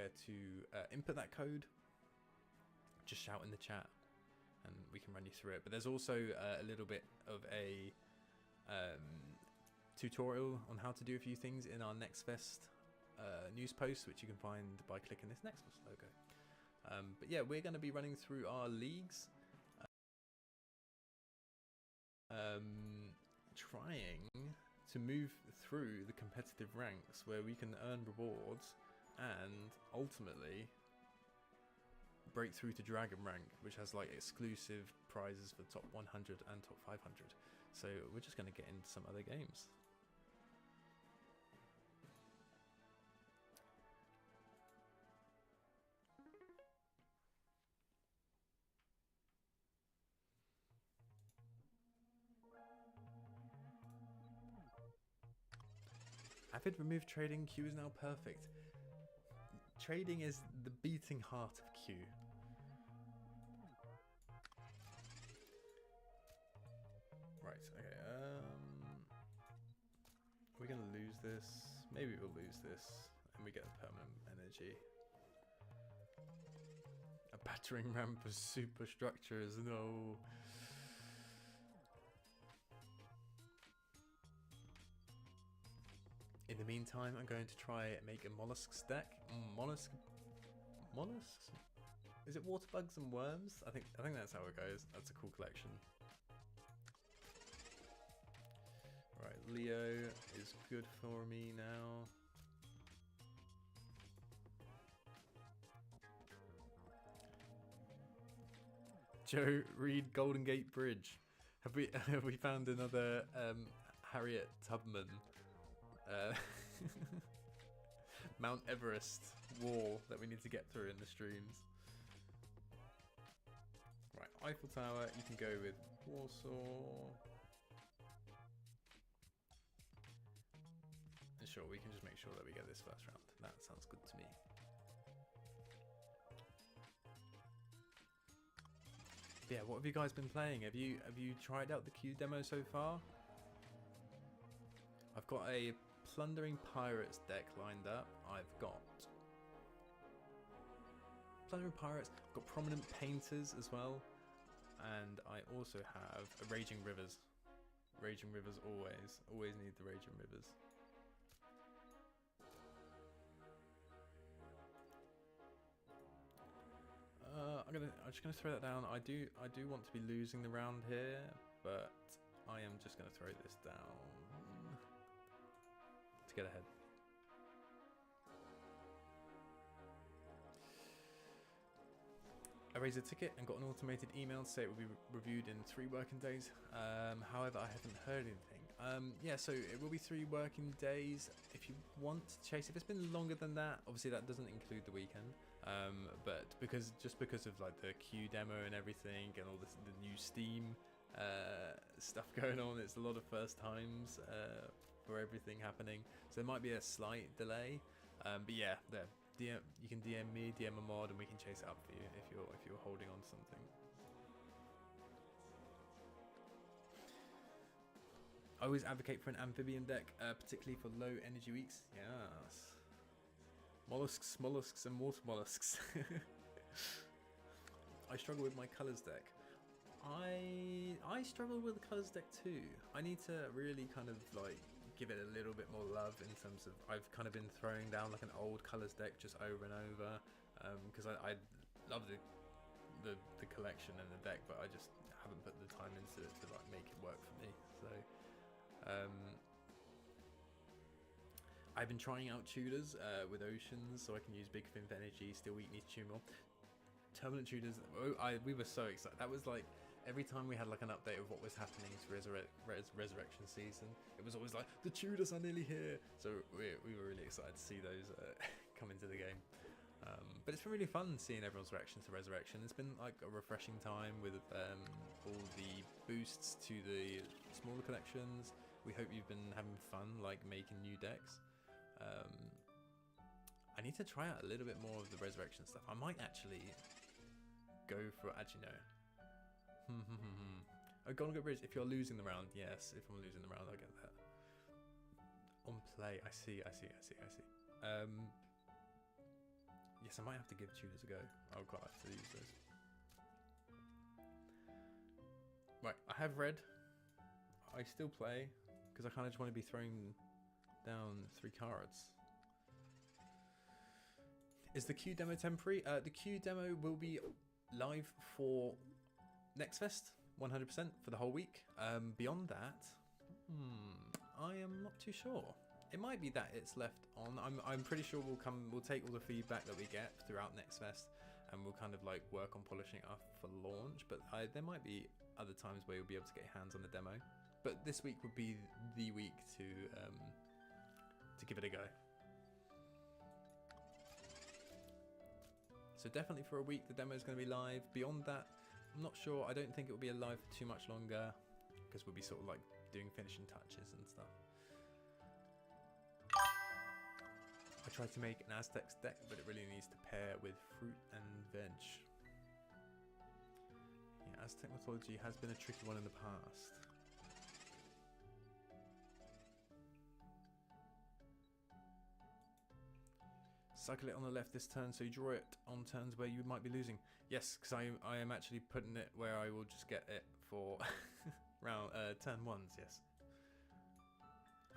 where to input that code, just shout in the chat and we can run you through it. But there's also a little bit of a tutorial on how to do a few things in our NextFest news post, which you can find by clicking this NextFest logo. But yeah, we're going to be running through our leagues, trying to move through the competitive ranks where we can earn rewards and ultimately break through to Dragon rank, which has like exclusive prizes for top 100 and top 500. So we're just going to get into some other games. Avid remove trading. Q is now perfect. Trading is the beating heart of Q. Right, okay, we're gonna lose this. Maybe we'll lose this and we get a permanent energy. A battering ram for superstructures, no. In the meantime, I'm going to try and make a mollusks deck. Mollusks? Is it water bugs and worms? I think that's how it goes. That's a cool collection. Right, Leo is good for me now. Joe, read Golden Gate Bridge. Have we found another Harriet Tubman? Mount Everest wall that we need to get through in the streams. Right, Eiffel Tower, you can go with Warsaw. And sure, we can just make sure that we get this first round. That sounds good to me. But yeah, what have you guys been playing? Have you tried out the Q demo so far? I've got a Plundering Pirates deck lined up. I've got Plundering Pirates, I've got Prominent Painters as well, and I also have a Raging Rivers. Raging Rivers always need the Raging Rivers. I'm just gonna throw that down. I do want to be losing the round here, but I am just gonna throw this down to get ahead. I raised a ticket and got an automated email to say it will be reviewed in 3 working days. However, I haven't heard anything. Yeah, so it will be 3 working days. If you want to chase, if it's been longer than that, obviously that doesn't include the weekend. But because of like the Q demo and everything and all this, the new Steam stuff going on, it's a lot of first times for everything happening. So there might be a slight delay. But yeah, you can DM me, DM a mod, and we can chase it up for you if you're holding on to something. I always advocate for an amphibian deck, particularly for low energy weeks. Yes. Mollusks, mollusks, and water mollusks. I struggle with my colours deck. I struggle with the colours deck too. I need to really kind of like give it a little bit more love in terms of I've kind of been throwing down like an old colours deck just over and over because I love the collection and the deck, but I just haven't put the time into it to like make it work for me. So I've been trying out Tudors with Oceans, so I can use Big Fin for energy, Steel Weak, need to tune more. Turbulent Tudors, we were so excited. That was like every time we had like an update of what was happening to Resurrection season, it was always like the Tudors are nearly here. So we were really excited to see those come into the game. But it's been really fun seeing everyone's reaction to Resurrection. It's been like a refreshing time with all the boosts to the smaller collections. We hope you've been having fun like making new decks. I need to try out a little bit more of the Resurrection stuff. I might actually go for, actually no. Oh, Golden Gate Bridge, if you're losing the round, yes. If I'm losing the round, I get that. On play, I see. Yes, I might have to give tutors a go. I'll quite have to use those. Right, I have read. I still play because I kind of just want to be throwing down 3 cards. Is the Q demo temporary? The Q demo will be live for Next Fest, 100% for the whole week. Beyond that, I am not too sure. It might be that it's left on. I'm pretty sure we'll take all the feedback that we get throughout Next Fest, and we'll kind of like work on polishing it up for launch. But there might be other times where you'll be able to get your hands on the demo. But this week would be the week to give it a go. So definitely for a week the demo is going to be live. Beyond that, I'm not sure. I don't think it will be alive for too much longer because we'll be sort of like doing finishing touches and stuff. I tried to make an Aztecs deck, but it really needs to pair with fruit and veg. Yeah, Aztec mythology has been a tricky one in the past. Cycle it on the left this turn, so you draw it on turns where you might be losing. Yes, because I am actually putting it where I will just get it for round turn ones. Yes,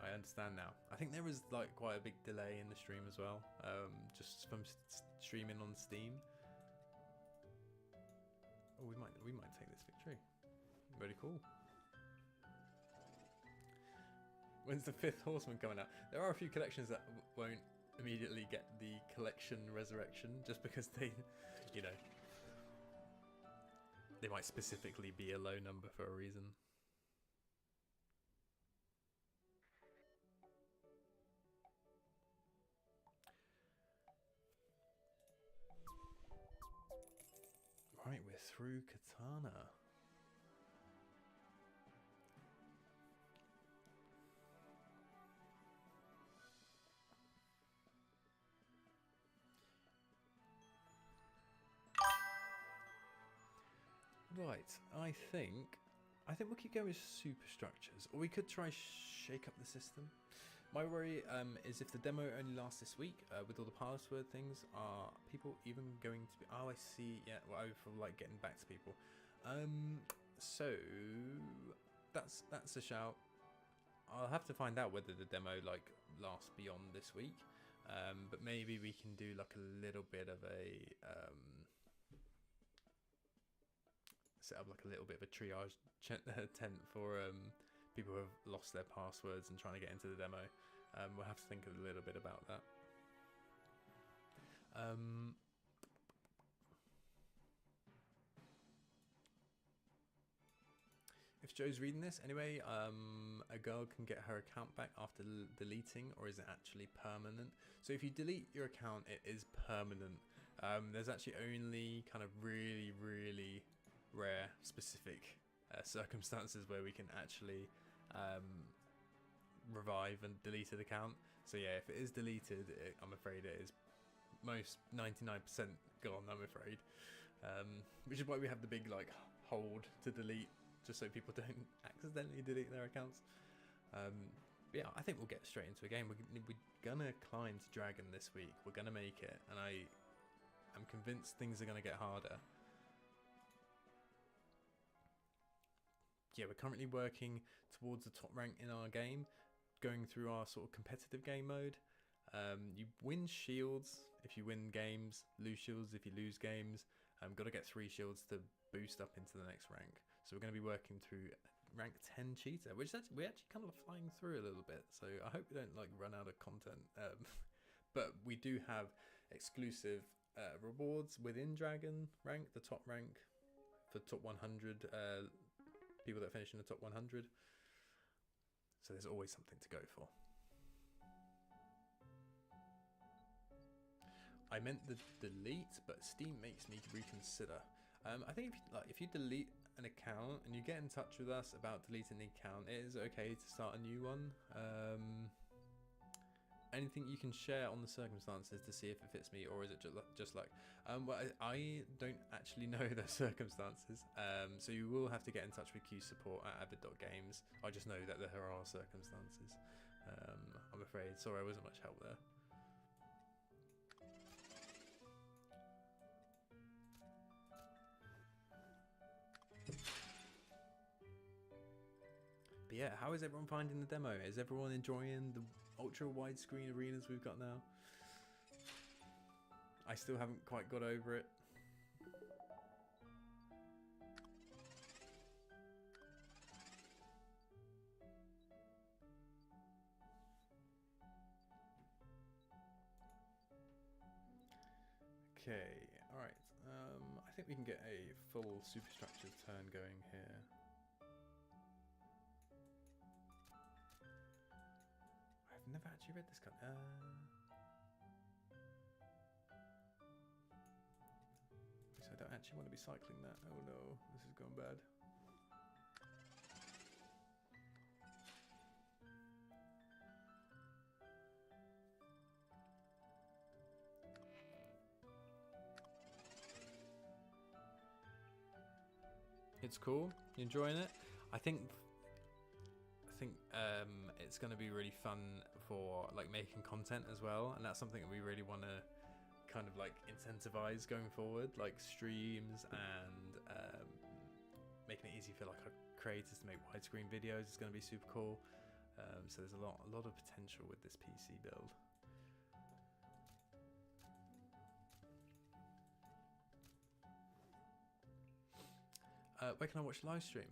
I understand now. I think there was like quite a big delay in the stream as well, just from streaming on Steam. Oh, we might take this victory. Very cool. When's the 5th Horseman coming out? There are a few collections that won't immediately get the collection resurrection just because they, you know, they might specifically be a low number for a reason. Right, we're through Katana. Right, I think we'll keep going with superstructures, or we could try shake up the system. My worry is if the demo only lasts this week, with all the password things, are people even going to be... Oh, I see, yeah, well, I feel like getting back to people. So, that's a shout. I'll have to find out whether the demo, like, lasts beyond this week. But maybe we can do, like, a little bit of a... set up like a little bit of a triage tent for people who have lost their passwords and trying to get into the demo. We'll have to think a little bit about that. If Joe's reading this, anyway, a girl can get her account back after deleting, or is it actually permanent? So if you delete your account, it is permanent. There's actually only kind of really, really rare specific circumstances where we can actually revive and delete an account. So yeah, if it is deleted, I'm afraid it is most 99% gone, I'm afraid. Which is why we have the big like hold to delete, just so people don't accidentally delete their accounts. Yeah, I think we'll get straight into a game. We're gonna climb to Dragon this week. We're gonna make it, and I'm convinced things are gonna get harder. Yeah, we're currently working towards the top rank in our game, going through our sort of competitive game mode. You win shields if you win games, lose shields if you lose games. Got to get 3 shields to boost up into the next rank. So we're going to be working through rank 10 cheetah, which we're actually kind of flying through a little bit. So I hope we don't like run out of content. But we do have exclusive rewards within Dragon rank, the top rank for top 100 people that finish in the top 100. So there's always something to go for. I meant the delete, but Steam makes me reconsider. I think if you delete an account and you get in touch with us about deleting the account, it is okay to start a new one. Anything you can share on the circumstances to see if it fits me, or is it just like... well, I don't actually know the circumstances, so you will have to get in touch with Q support at avid.games. I just know that there are circumstances. I'm afraid. Sorry, I wasn't much help there. yeah, how is everyone finding the demo? Is everyone enjoying the ultra widescreen arenas we've got now? I still haven't quite got over it. Okay, alright. I think we can get a full superstructure turn going here. I've never actually read this cut. So I don't actually want to be cycling that. Oh no, this is going bad. It's cool. You enjoying it? I think it's going to be really fun for like making content as well, and that's something that we really want to kind of like incentivize going forward, like streams and making it easy for like our creators to make widescreen videos is going to be super cool. So there's a lot of potential with this PC build. Where can I watch live stream?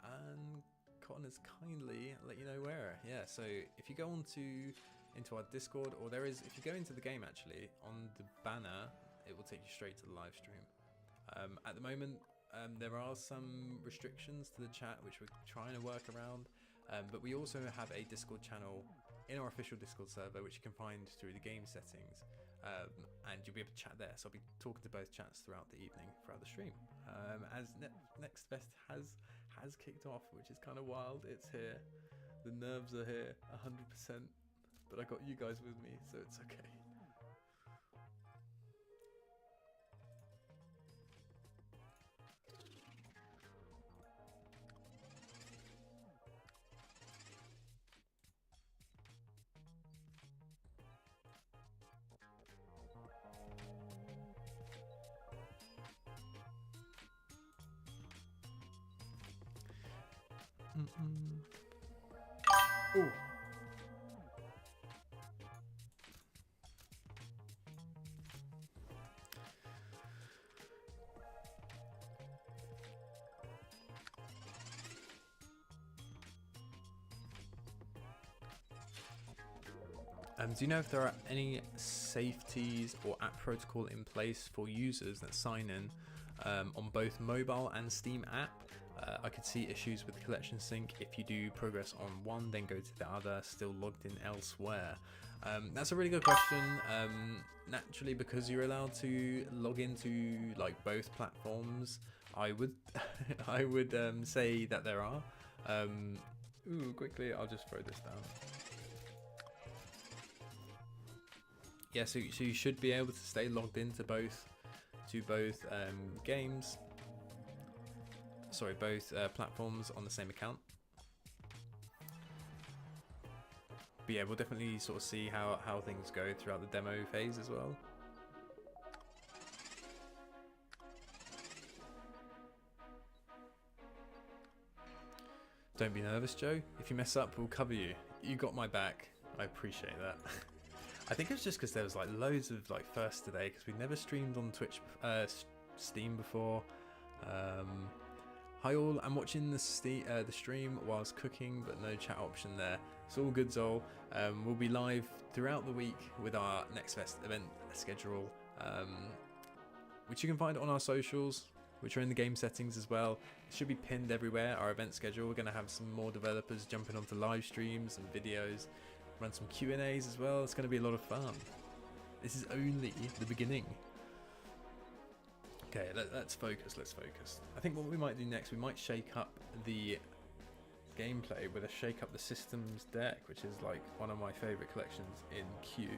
And Cotton has kindly let you know where. Yeah, so if you go into our Discord, or if you go into the game actually, on the banner, it will take you straight to the live stream. At the moment, there are some restrictions to the chat, which we're trying to work around. But we also have a Discord channel in our official Discord server, which you can find through the game settings. And you'll be able to chat there. So I'll be talking to both chats throughout the evening, throughout the stream. As Next Best has kicked off, which is kind of wild. It's here. The nerves are here, 100%. But I got you guys with me, so it's okay. Ooh. Do you know if there are any safeties or app protocol in place for users that sign in on both mobile and Steam app? I could see issues with collection sync if you do progress on one, then go to the other, still logged in elsewhere. That's a really good question. Naturally, because you're allowed to log into like both platforms, I would I would say that there are. Ooh, quickly, I'll just throw this down. Yeah, so you should be able to stay logged into both games. Sorry, both platforms on the same account. But yeah, we'll definitely sort of see how things go throughout the demo phase as well. Don't be nervous, Joe. If you mess up, we'll cover you. You got my back. I appreciate that. I think it's just because there was like loads of like firsts today, because we've never streamed on Twitch, Steam before. Hi all, I'm watching the stream whilst cooking, but no chat option there. It's all good, Zol. We'll be live throughout the week with our Next Fest event schedule, which you can find on our socials, which are in the game settings as well. It should be pinned everywhere, our event schedule. We're going to have some more developers jumping onto live streams and videos, run some Q&As as well. It's going to be a lot of fun. This is only the beginning. Okay, let's focus. I think what we might do next, we might shake up the gameplay with a shake up the systems deck, which is like one of my favorite collections in Q.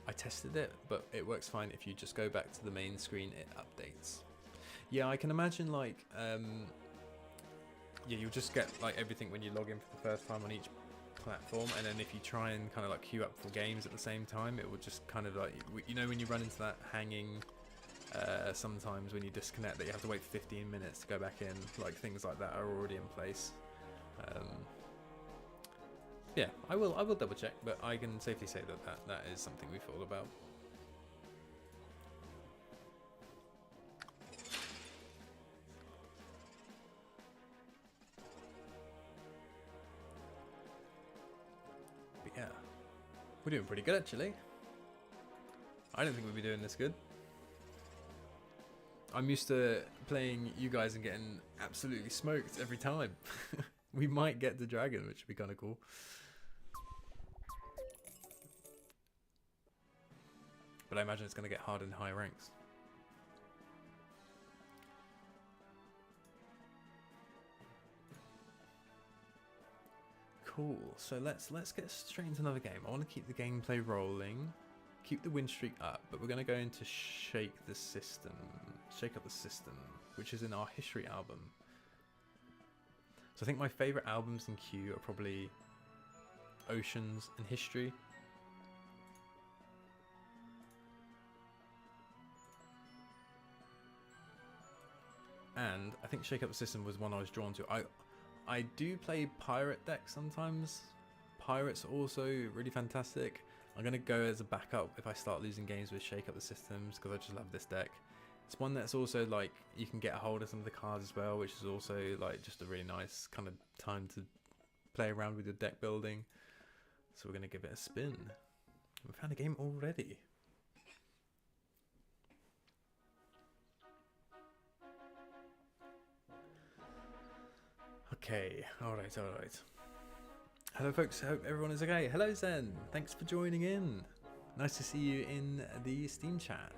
I tested it, but it works fine if you just go back to the main screen, it updates. Yeah, I can imagine like, yeah, you'll just get like everything when you log in for the first time on each platform, and then if you try and kind of like queue up for games at the same time, it will just kind of like, you know, when you run into that hanging sometimes when you disconnect that you have to wait 15 minutes to go back in. Like things like that are already in place. Yeah, I will double check, but I can safely say that is something we thought about. But yeah, we're doing pretty good actually. I don't think we'd be doing this good. I'm used to playing you guys and getting absolutely smoked every time. We might get the dragon, which would be kind of cool. But I imagine it's going to get hard in high ranks. Cool. So let's get straight into another game. I want to keep the gameplay rolling, keep the win streak up, but we're going to go into shake up the system, which is in our history album. So I think my favorite albums in Q are probably Oceans and History. And I think Shake Up the System was one I was drawn to. I do play Pirate deck sometimes. Pirates are also really fantastic. I'm going to go as a backup if I start losing games with Shake Up the Systems, because I just love this deck. It's one that's also like you can get a hold of some of the cards as well, which is also like just a really nice kind of time to play around with your deck building. So we're going to give it a spin. We found a game already. Okay, alright. Hello folks, I hope everyone is okay. Hello Zen, thanks for joining in. Nice to see you in the Steam chat.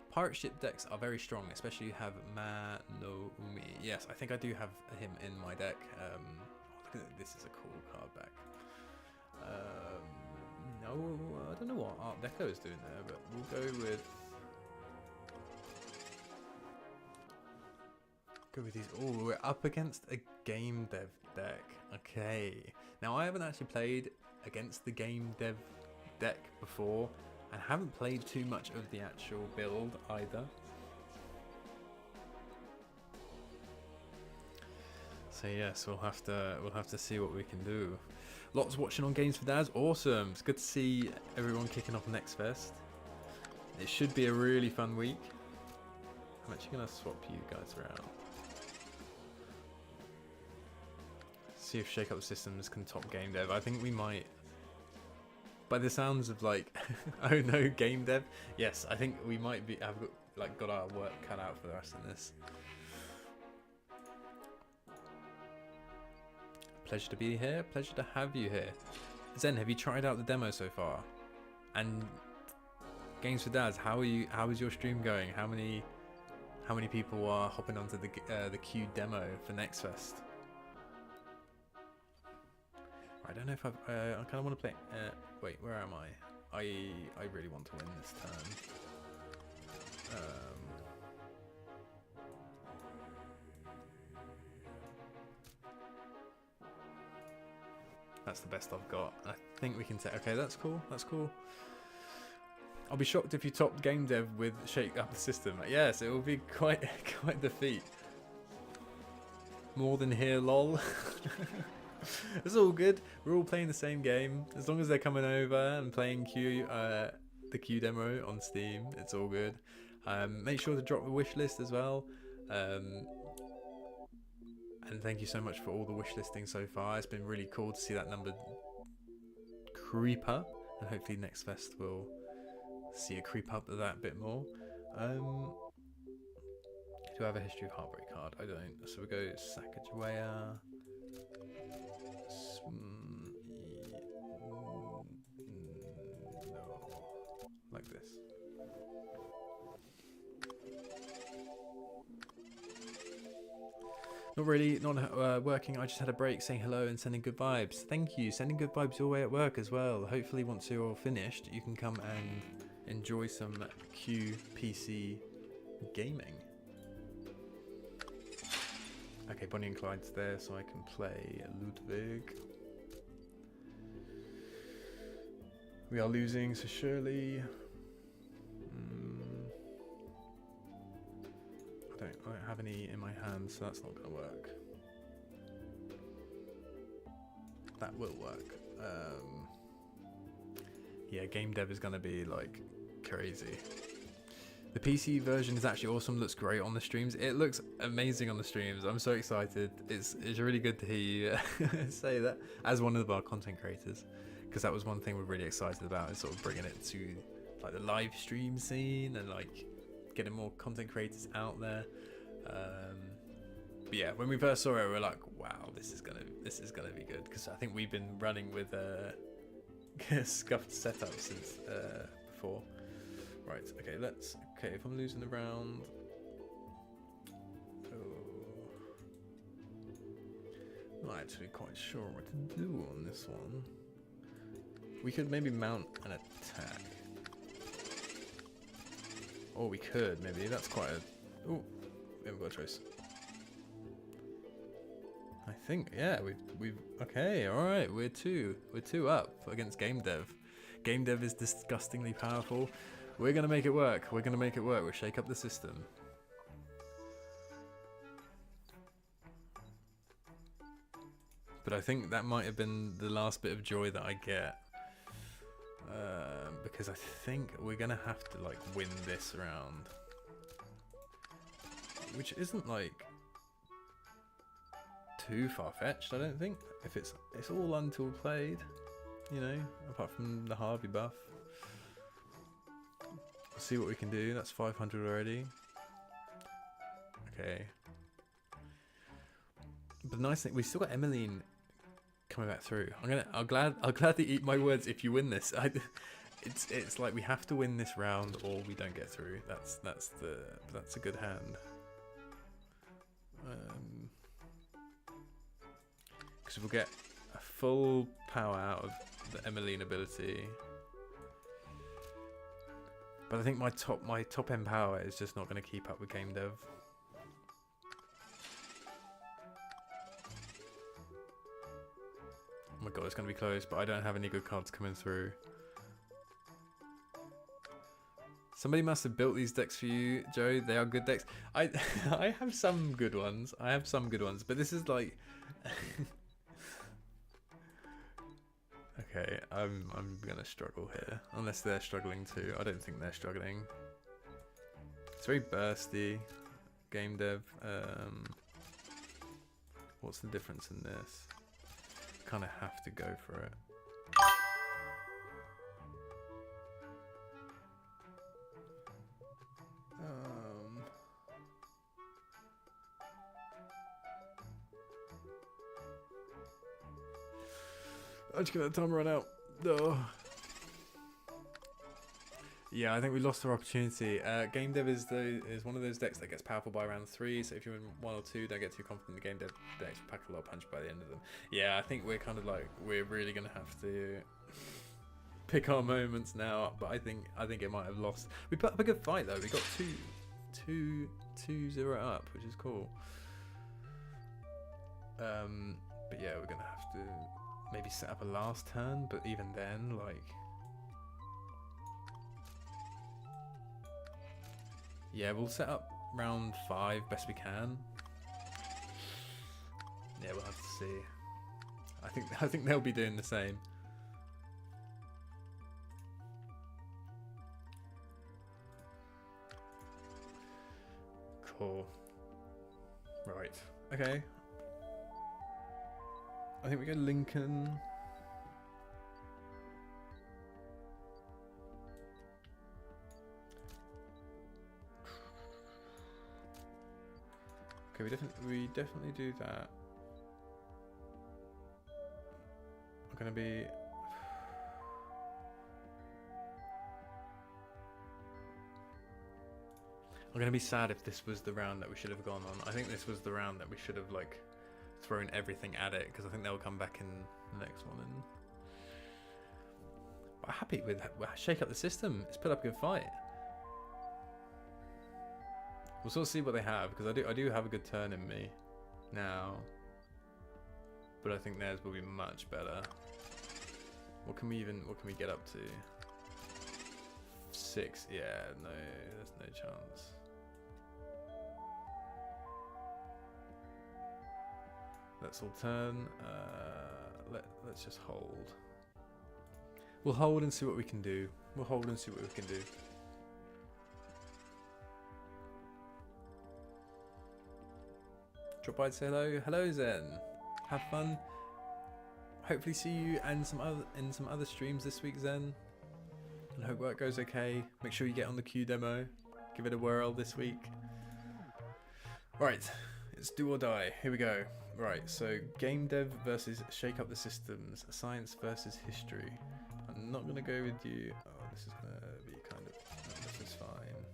Pirate ship decks are very strong, especially you have Manoumi. Yes, I think I do have him in my deck. Look at this, is a cool card back. No, I don't know what Art Deco is doing there, but we'll go with these. Oh, we're up against a game dev deck. Okay, now I haven't actually played against the game dev deck before, and haven't played too much of the actual build either. So yes, we'll have to see what we can do. Lots watching on Games for Dads. Awesome. It's good to see everyone kicking off Next Fest. It should be a really fun week. I'm actually gonna swap you guys around. See if Shake Up the Systems can top game dev. I think we might. By the sounds of like, oh no, game dev. Yes, I think we might have got our work cut out for the rest of this. Pleasure to be here. Pleasure to have you here. Zen, have you tried out the demo so far? And Games for Dads, how is your stream going? How many people are hopping onto the Q demo for Next Fest? I don't know if I kind of want to play. Wait, where am I? I really want to win this turn. That's the best I've got. I think we can take. Okay, that's cool. That's cool. I'll be shocked if you topped game dev with Shake Up the System. Yes, it will be quite the feat. More than here, lol. It's all good. We're all playing the same game. As long as they're coming over and playing the Q demo on Steam, it's all good. Make sure to drop the wish list as well. And thank you so much for all the wish listings so far. It's been really cool to see that number creep up, and hopefully Next Fest will see it creep up that bit more. Do I have a History of Heartbreak card? I don't. So we go Sacagawea. No, like this. Not really, not working. I just had a break saying hello and sending good vibes. Thank you. Sending good vibes your way at work as well. Hopefully once you're finished, you can come and enjoy some QPC gaming. Okay, Bonnie and Clyde's there, so I can play Ludwig. We are losing, so surely... have any in my hand, so that's not going to work. That will work. Yeah, game dev is going to be like crazy. The PC version is actually awesome. Looks great on the streams. It looks amazing on the streams. I'm so excited. It's really good to hear you say that as one of our content creators, because that was one thing we're really excited about, is sort of bringing it to like the live stream scene and like getting more content creators out there. But yeah, when we first saw it, we were like, wow, this is gonna be good, because I think we've been running with scuffed setup since before. Right, okay, okay, if I'm losing the round... Oh, not actually quite sure what to do on this one. We could maybe mount an attack. Or we could, maybe, that's quite a... Oh, we haven't got a choice. I think, yeah, we've okay, alright, we're two up against Game Dev. Game Dev is disgustingly powerful. We're going to make it work. We're going to make it work. We'll shake up the system. But I think that might have been the last bit of joy that I get. Because I think we're going to have to like win this round. Which isn't like too far-fetched, I don't think. If it's all until played, you know, apart from the Harvey buff. See what we can do. That's 500 already. Okay. But the nice thing, we still got Emmeline coming back through. I'll gladly eat my words if you win this. It's like we have to win this round or we don't get through. That's a good hand. Because we'll get a full power out of the Emmeline ability. But I think my top end power is just not going to keep up with Game Dev. Oh my god, it's going to be close, but I don't have any good cards coming through. Somebody must have built these decks for you, Joe. They are good decks. I have some good ones. But this is like... Okay, I'm gonna struggle here, unless they're struggling too. I don't think they're struggling. It's very bursty, Game Dev. What's the difference in this? Kind of have to go for it. I just get that time run out. No. Yeah, I think we lost our opportunity. Game Dev is one of those decks that gets powerful by round 3. So if you're in 1 or 2, don't get too confident. The Game Dev decks pack a lot of punch by the end of them. Yeah, I think we're kind of like we're really gonna have to pick our moments now. But I think it might have lost. We put up a good fight though. We got 2-0 up, which is cool. But yeah, we're gonna have to maybe set up a last turn, but even then, like... Yeah, we'll set up round 5 best we can. Yeah, we'll have to see. I think they'll be doing the same. Cool. Right. Okay. I think we go Lincoln. Okay, we definitely do that. I'm gonna be... I'm gonna be sad if this was the round that we should have gone on. I think this was the round that we should have like thrown everything at it, because I think they'll come back in the next one. And I'm happy with shake up the system. It's put up a good fight. We'll sort of see what they have, because I do have a good turn in me now, but I think theirs will be much better. What can we get up to? 6? Yeah, no, there's no chance. Let's all turn. Let's just hold. We'll hold and see what we can do. We'll hold and see what we can do. Drop by to say hello. Hello Zen. Have fun. Hopefully see you and in some other streams this week, Zen. And hope work goes okay. Make sure you get on the Q demo. Give it a whirl this week. Right, it's do or die. Here we go. Right, so game dev versus shake up the systems. Science versus history. I'm not gonna go with you. Oh, this is gonna be kind of. No, this is fine.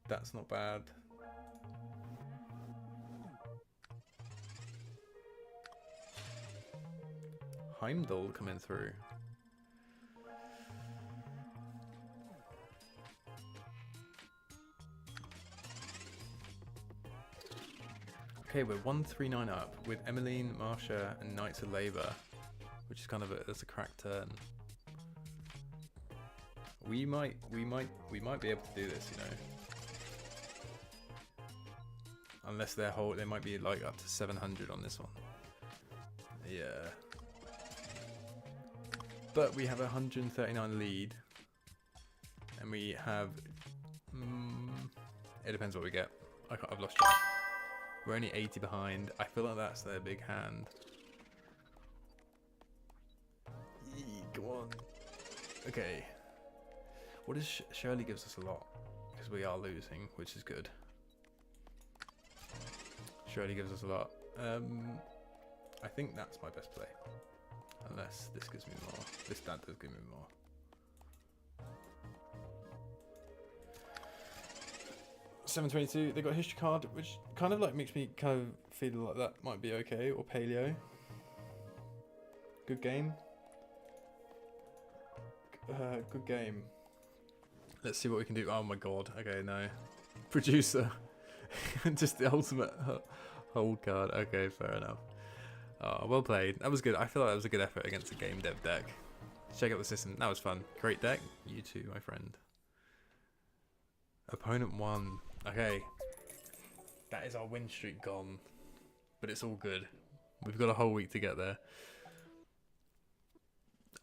That's not bad. Heimdall coming through. Okay, we're 139 up with Emmeline, Marsha, and Knights of Labour, which is kind of that's a crack turn. We might be able to do this, you know. Unless they might be like up to 700 on this one. Yeah. But we have a 139 lead, and we have. It depends what we get. I've lost track. We're only 80 behind. I feel like that's their big hand. Yee, go on. Okay. What is Shirley gives us a lot because we are losing, which is good. Shirley gives us a lot. I think that's my best play. Unless this gives me more. That does give me more. $7.22. They got a history card, which kind of like makes me kind of feel like that might be okay. Or paleo. Good game. Good game. Let's see what we can do. Oh my god. Okay, no. Producer. Just the ultimate hold card. Okay, fair enough. Oh, well played. That was good. I feel like that was a good effort against a game dev deck. Check out the system. That was fun. Great deck. You too, my friend. Opponent won. Okay. That is our win streak gone. But it's all good. We've got a whole week to get there.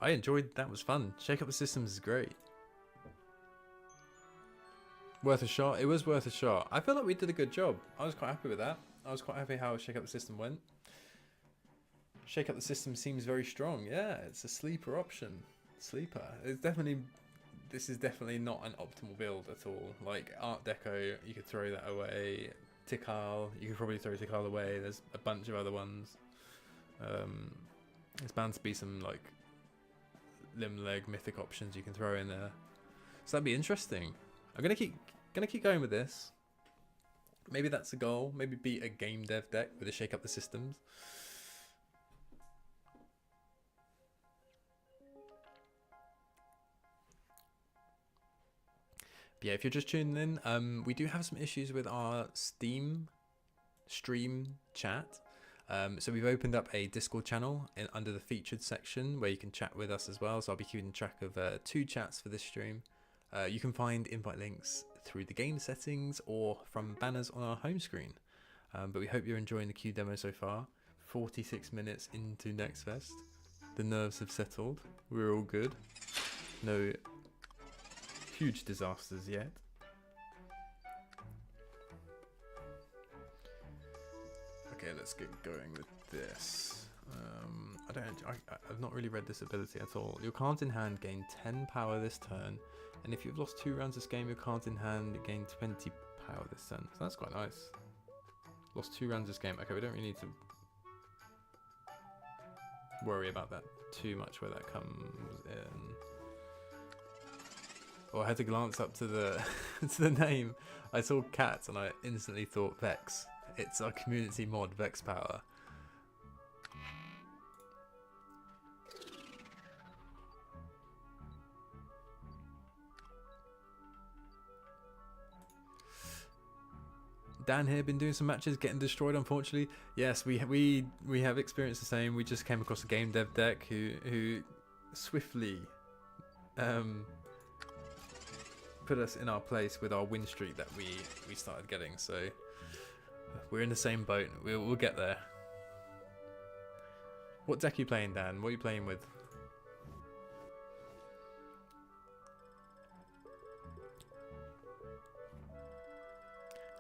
I enjoyed that. Was fun. Shake up the systems is great. Worth a shot. It was worth a shot. I feel like we did a good job. I was quite happy with that. I was quite happy how Shake Up the System went. Shake Up the System seems very strong. Yeah, it's a sleeper option. Sleeper. It's definitely. This is definitely not an optimal build at all. Like Art Deco, you could throw that away. Tikal, you could probably throw Tikal away. There's a bunch of other ones. There's bound to be some like limb leg mythic options you can throw in there. So that'd be interesting. I'm gonna keep going with this. Maybe that's the goal. Maybe beat a game dev deck with a Shake Up the Systems. But yeah, if you're just tuning in, we do have some issues with our Steam stream chat. So we've opened up a Discord channel under the featured section where you can chat with us as well. So I'll be keeping track of 2 chats for this stream. You can find invite links through the game settings or from banners on our home screen. But we hope you're enjoying the Q demo so far. 46 minutes into Next Fest. The nerves have settled. We're all good. No huge disasters yet. Okay, let's get going with this. I've not really read this ability at all. Your cards in hand gain 10 power this turn, and if you've lost 2 rounds this game, your cards in hand gain 20 power this turn. So that's quite nice. Lost 2 rounds this game. Okay, we don't really need to worry about that too much where that comes in. Oh, I had to glance up to the to the name. I saw cats and I instantly thought Vex. It's our community mod, Vex Power. Dan here, been doing some matches, getting destroyed unfortunately. Yes, we have experienced the same. We just came across a game dev deck who swiftly put us in our place with our win streak that we started getting. So We're in the same boat. We'll get there. What deck are you playing, Dan? What are you playing with?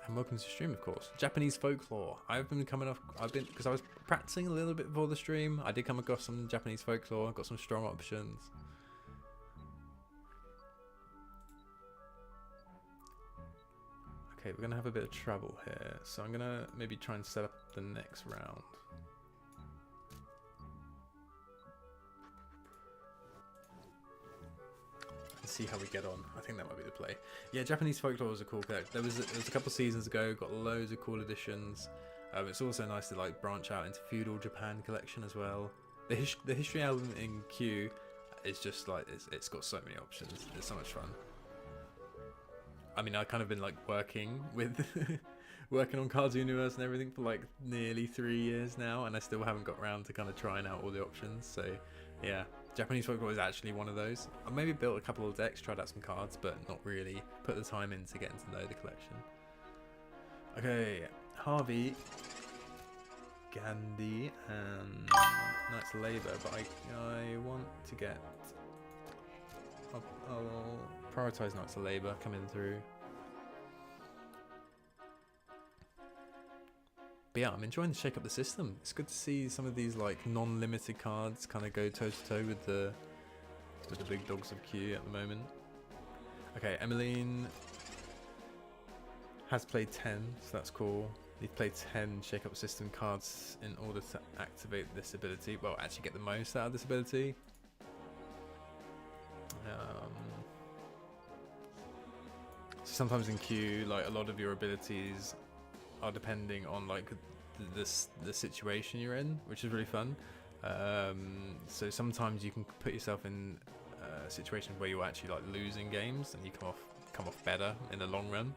And welcome to the stream, of course. Japanese folklore. Because I was practicing a little bit before the stream. I did come across some Japanese folklore. Got some strong options. Okay, we're going to have a bit of trouble here. So I'm going to maybe try and set up the next round. See how we get on. I think that might be the play. Yeah, Japanese folklore was a cool collection. There was a couple seasons ago. Got loads of cool additions. It's also nice to like branch out into feudal Japan collection as well. The history album in Q is just like it's got so many options. It's so much fun. I mean, I've kind of been like working on Cards Universe and everything for like nearly 3 years now, and I still haven't got around to kind of trying out all the options. So yeah. Japanese folklore is actually one of those. I maybe built a couple of decks, tried out some cards, but not really put the time into getting to know the collection. Okay, Harvey, Gandhi, and Knights of Labour, but I want to get... I'll prioritise Knights of Labour coming through. But yeah, I'm enjoying the shake up the system. It's good to see some of these like non-limited cards kind of go toe to toe with the big dogs of Q at the moment. Okay, Emmeline has played 10, so that's cool. You've played 10 shake up system cards in order to activate this ability. Well, actually get the most out of this ability. So sometimes in Q, like a lot of your abilities are depending on like the situation you're in, which is really fun. So sometimes you can put yourself in situations where you're actually like losing games and you come off better in the long run.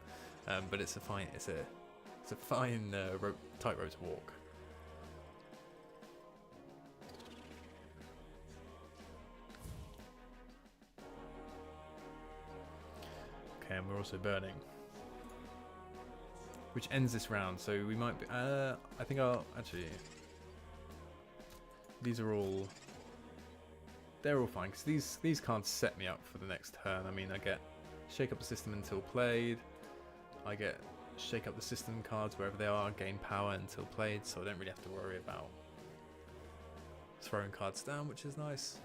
But it's a fine tightrope to walk. Okay, and we're also burning, which ends this round, so we might be... I think I'll... Actually... These are all... They're all fine, because these cards set me up for the next turn. I mean, I get Shake Up the System until played. I get Shake Up the System cards wherever they are, gain power until played, so I don't really have to worry about throwing cards down, which is nice.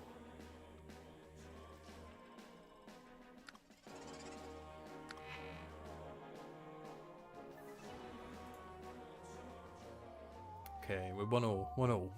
Okay, we're 1-1. 1-1.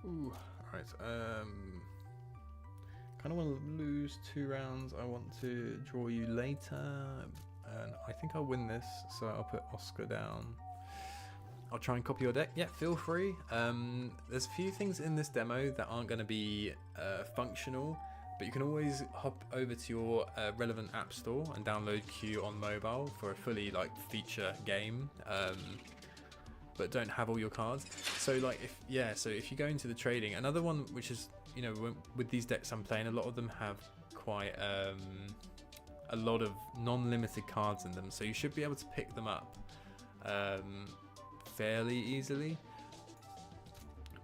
Ooh, alright, kind of want to lose 2 rounds. I want to draw you later, and I think I'll win this, so I'll put Oscar down. I'll try and copy your deck. Yeah, feel free. There's a few things in this demo that aren't going to be functional, but you can always hop over to your relevant app store and download Q on mobile for a fully like feature game. But don't have all your cards. So like if you go into the trading, another one which is, you know, with these decks I'm playing, a lot of them have quite a lot of non-limited cards in them, so you should be able to pick them up fairly easily.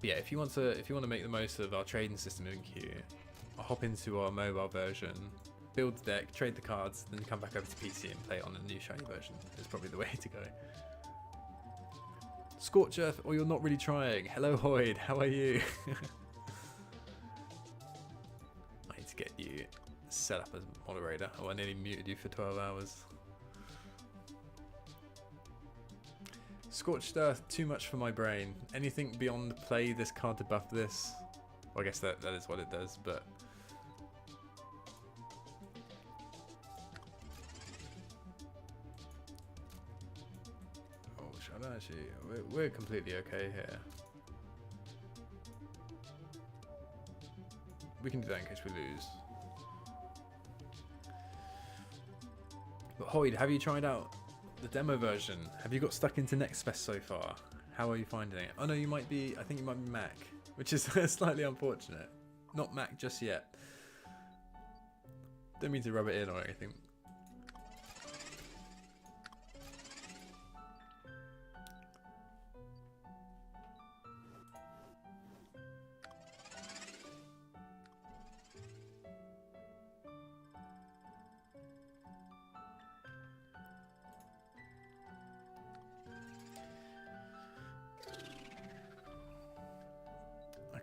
But yeah, if you want to make the most of our trading system in Q, I'll hop into our mobile version, build the deck, trade the cards, then come back over to PC and play it on the new shiny version. Is probably the way to go. Scorch Earth, or you're not really trying. Hello Hoyd, how are you? I need to get you set up as moderator. Oh, I nearly muted you for 12 hours. Scorched Earth, too much for my brain. Anything beyond play this card to buff this? Well, I guess that is what it does, but... Actually, we're completely okay here. We can do that in case we lose. But Hoyd, have you tried out the demo version. Have you got stuck into Next Fest so far? How are you finding it? Oh no, you might be, I think you might be Mac, which is slightly unfortunate. Not Mac just yet. Don't mean to rub it in or anything.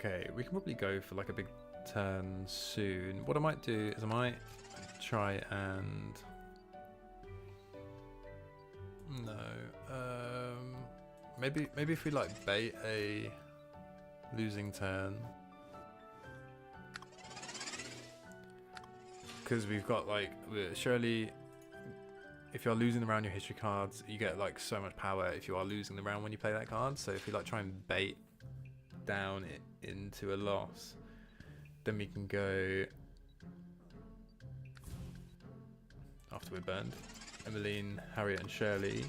Okay, we can probably go for like a big turn soon. What I might do is I might try and... No. Maybe if we like bait a losing turn. Because we've got like, surely if you're losing the round your history cards, you get like so much power if you are losing the round when you play that card. So if we like try and bait down it into a loss, then we can go after we're burned. Emmeline, Harriet and Shirley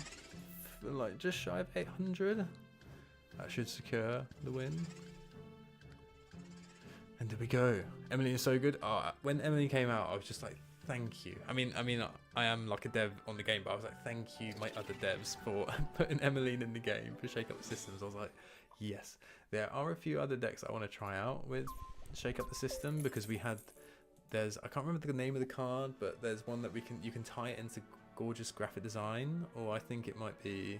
for like just shy of 800. That should secure the win. And there we go. Emmeline is so good. Oh, when Emmeline came out, I was just like, thank you. I mean, I am like a dev on the game, but I was like, thank you, my other devs, for putting Emmeline in the game for Shake Up the Systems. I was like, yes. There are a few other decks I want to try out with Shake Up the System, because we had, I can't remember the name of the card, but there's one that you can tie it into gorgeous graphic design, or I think it might be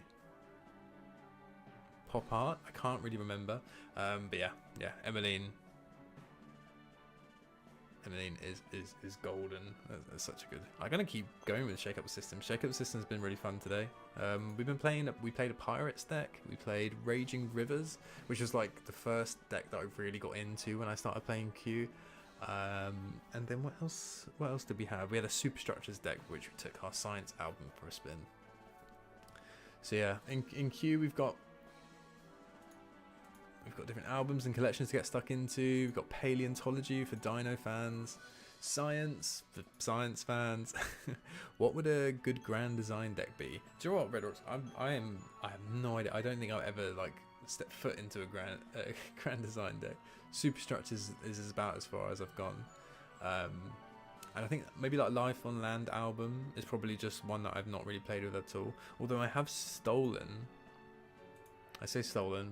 pop art. I can't really remember. But yeah, Emmeline is golden. That's such a good. I'm gonna keep going with Shake Up the System. Shake Up the System's been really fun today. We played a Pirates deck. We played Raging Rivers, which was like the first deck that I really got into when I started playing Q. And then what else did we have? We had a Superstructures deck, which we took our Science album for a spin. So yeah, in Q we've got different albums and collections to get stuck into. We've got Paleontology for Dino fans, Science for Science fans. What would a good Grand Design deck be? Do you know what, Red Rocks? I have no idea. I don't think I'll ever like step foot into a Grand Design deck. Superstructures is about as far as I've gone. And I think maybe like Life on Land album is probably just one that I've not really played with at all. Although I have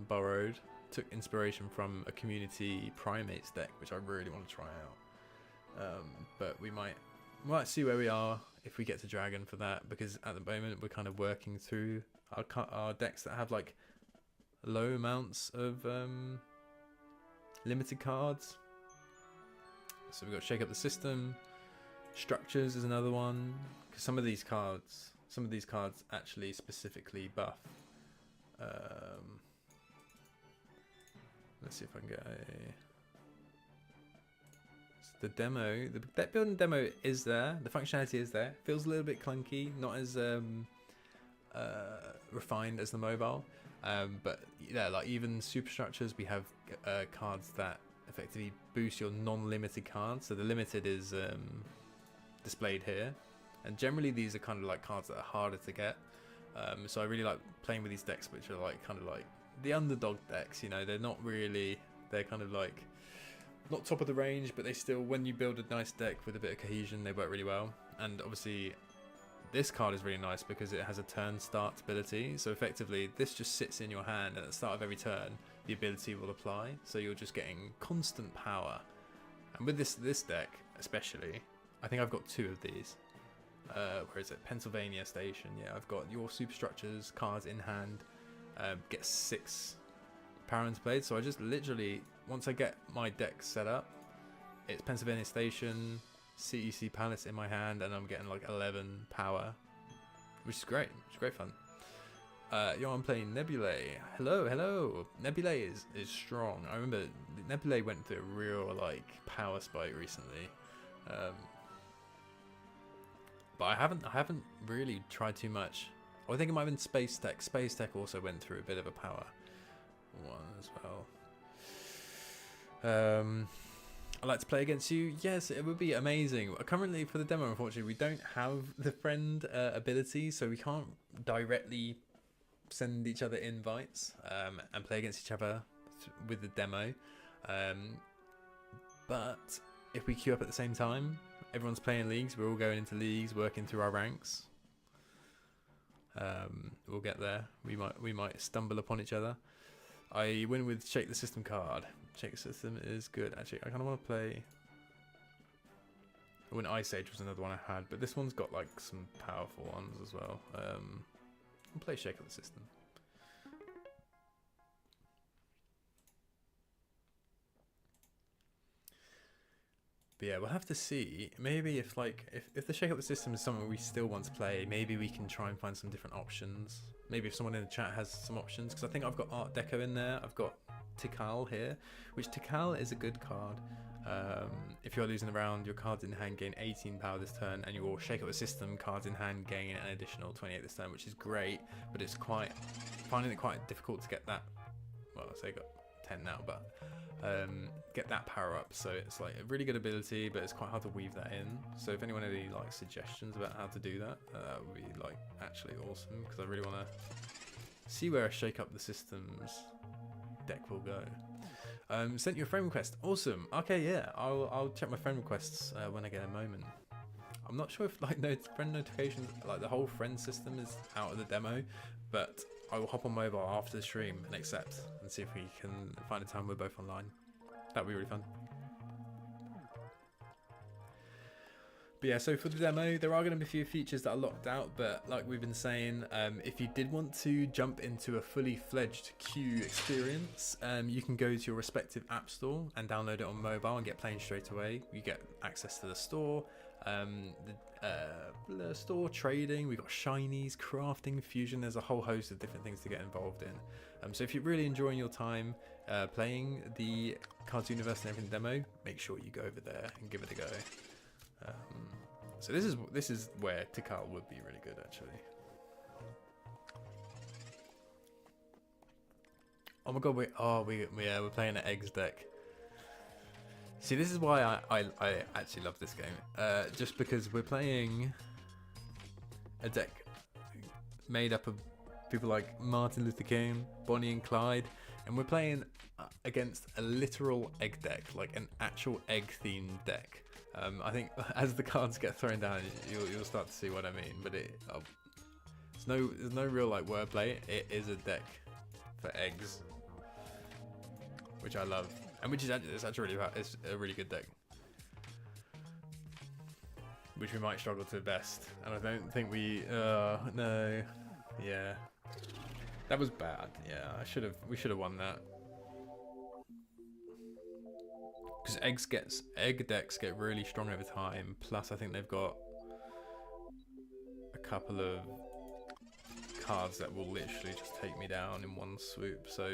borrowed, took inspiration from a Community Primates deck, which I really want to try out. But we might see where we are if we get to Dragon for that, because at the moment we're kind of working through our decks that have like low amounts of limited cards. So we've got Shake Up the System. Structures is another one, because some of these cards actually specifically buff. Let's see if I can get the demo. The deck building demo is there. The functionality is there. Feels a little bit clunky, not as refined as the mobile. But yeah, like even Superstructures, we have cards that effectively boost your non-limited cards. So the limited is displayed here, and generally these are kind of like cards that are harder to get. So I really like playing with these decks, which are like kind of like the underdog decks. You know, they're kind of like not top of the range, but they still, when you build a nice deck with a bit of cohesion, they work really well. And obviously this card is really nice because it has a turn start ability. So effectively this just sits in your hand, and at the start of every turn the ability will apply, so you're just getting constant power. And with this deck especially, I think I've got two of these. Where is it? Pennsylvania Station. Yeah, I've got your Superstructures cards in hand. Get 6 power into play. So I just literally, once I get my deck set up, it's Pennsylvania Station, CEC Palace in my hand, and I'm getting like 11 power, which is great. It's great fun. I'm playing Nebulae. Hello. Nebulae is strong. I remember Nebulae went through a real like power spike recently. But I haven't really tried too much. Oh, I think it might have been Space Tech. Space Tech also went through a bit of a power one as well. I'd like to play against you. Yes, it would be amazing. Currently for the demo, unfortunately, we don't have the friend ability, so we can't directly send each other invites and play against each other with the demo. But if we queue up at the same time, everyone's playing leagues, we're all going into leagues, working through our ranks. We'll get there. We might stumble upon each other. I win with Shake the System card. Shake the System is good. Actually, I kind of want to play... When Ice Age was another one I had, but this one's got like some powerful ones as well. I'll play Shake Up the System. But yeah, we'll have to see. Maybe if the Shake Up the System is something we still want to play, maybe we can try and find some different options. Maybe if someone in the chat has some options, because I think I've got Art Deco in there. I've got Tikal here, which Tikal is a good card. If you're losing a round, your cards in hand gain 18 power this turn, and your Shake Up the System cards in hand gain an additional 28 this turn, which is great, but it's finding it quite difficult to get that. Well, I say I got 10 now, but get that power up. So it's like a really good ability, but it's quite hard to weave that in. So if anyone had any like suggestions about how to do that, that would be like actually awesome, because I really want to see where a Shake Up the Systems deck will go. Sent you a friend request. Awesome. Okay, yeah, I'll check my friend requests when I get a moment. I'm not sure if like friend notifications, like the whole friend system is out of the demo, but I will hop on mobile after the stream and accept and see if we can find a time we're both online. That'd be really fun. But yeah, so for the demo, there are going to be a few features that are locked out, but like we've been saying, if you did want to jump into a fully fledged queue experience, you can go to your respective app store and download it on mobile and get playing straight away. You get access to the store, the store trading, we've got shinies, crafting, fusion, there's a whole host of different things to get involved in. So if you're really enjoying your time playing the Cards Universe and Everything demo, make sure you go over there and give it a go. So this is where Tikal would be really good, actually. Oh my god, we're playing an eggs deck. See, this is why I actually love this game. Just because we're playing a deck made up of people like Martin Luther King, Bonnie and Clyde, and we're playing against a literal egg deck, like an actual egg-themed deck. I think as the cards get thrown down, you'll start to see what I mean. But there's no real like wordplay. It is a deck for eggs, which I love, and which is actually it's a really good deck, which we might struggle to best. And I don't think no, yeah, that was bad. Yeah, we should have won that. Because egg decks get really strong over time. Plus, I think they've got a couple of cards that will literally just take me down in one swoop. So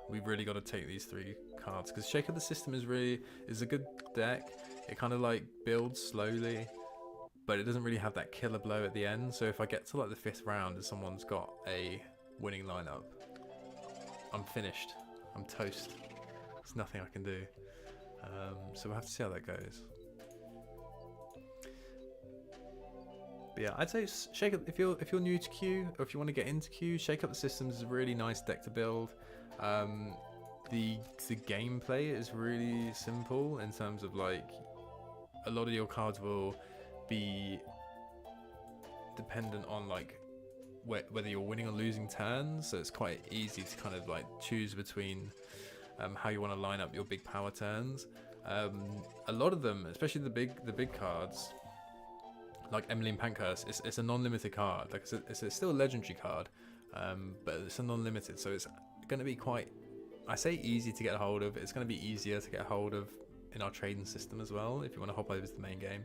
we've really got to take these 3 cards. Because Shake Up the System is a good deck. It kind of like builds slowly, but it doesn't really have that killer blow at the end. So if I get to like the 5th round and someone's got a winning lineup, I'm finished. I'm toast. There's nothing I can do. So we'll have to see how that goes. But yeah, I'd say Shake Up, if you're new to queue, or if you want to get into queue, Shake Up the Systems is a really nice deck to build. The gameplay is really simple in terms of like a lot of your cards will be dependent on like whether you're winning or losing turns, so it's quite easy to kind of like choose between how you want to line up your big power turns. A lot of them, especially the big cards, like Emmeline Pankhurst, it's a non-limited card. Like it's still a legendary card, but it's a non-limited, so it's going to be quite, I say easy to get a hold of. It's going to be easier to get a hold of in our trading system as well, if you want to hop over to the main game.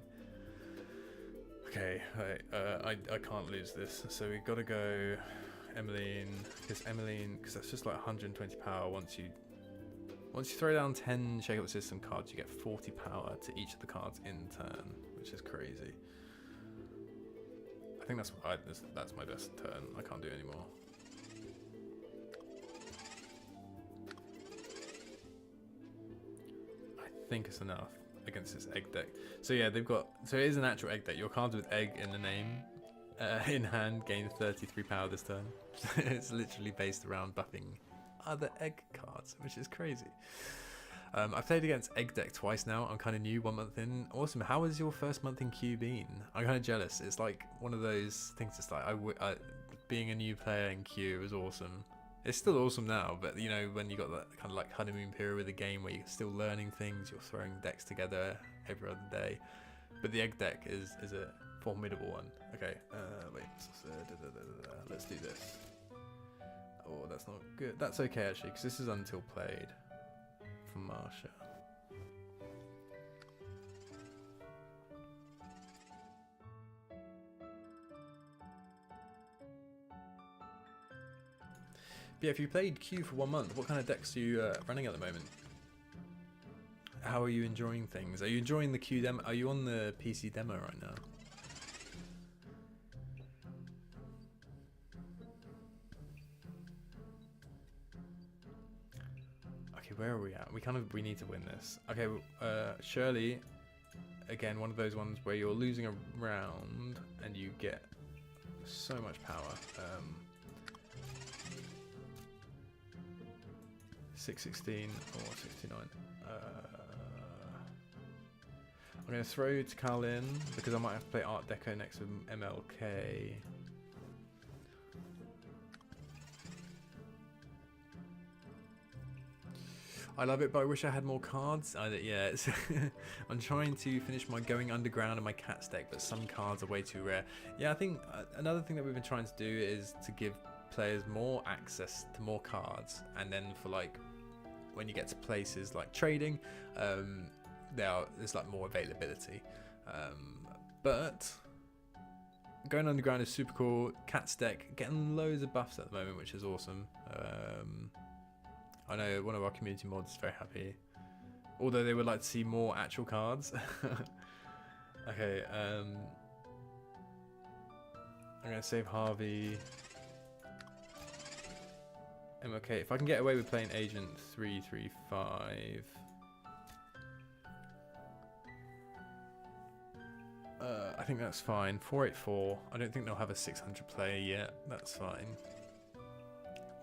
Okay, right, I can't lose this, so we've got to go Emmeline, because that's just like 120 power. Once you throw down 10 Shake Up the System cards, you get 40 power to each of the cards in turn, which is crazy. I think that's my best turn. I can't do any more. I think it's enough against this egg deck. So yeah, they've got, so it is an actual egg deck. Your cards with egg in the name in hand gain 33 power this turn. It's literally based around buffing other egg cards, which is crazy. I've played against egg deck twice now. I'm kind of new, 1 month in. Awesome. How has your first month in Q been? I'm kind of jealous. It's like one of those things. It's like being a new player in Q was awesome. It's still awesome now, but you know, when you got that kind of like honeymoon period with the game where you're still learning things, you're throwing decks together every other day. But the egg deck is a formidable one. Okay, wait, let's do this. Oh, that's not good. That's okay actually, because this is until played for Marsha. But yeah, if you played Q for 1 month, what kind of decks are you running at the moment? How are you enjoying things? Are you enjoying the Q demo? Are you on the PC demo right now? Okay, where are we at? We need to win this. Okay, Shirley, again, one of those ones where you're losing a round and you get so much power. 616 or 69. I'm going to throw to Carlin because I might have to play Art Deco next with MLK. I love it, but I wish I had more cards. Yeah, I'm trying to finish my Going Underground and my Cats deck, but some cards are way too rare. Yeah, I think another thing that we've been trying to do is to give players more access to more cards, and then for like when you get to places like trading, there's like more availability. But Going Underground is super cool. Cats deck getting loads of buffs at the moment, which is awesome. I know one of our community mods is very happy, although they would like to see more actual cards. Okay, I'm gonna save Harvey. Okay, if I can get away with playing Agent 335. I think that's fine. 484. I don't think they'll have a 600 player yet. That's fine.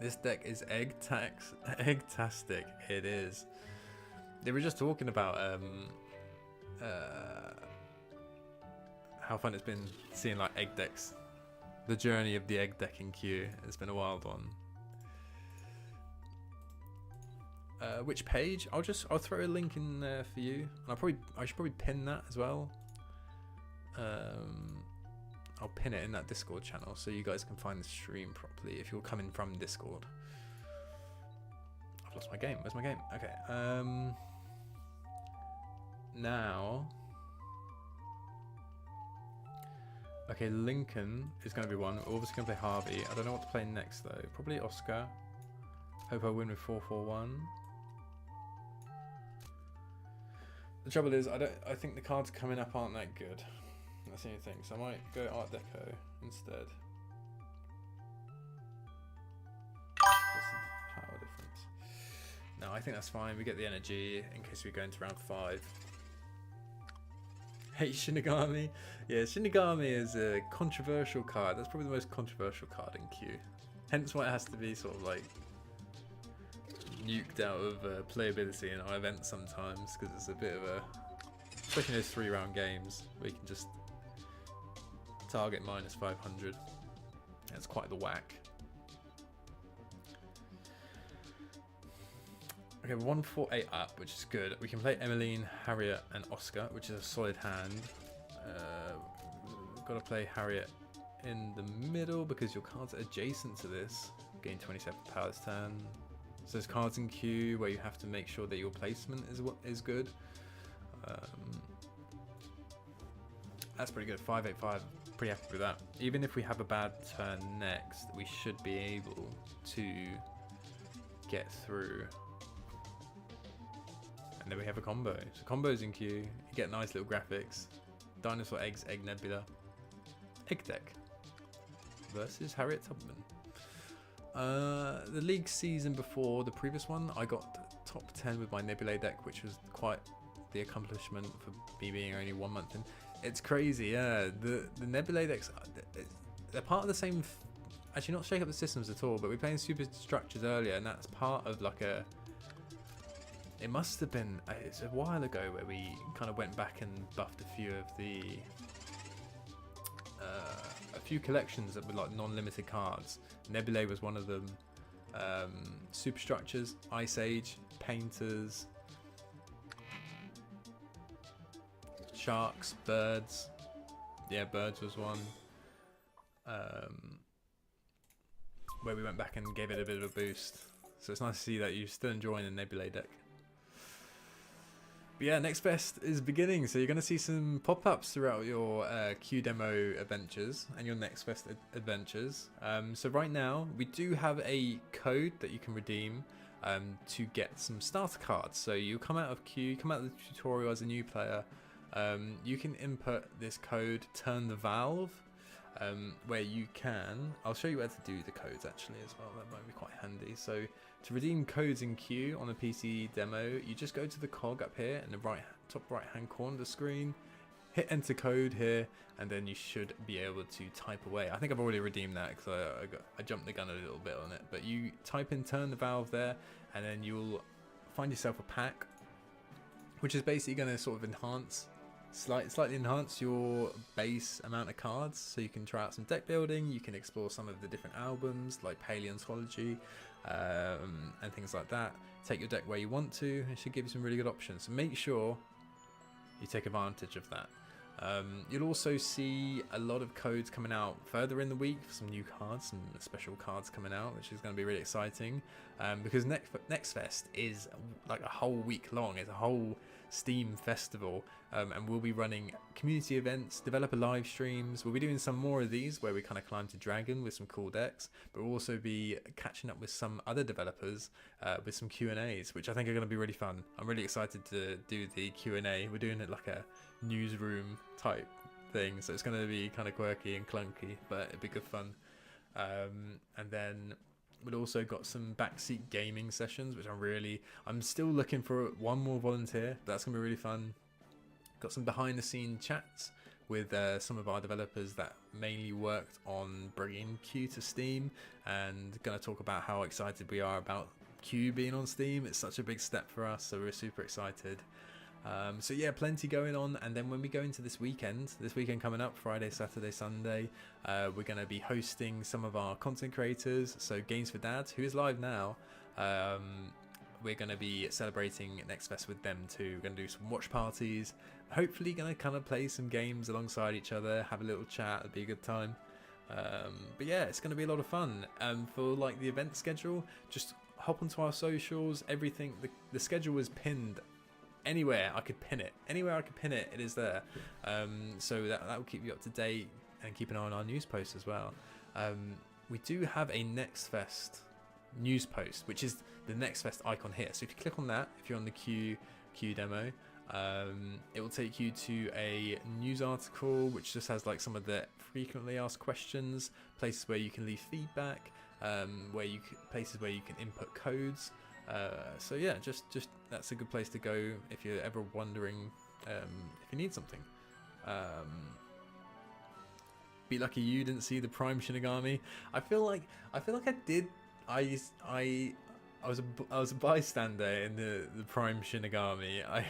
This deck is egg-tastic. It is. They were just talking about how fun it's been seeing like egg decks. The journey of the egg decking queue. It's been a wild one. Which page? I'll throw a link in there for you. And I should probably pin that as well. I'll pin it in that Discord channel so you guys can find the stream properly if you're coming from Discord. I've lost my game. Where's my game? Okay. Now. Okay, Lincoln is going to be one. We're obviously going to play Harvey. I don't know what to play next though. Probably Oscar. Hope I win with 441. The trouble is, I think the cards coming up aren't that good. That's the only thing. So I might go Art Deco instead. What's the power difference? No, I think that's fine. We get the energy in case we go into round 5. Hate Shinigami. Yeah, Shinigami is a controversial card. That's probably the most controversial card in Q. Hence why it has to be sort of like nuked out of playability in our events sometimes, because it's a bit of a, especially in those 3-round games where you can just target minus 500. That's quite the whack. Okay, 148 up, which is good. We can play Emmeline, Harriet, and Oscar, which is a solid hand. We've got to play Harriet in the middle because your cards are adjacent to this. Gain 27 power this turn. So there's cards in queue where you have to make sure that your placement is good. That's pretty good. 585. Pretty happy with that. Even if we have a bad turn next, we should be able to get through. And then we have a combo. So combos in queue. You get nice little graphics. Dinosaur Eggs, Egg Nebula. Egg Deck versus Harriet Tubman. The league season before the previous one, I got top 10 with my Nebula deck, which was quite the accomplishment for me being only 1 month in. It's crazy, yeah. The Nebulae decks, they're part of the same. Actually, not Shake Up the Systems at all, but we were playing Superstructures earlier, and that's part of like a. It must have been. It's a while ago where we kind of went back and buffed a few of the. A few collections that were like non-limited cards. Nebulae was one of them. Superstructures, Ice Age, Painters, Sharks, Birds. Yeah, Birds was one. Where we went back and gave it a bit of a boost. So it's nice to see that you're still enjoying the Nebulae deck. But yeah, Next Fest is beginning, so you're going to see some pop-ups throughout your Q demo adventures and your Next Fest adventures. So right now, we do have a code that you can redeem to get some starter cards. So you come out of Q, come out of the tutorial as a new player, you can input this code, Turn the Valve, where you can, I'll show you where to do the codes actually as well, that might be quite handy. So to redeem codes in Q on a PC demo, you just go to the cog up here in the top right hand corner of the screen, hit enter code here, and then you should be able to type away. I think I've already redeemed that because I jumped the gun a little bit on it, but you type in Turn the Valve there, and then you'll find yourself a pack, which is basically going to sort of enhance slightly enhance your base amount of cards, so you can try out some deck building, you can explore some of the different albums like Paleontology and things like that. Take your deck where you want to. It should give you some really good options, so make sure you take advantage of that. You'll also see a lot of codes coming out further in the week for some new cards, some special cards coming out, which is going to be really exciting, because Next Fest is like a whole week long. It's a whole Steam festival, and we'll be running community events, developer live streams. We'll be doing some more of these where we kind of climb to Dragon with some cool decks, but we'll also be catching up with some other developers with some Q&As, which I think are going to be really fun. I'm really excited to do the Q&A. We're doing it like a newsroom type thing, so it's going to be kind of quirky and clunky, but it'll be good fun. And then we've also got some backseat gaming sessions, which I'm still looking for one more volunteer. That's gonna be really fun. Got some behind the scene chats with some of our developers that mainly worked on bringing Q to Steam, and gonna talk about how excited we are about Q being on Steam. It's such a big step for us, so we're super excited. So yeah, plenty going on. And then when we go into this weekend coming up, Friday, Saturday, Sunday, we're going to be hosting some of our content creators. So Games for Dads, who is live now, we're going to be celebrating Next Fest with them too. We're going to do some watch parties, hopefully going to kind of play some games alongside each other, have a little chat. It'll be a good time. But yeah, it's going to be a lot of fun. For like the event schedule, just hop onto our socials. Everything, the schedule is pinned anywhere I could pin it. Anywhere I could pin it, it is there. So that will keep you up to date, and keep an eye on our news posts as well. We do have a Next Fest news post, which is the Next Fest icon here. So if you click on that, if you're on the Q demo, it will take you to a news article which just has like some of the frequently asked questions, places where you can leave feedback, places where you can input codes. So yeah, just that's a good place to go if you're ever wondering if you need something. Be lucky you didn't see the Prime Shinigami. I feel like I did. I was a bystander in the Prime Shinigami. I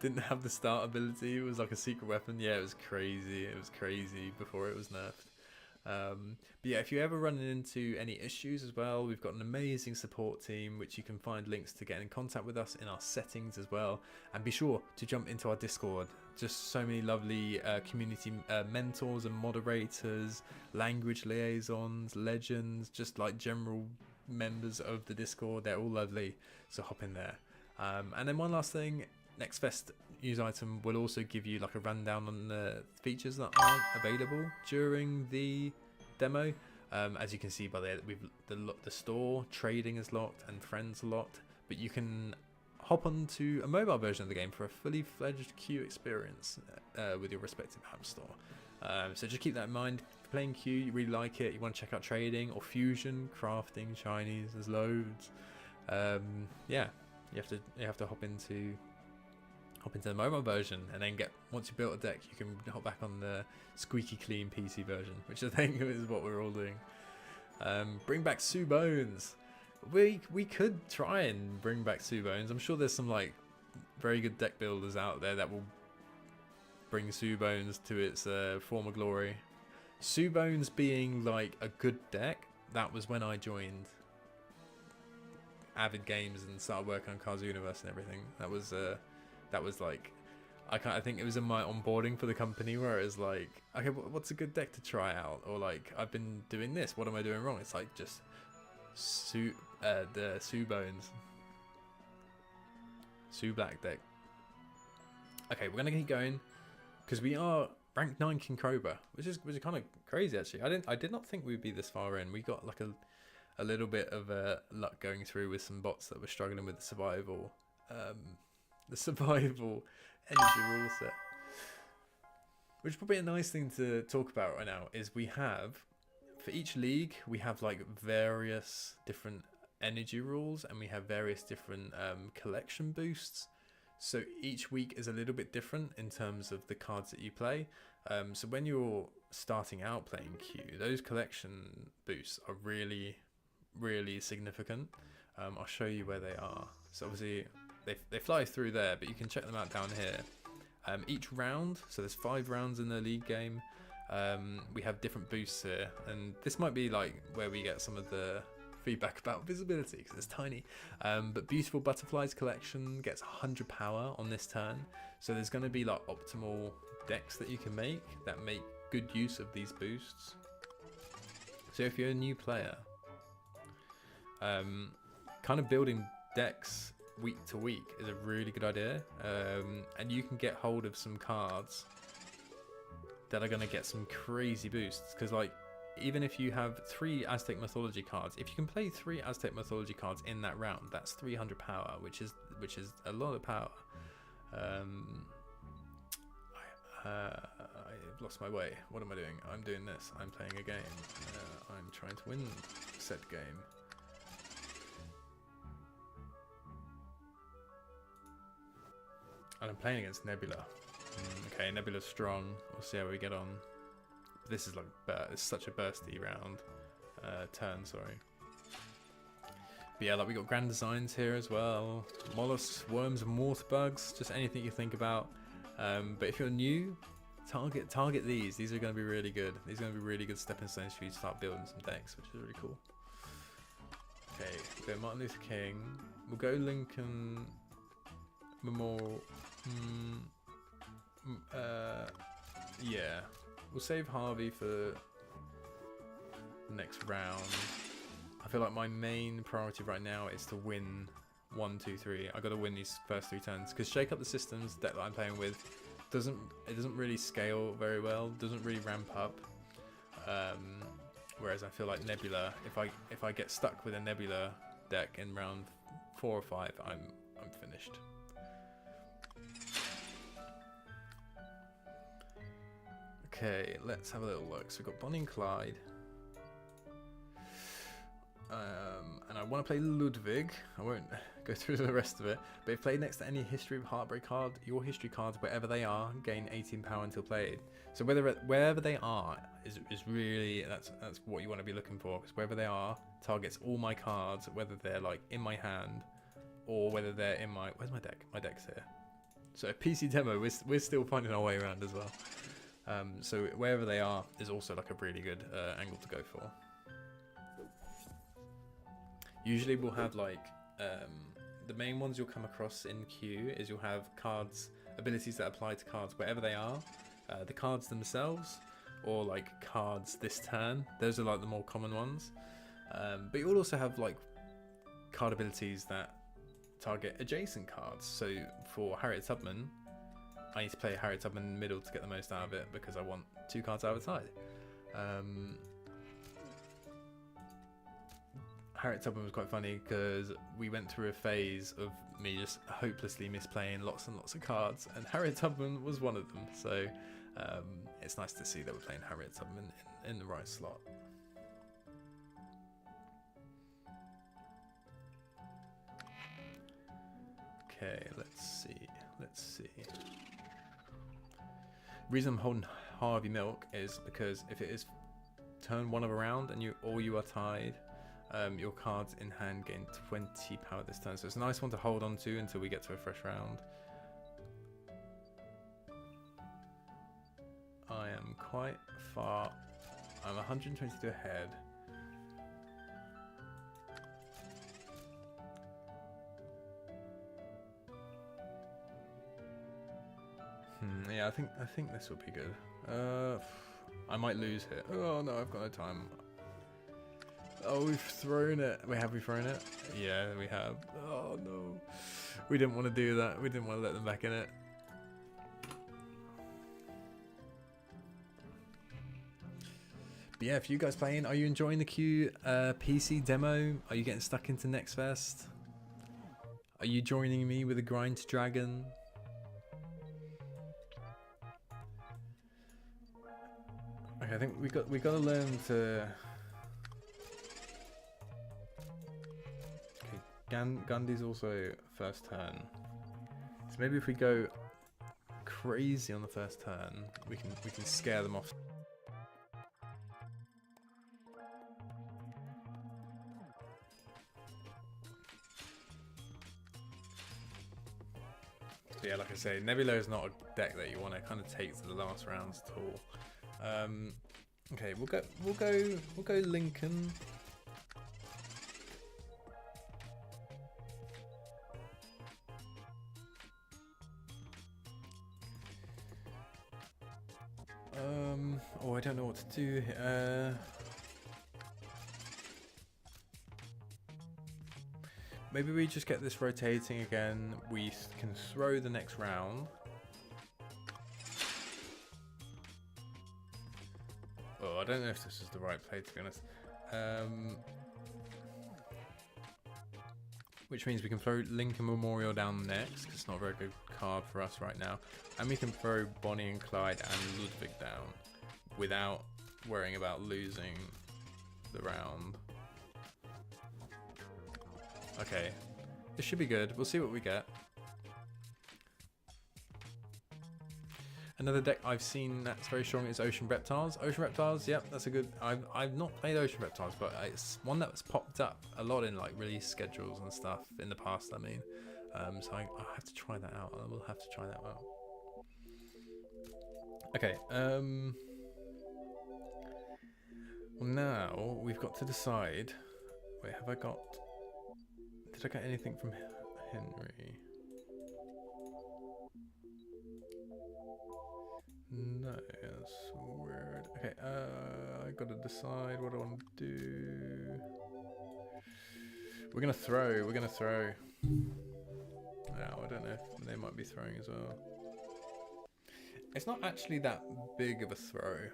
didn't have the start ability. It was like a secret weapon. Yeah, it was crazy. It was crazy before it was nerfed. But yeah, if you're ever running into any issues as well, we've got an amazing support team, which you can find links to get in contact with us in our settings as well. And be sure to jump into our Discord. Just so many lovely community mentors and moderators, language liaisons, legends, just like general members of the Discord. They're all lovely, so hop in there. And then one last thing, Next Fest news item will also give you like a rundown on the features that aren't available during the demo. As you can see by the store trading is locked and friends are locked, but you can hop onto a mobile version of the game for a fully fledged Q experience with your respective app store. So just keep that in mind. If you're playing Q, you really like it, you want to check out trading or fusion, crafting, Chinese, there's loads. Yeah, you have to hop into hop into the mobile version, and then once you built a deck, you can hop back on the squeaky clean PC version, which I think is what we're all doing. Bring back Sue Bones. We could try and bring back Sue Bones. I'm sure there's some like very good deck builders out there that will bring Sue Bones to its former glory. Sue Bones being like a good deck, that was when I joined Avid Games and started working on Cards Universe and everything. That was like, I think it was in my onboarding for the company where it was like, okay, what's a good deck to try out? Or like, I've been doing this, what am I doing wrong? It's like just the Sue Bones, Sue Black deck. Okay, we're gonna keep going because we are rank 9 King Cobra, which is kind of crazy actually. I did not think we'd be this far in. We got like a little bit of luck going through with some bots that were struggling with the survival energy rule set. Which is probably a nice thing to talk about right now is we have, for each league, we have like various different energy rules and we have various different collection boosts. So each week is a little bit different in terms of the cards that you play. So when you're starting out playing Q, those collection boosts are really, really significant. I'll show you where they are. So obviously they fly through there, but you can check them out down here. Each round, so there's 5 rounds in the league game, we have different boosts here, and this might be like where we get some of the feedback about visibility because it's tiny. But Beautiful Butterflies collection gets 100 power on this turn, so there's going to be like optimal decks that you can make that make good use of these boosts. So if you're a new player, kind of building decks week to week is a really good idea, and you can get hold of some cards that are going to get some crazy boosts, because like even if you have 3 Aztec Mythology cards, if you can play 3 Aztec Mythology cards in that round, that's 300 power, which is a lot of power. I've lost my way. What am I doing? I'm doing this. I'm playing a game. I'm trying to win said game. And I'm playing against Nebula. Okay, Nebula's strong. We'll see how we get on. This is like it's such a bursty round. Turn, sorry. But yeah, like we got Grand Designs here as well. Mollusks, worms, and water bugs. Just anything you think about. But if you're new, target these. These are going to be really good. These are going to be really good stepping stones for you to start building some decks, which is really cool. Okay, we'll go Martin Luther King. We'll go Lincoln Memorial. Yeah, we'll save Harvey for the next round. I feel like my main priority right now is to win 1, 2, 3. I got to win these first 3 turns because Shake Up the Systems deck that I'm playing with doesn't really scale very well, doesn't really ramp up. Whereas I feel like Nebula, if I get stuck with a Nebula deck in round 4 or 5, I'm finished. Okay, let's have a little look. So we've got Bonnie and Clyde. And I want to play Ludwig. I won't go through the rest of it. But if played next to any History of Heartbreak card, your history cards, wherever they are, gain 18 power until played. So wherever they are is really, that's what you want to be looking for. Because wherever they are, targets all my cards, whether they're like in my hand or whether they're in my... Where's my deck? My deck's here. So PC demo, we're still finding our way around as well. So wherever they are is also like a really good angle to go for. Usually we'll have like the main ones you'll come across in Q is you'll have cards, abilities that apply to cards wherever they are, the cards themselves, or like cards this turn. Those are like the more common ones. But you'll also have like card abilities that target adjacent cards. So for Harriet Tubman, I need to play Harriet Tubman in the middle to get the most out of it because I want 2 cards out of the side. Harriet Tubman was quite funny because we went through a phase of me just hopelessly misplaying lots and lots of cards, and Harriet Tubman was one of them. So it's nice to see that we're playing Harriet Tubman in the right slot. Okay, let's see. Let's see. Reason I'm holding Harvey Milk is because if it is turn 1 of a round and you are tied, your cards in hand gain 20 power this turn. So it's a nice one to hold on to until we get to a fresh round. I am quite far. I'm 122 ahead. Yeah, I think this will be good. I might lose here. Oh no, I've got no time. Oh, we've thrown it. Have we thrown it? Yeah, we have. Oh no, we didn't want to do that. We didn't want to let them back in it. But yeah, if you guys playing, are you enjoying the Q PC demo? Are you getting stuck into Next Fest? Are you joining me with a Grind to Dragon? Okay, I think we got to learn to. Okay, Gandhi's also first turn. So maybe if we go crazy on the first turn, we can scare them off. So yeah, like I say, Nebula is not a deck that you want to kind of take to the last rounds at all. Okay, we'll go Lincoln. Oh, I don't know what to do here. Maybe we just get this rotating again. We can throw the next round. Oh, I don't know if this is the right play, to be honest. Which means we can throw Lincoln Memorial down next, because it's not a very good card for us right now. And we can throw Bonnie and Clyde and Ludwig down without worrying about losing the round. Okay, this should be good. We'll see what we get. Another deck I've seen that's very strong is Ocean Reptiles. Ocean Reptiles, yep, that's a good. I've not played Ocean Reptiles, but it's one that's popped up a lot in like release schedules and stuff in the past. I mean, so I have to try that out. I will have to try that out. Okay. Well, now we've got to decide. Wait, have I got? Did I get anything from Henry? No, that's weird. Okay, I gotta decide what I want to do. We're gonna throw. Now, I don't know if they might be throwing as well. It's not actually that big of a throw.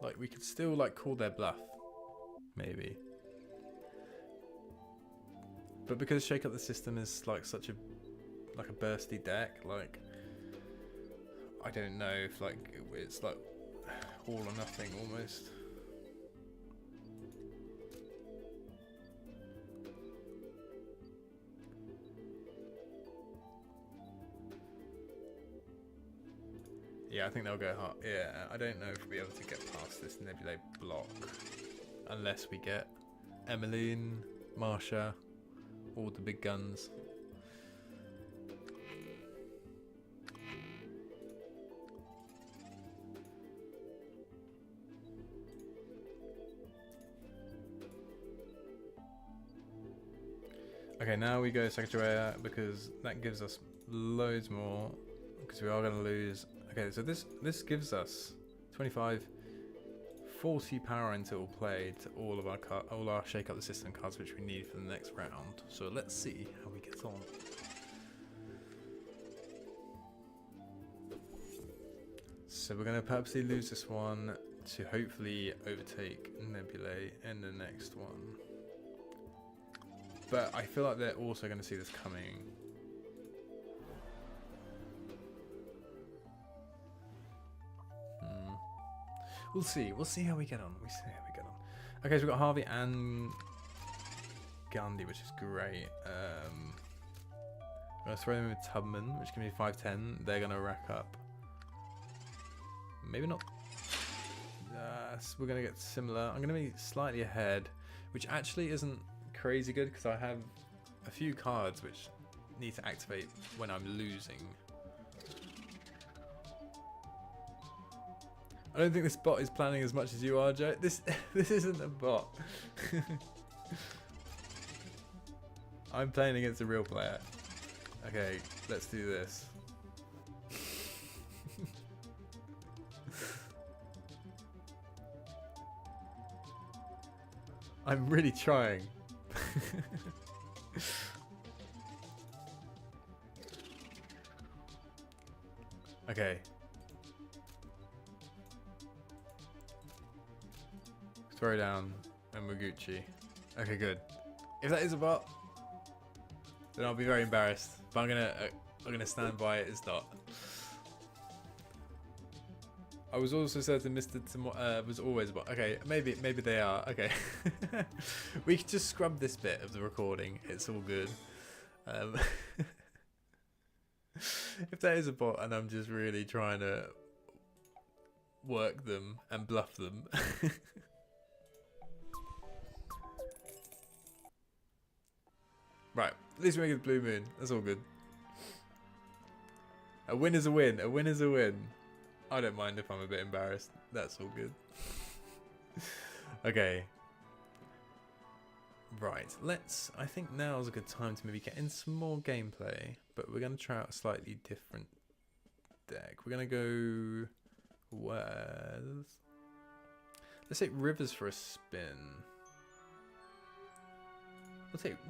Like, we could still like call their bluff, maybe. But because Shake Up the System is like such a bursty deck, like I don't know if like it's like all or nothing almost. Yeah, I think they'll go hard. Yeah, I don't know if we'll be able to get past this Nebula block unless we get Emmeline, Marsha, all the big guns. Okay, now we go Secretariat because that gives us loads more because we are going to lose. Okay, so this gives us 25, 40 power until play to all our Shake Up the System cards which we need for the next round. So let's see how we get on. So we're going to purposely lose this one to hopefully overtake Nebulae in the next one. But I feel like they're also going to see this coming. We'll see. We'll see how we get on. Okay, so we've got Harvey and Gundy, which is great. I'm going to throw them with Tubman, which can be 5'10". They're going to rack up. Maybe not. So we're going to get similar. I'm going to be slightly ahead, which actually isn't crazy good because I have a few cards which need to activate when I'm losing. I don't think this bot is planning as much as you are, Joe. This isn't a bot. I'm playing against a real player. Okay, let's do this. I'm really trying. Okay. Throw down and Muguchi. Okay, good. If that is a bot, then I'll be very embarrassed. But I'm gonna stand by it as not. I was also certain Mr. Was always a bot. Okay, maybe they are. Okay, we can just scrub this bit of the recording. It's all good. If that is a bot and I'm just really trying to work them and bluff them. Right, at least we make it Blue Moon. That's all good. A win is a win. A win is a win. I don't mind if I'm a bit embarrassed. That's all good. Okay. Right, I think now is a good time to maybe get in some more gameplay, but we're going to try out a slightly different deck. We're going to go with... Let's take Rivers for a spin.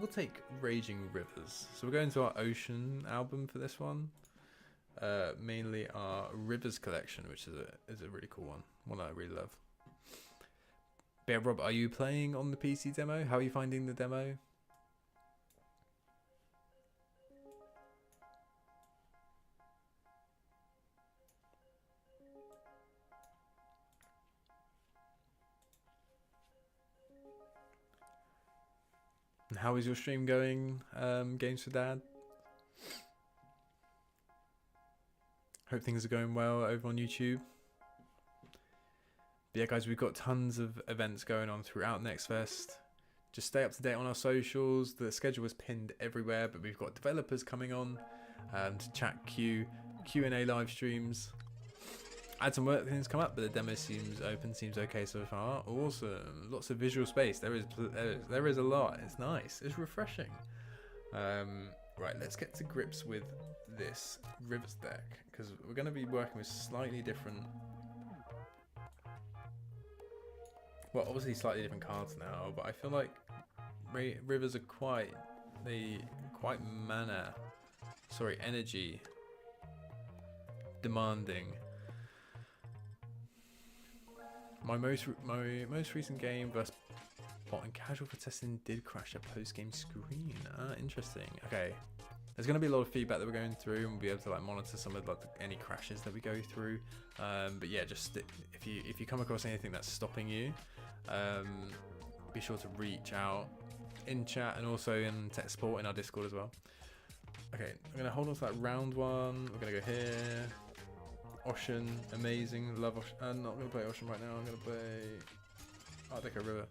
We'll take Raging Rivers. So we're going to our Ocean album for this one. Mainly our Rivers collection, which is a really cool one that I really love. But yeah, Rob, are you playing on the PC demo? How are you finding the demo? And how is your stream going, Games for Dad? Hope things are going well over on YouTube. But yeah, guys, we've got tons of events going on throughout NextFest. Just stay up to date on our socials. The schedule is pinned everywhere, but we've got developers coming on to chat Q&A live streams. I had some work things come up, but the demo seems open, seems okay so far. Awesome, lots of visual space. There is a lot. It's nice. It's refreshing. Right, let's get to grips with this Rivers deck because we're going to be working with slightly different. Well, obviously slightly different cards now, but I feel like Rivers are quite energy demanding. My most recent game versus bot and casual for testing did crash a post-game screen. Interesting. Okay, there's going to be a lot of feedback that we're going through, and we'll be able to like monitor some of any crashes that we go through. But yeah, just if you come across anything that's stopping you, be sure to reach out in chat and also in tech support in our Discord as well. Okay, I'm going to hold on to that round one. We're going to go here. Ocean, amazing, love Ocean. I'm not going to play Ocean right now. I'm going to play Art Deco River.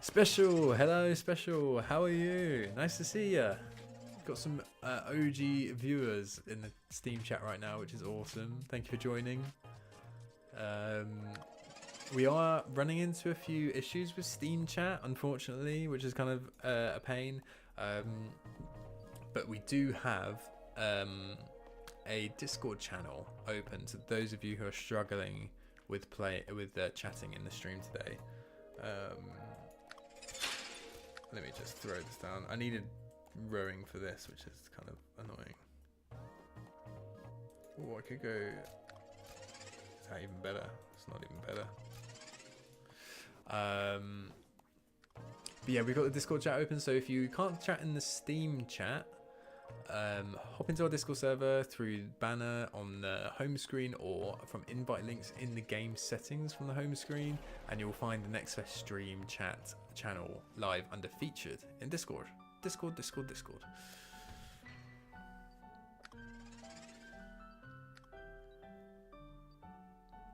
Special, hello Special, how are you? Nice to see you. Got some OG viewers in the Steam chat right now, which is awesome. Thank you for joining. We are running into a few issues with Steam chat, unfortunately, which is kind of a pain. But we do have a Discord channel open to those of you who are struggling with chatting in the stream today. Let me just throw this down. I needed rowing for this, which is kind of annoying. Oh, I could go. Is that even better? It's not even better. But yeah, we've got the Discord chat open, so if you can't chat in the Steam chat, hop into our Discord server through banner on the home screen or from invite links in the game settings from the home screen, and you'll find the Next Fest stream chat channel live under featured in Discord. Discord.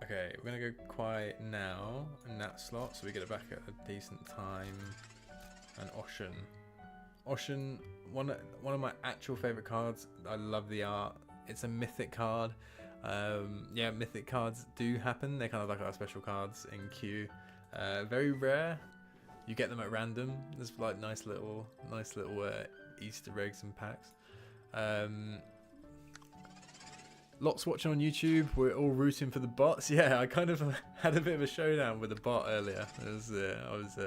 Okay, we're gonna go quiet now in that slot so we get it back at a decent time. And Oshin, one of my actual favourite cards. I love the art. It's a mythic card. Yeah, mythic cards do happen. They're kind of like our special cards in queue. Very rare. You get them at random. There's like nice little Easter eggs and packs. Lots watching on YouTube. We're all rooting for the bots. Yeah, I kind of had a bit of a showdown with the bot earlier. I was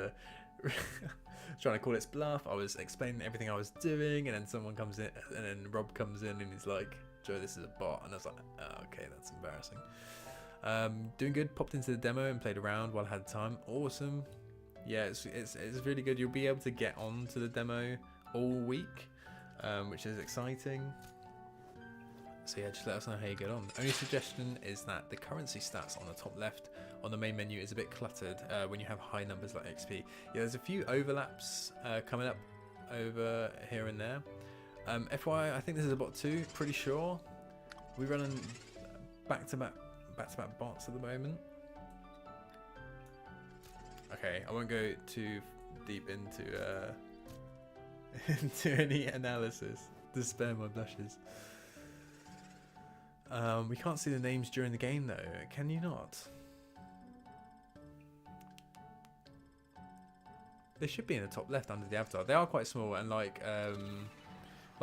trying to call its bluff. I was explaining everything I was doing, and then someone comes in, and then Rob comes in, and he's like, "Joe, this is a bot," and I was like, oh, "Okay, that's embarrassing." Doing good. Popped into the demo and played around while I had time. Awesome. Yeah, it's really good. You'll be able to get on to the demo all week, which is exciting. So yeah, just let us know how you get on. The only suggestion is that the currency stats on the top left on the main menu is a bit cluttered when you have high numbers like XP. Yeah, there's a few overlaps coming up over here and there. FYI, I think this is a bot 2, pretty sure. We're running back-to-back bots at the moment. Okay, I won't go too deep into into any analysis to spare my blushes. We can't see the names during the game though, can you not? They should be in the top left under the avatar. They are quite small, and like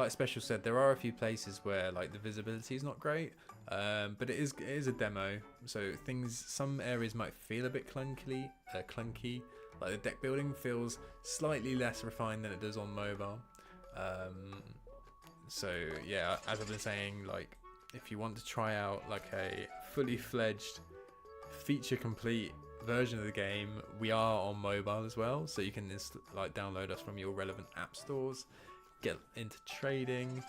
Special said, there are a few places where like the visibility is not great, but it is a demo, so some areas might feel a bit clunky. Like the deck building feels slightly less refined than it does on mobile. So yeah, as I've been saying, like, if you want to try out like a fully fledged, feature complete version of the game, we are on mobile as well, so you can just like download us from your relevant app stores, get into trading,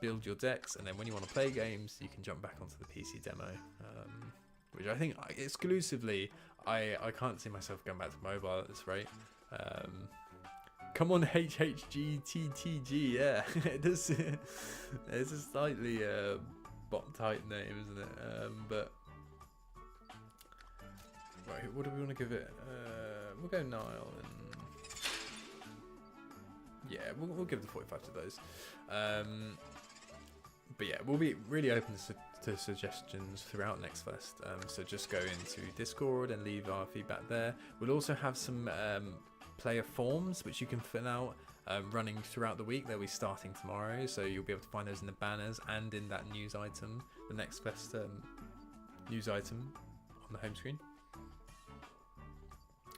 build your decks, and then when you want to play games, you can jump back onto the PC demo, which I think exclusively, I can't see myself going back to mobile at this rate. Come on, HHGTTG, yeah. It's a slightly bot type name, isn't it? But right, what do we want to give it? We'll go Nile, and yeah, we'll give the 45 to those. But yeah, we'll be really open to suggestions throughout Next Fest. So just go into Discord and leave our feedback there. We'll also have some player forms which you can fill out running throughout the week. They'll be starting tomorrow, so you'll be able to find those in the banners and in that news item, the Next Fest news item on the home screen.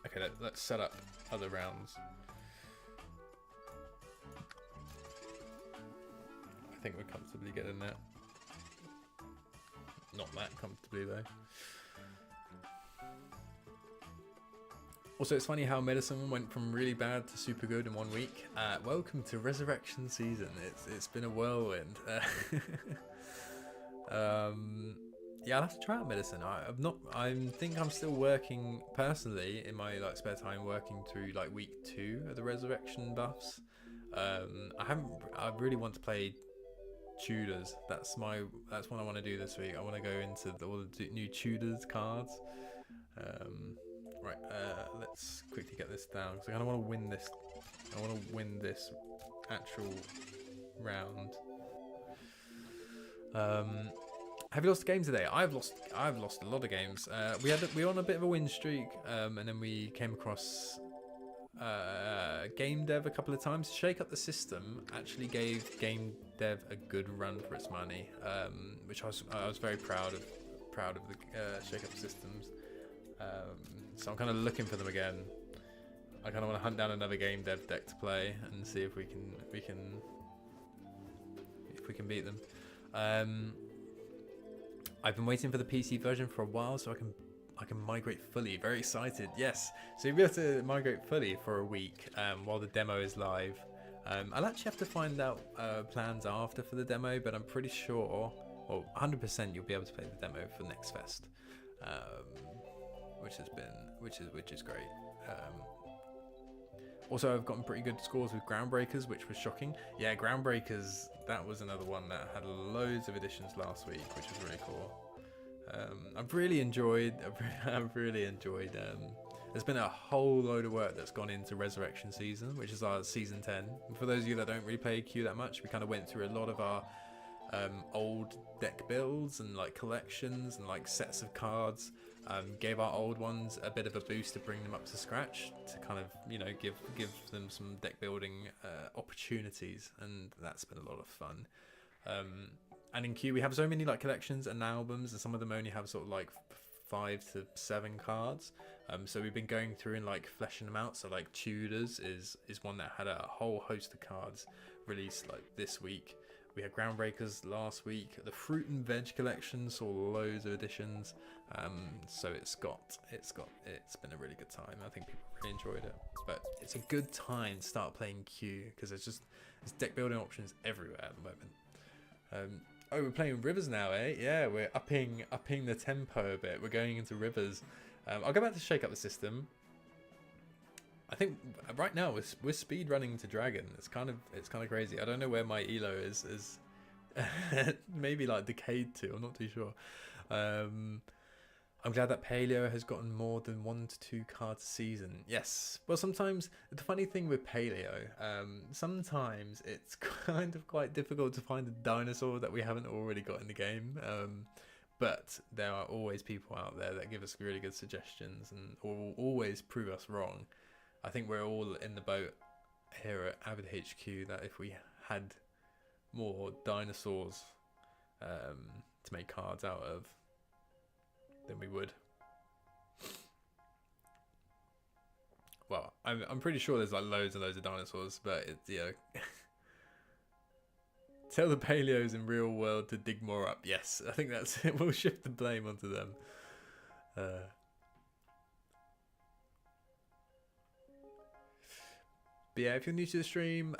Okay, let's set up other rounds. I think we're comfortably getting there. Not that comfortably though. Also, it's funny how Medicine went from really bad to super good in 1 week. Welcome to Resurrection season. It's been a whirlwind. Yeah, I'll have to try out Medicine. I think I'm still working personally in my like spare time, working through like week 2 of the Resurrection buffs. I really want to play Tudors. That's what I want to do this week. I want to go into all the new Tudors cards. Right, let's quickly get this down because I kind of want to win this. I want to win this actual round. Have you lost a game today? I've lost a lot of games. We were on a bit of a win streak, and then we came across Game Dev a couple of times. Shake Up the System actually gave Game Dev a good run for its money, which I was very proud of the Shake Up the Systems. So I'm kind of looking for them again. I kind of want to hunt down another Game Dev deck to play and see if we can beat them. I've been waiting for the PC version for a while, so I can migrate fully. Very excited. Yes. So you'll be able to migrate fully for a week while the demo is live. I'll actually have to find out plans after for the demo, but I'm pretty sure, well, 100% you'll be able to play the demo for Next Fest, which is great. Also, I've gotten pretty good scores with Groundbreakers, which was shocking. Yeah, Groundbreakers, that was another one that had loads of additions last week, which was really cool. I've really enjoyed. There's been a whole load of work that's gone into Resurrection Season, which is our season 10. And for those of you that don't really play Q that much, we kind of went through a lot of our old deck builds and like collections and like sets of cards. Gave our old ones a bit of a boost to bring them up to scratch, to kind of, you know, give them some deck building opportunities, and that's been a lot of fun. And in Q we have so many like collections and albums, and some of them only have sort of like 5 to 7 cards. So we've been going through and like fleshing them out. So like Tudors is one that had a whole host of cards released like this week. We had Groundbreakers last week. The Fruit and Veg collection saw loads of additions. So it's been a really good time. I think people really enjoyed it. But it's a good time to start playing Q, because there's deck building options everywhere at the moment. Oh, we're playing Rivers now, eh? Yeah, we're upping the tempo a bit. We're going into Rivers. I'll go back to shake up the system. I think right now we're speed running to Dragon. It's kind of crazy. I don't know where my elo is maybe like Decayed to. I'm not too sure. I'm glad that Paleo has gotten more than 1 to 2 cards a season. Yes. Well, sometimes the funny thing with Paleo, sometimes it's kind of quite difficult to find a dinosaur that we haven't already got in the game. But there are always people out there that give us really good suggestions and will always prove us wrong. I think we're all in the boat here at Avid HQ that if we had more dinosaurs to make cards out of, then we would. Well, I'm pretty sure there's like loads and loads of dinosaurs, but it's, you know. Tell the Paleos in real world to dig more up. Yes, I think that's it. We'll shift the blame onto them. But yeah, if you're new to the stream,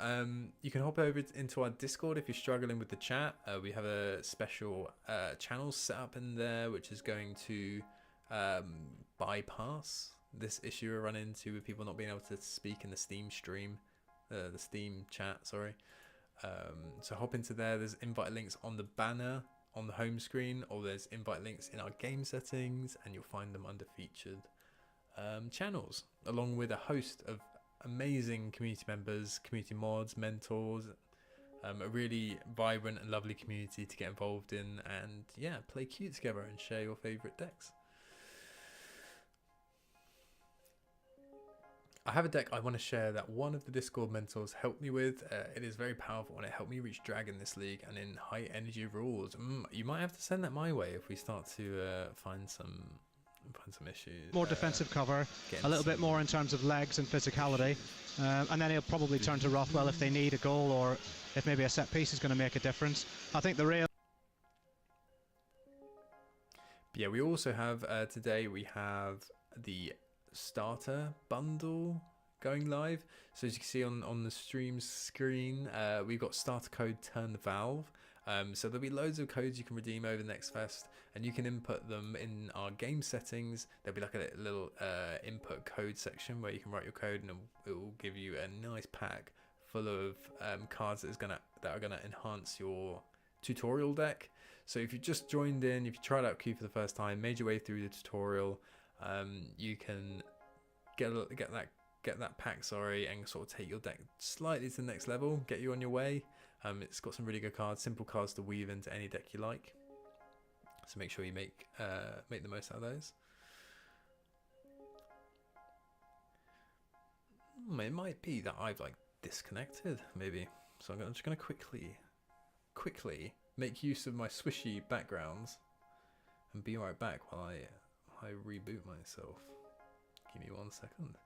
you can hop over into our Discord if you're struggling with the chat. We have a special channel set up in there, which is going to bypass this issue we run into with people not being able to speak in the Steam stream, the Steam chat, sorry. So hop into there. There's invite links on the banner on the home screen, or there's invite links in our game settings, and you'll find them under featured channels, along with a host of amazing community members, community mods, mentors, a really vibrant and lovely community to get involved in, and yeah, play cute together and share your favorite decks. I have a deck I want to share that one of the Discord mentors helped me with. It is very powerful and it helped me reach Dragon this league and in high energy rules. You might have to send that my way if we start to find some issues. More defensive cover, a little bit more in terms of legs and physicality, and then he'll probably turn to Rothwell if they need a goal, or if maybe a set piece is going to make a difference. I think the real... Yeah, we also have today we have the starter bundle going live. So as you can see on the stream screen, we've got starter code Turn the Valve. So there'll be loads of codes you can redeem over Next Fest, and you can input them in our game settings. There'll be like a little input code section where you can write your code, and it will give you a nice pack full of cards that are gonna enhance your tutorial deck. So if you just joined in, if you tried out Q for the first time, made your way through the tutorial, you can get that pack, sorry, and sort of take your deck slightly to the next level, get you on your way. It's got some really good cards, simple cards to weave into any deck you like. So make sure you make the most out of those. It might be that I've like disconnected, maybe. So I'm just gonna quickly make use of my swishy backgrounds and be right back while I reboot myself. Give me 1 second.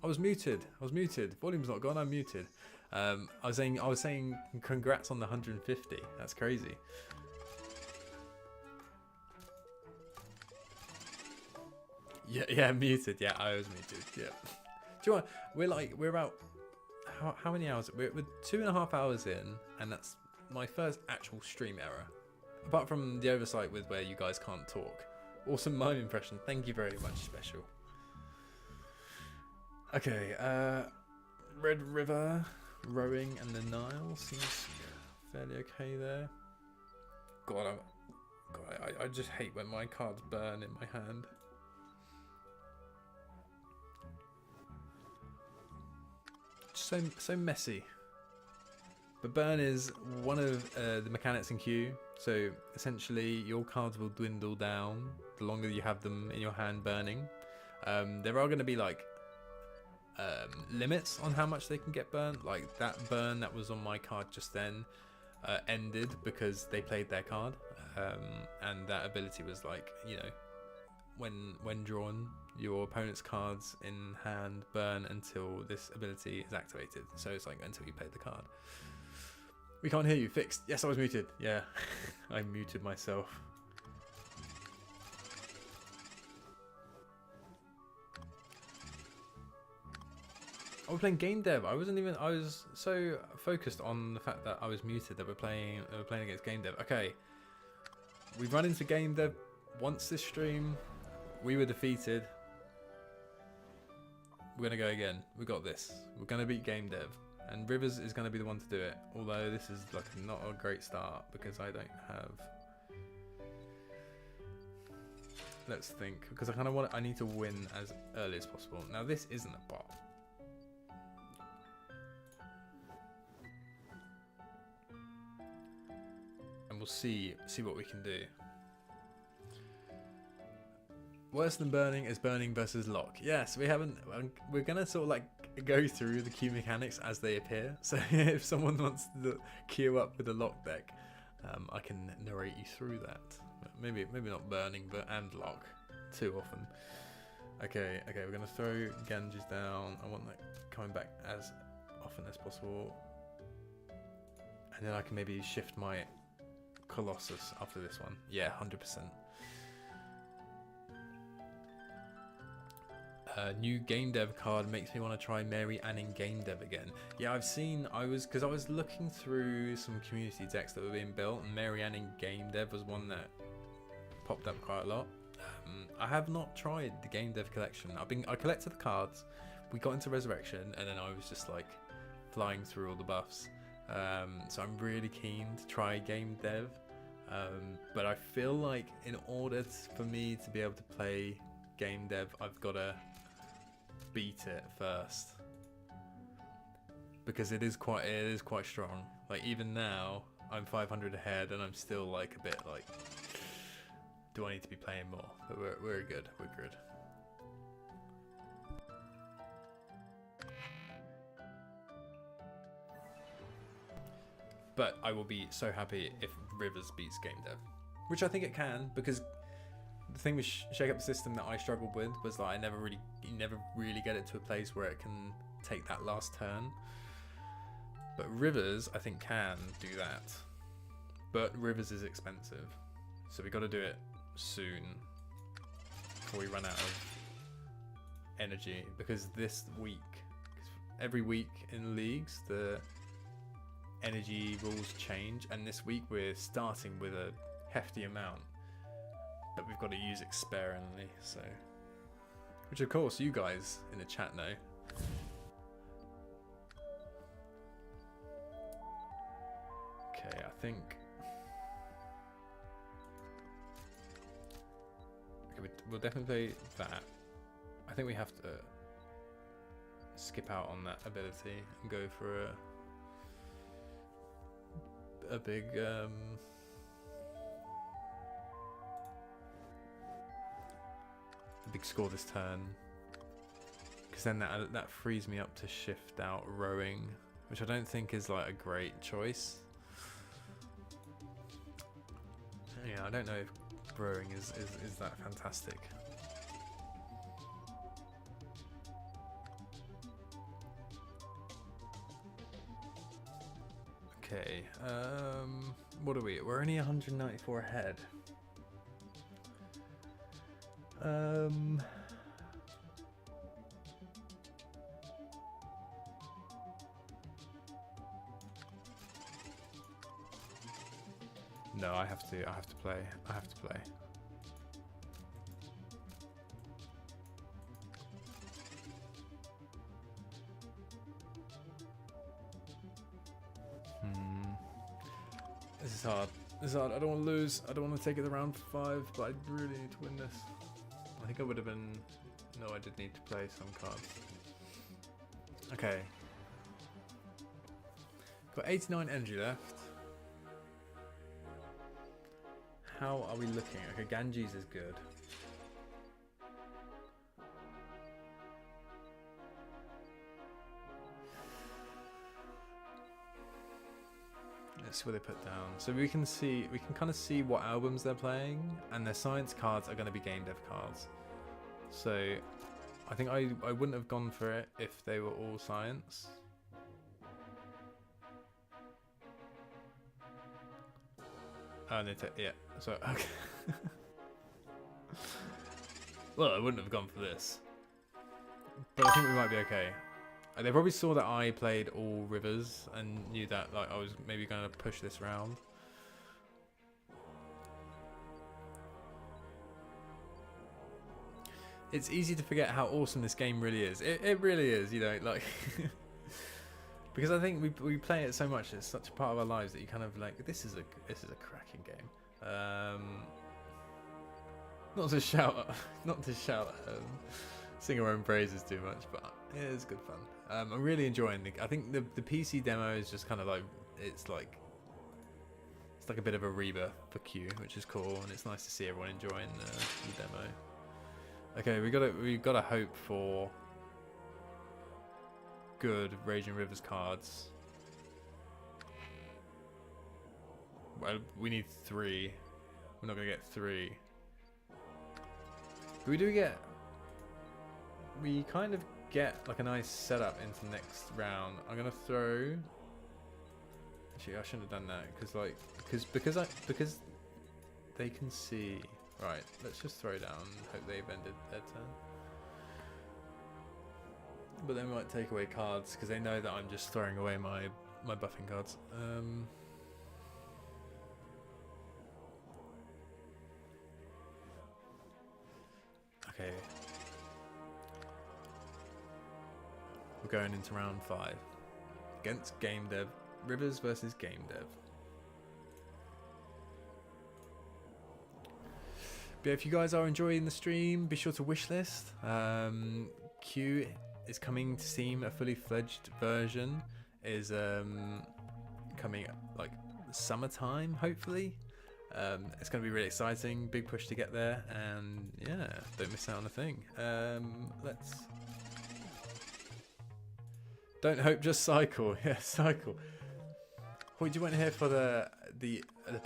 I was muted. Volume's not gone. I'm muted. I was saying congrats on the 150. That's crazy. Yeah, muted. Yeah, I was muted. Yeah. Do you know what? We're about how many hours? We're 2.5 hours in, and that's my first actual stream error. Apart from the oversight with where you guys can't talk. Awesome mime impression. Thank you very much, special. Okay, Red River, rowing, and the Nile seems fairly okay there. God, I just hate when my cards burn in my hand. So messy. But burn is one of the mechanics in queue. So essentially, your cards will dwindle down the longer you have them in your hand burning. There are going to be like limits on how much they can get burnt. Like that burn that was on my card just then ended because they played their card, and that ability was like, you know, when drawn, your opponent's cards in hand burn until this ability is activated. So it's like until you played the card. We can't hear you. Fixed. Yes, I was muted. Yeah, I muted myself. I was playing game dev. I was so focused on the fact that I was muted that we're playing against game dev. Okay, we've run into game dev once this stream. We were defeated. We're gonna go again. We got this. We're gonna beat game dev. And Rivers is going to be the one to do it, although this is like not a great start because I don't have. Let's think, because I need to win as early as possible. Now this isn't a bot. And we'll see what we can do. Worse than burning is burning versus lock. Yes, we haven't. We're gonna sort of like go through the queue mechanics as they appear. So if someone wants to queue up with a lock deck, I can narrate you through that. Maybe not burning, and lock too often. Okay, we're gonna throw Ganges down. I want that coming back as often as possible, and then I can maybe shift my Colossus after this one. Yeah, 100%. New game dev card makes me want to try Mary Anning game dev again. Yeah, I was looking through some community decks that were being built, and Mary Anning game dev was one that popped up quite a lot. I have not tried the game dev collection. I collected the cards, we got into Resurrection, and then I was just like flying through all the buffs. So I'm really keen to try game dev, but I feel like in order for me to be able to play game dev, I've got to beat it first, because it is quite strong. Like even now I'm 500 ahead and I'm still like a bit like, do I need to be playing more? But we're good. But I will be so happy if Rivers beats game dev, which I think it can, because the thing with Shake Up the System that I struggled with was that you never really get it to a place where it can take that last turn. But Rivers, I think, can do that. But Rivers is expensive, so we got to do it soon before we run out of energy. Because this week, every week in leagues, the energy rules change, and this week we're starting with a hefty amount. But we've got to use it sparingly, so, which of course you guys in the chat know. Okay, I think we'll definitely play that. I think we have to skip out on that ability and go for a big score this turn, because then that frees me up to shift out rowing, which I don't think is like a great choice. Yeah, I don't know if rowing is that fantastic. What are we? We're only 194 ahead. No, I have to play. I have to play. This is hard. This is hard. I don't want to lose. I don't want to take it to round 5, but I really need to win this. I think I would have been... No, I did need to play some cards. Okay. Got 89 energy left. How are we looking? Okay, Ganges is good. Let's see what they put down. So we can kind of see what albums they're playing, and their science cards are going to be game dev cards. So I think I wouldn't have gone for it if they were all science. Oh, they yeah. So okay. Well, I wouldn't have gone for this, but I think we might be okay. They probably saw that I played all rivers and knew that like I was maybe going to push this round. It's easy to forget how awesome this game really is. It really is, you know, like because I think we play it so much. It's such a part of our lives that you kind of like this is a cracking game. Not to shout, sing our own praises too much, but it is good fun. I'm really enjoying I think the PC demo is just kind of like it's like a bit of a rebirth for Q, which is cool, and it's nice to see everyone enjoying the demo. Okay, we gotta hope for good Raging Rivers cards. Well, we need 3. We're not gonna get 3. But we do get. We kind of get like a nice setup into next round. I'm gonna throw. Actually, I shouldn't have done that because they can see. Right, let's just throw down. Hope they've ended their turn. But they might take away cards because they know that I'm just throwing away my buffing cards. Okay. We're going into round 5 against Game Dev. Rivers versus Game Dev. But if you guys are enjoying the stream, be sure to wishlist. Q is coming to Steam. A fully fledged version is coming like summertime, hopefully. It's going to be really exciting. Big push to get there, and yeah, don't miss out on a thing. Don't hope, just cycle. Yeah, cycle. What you went here for the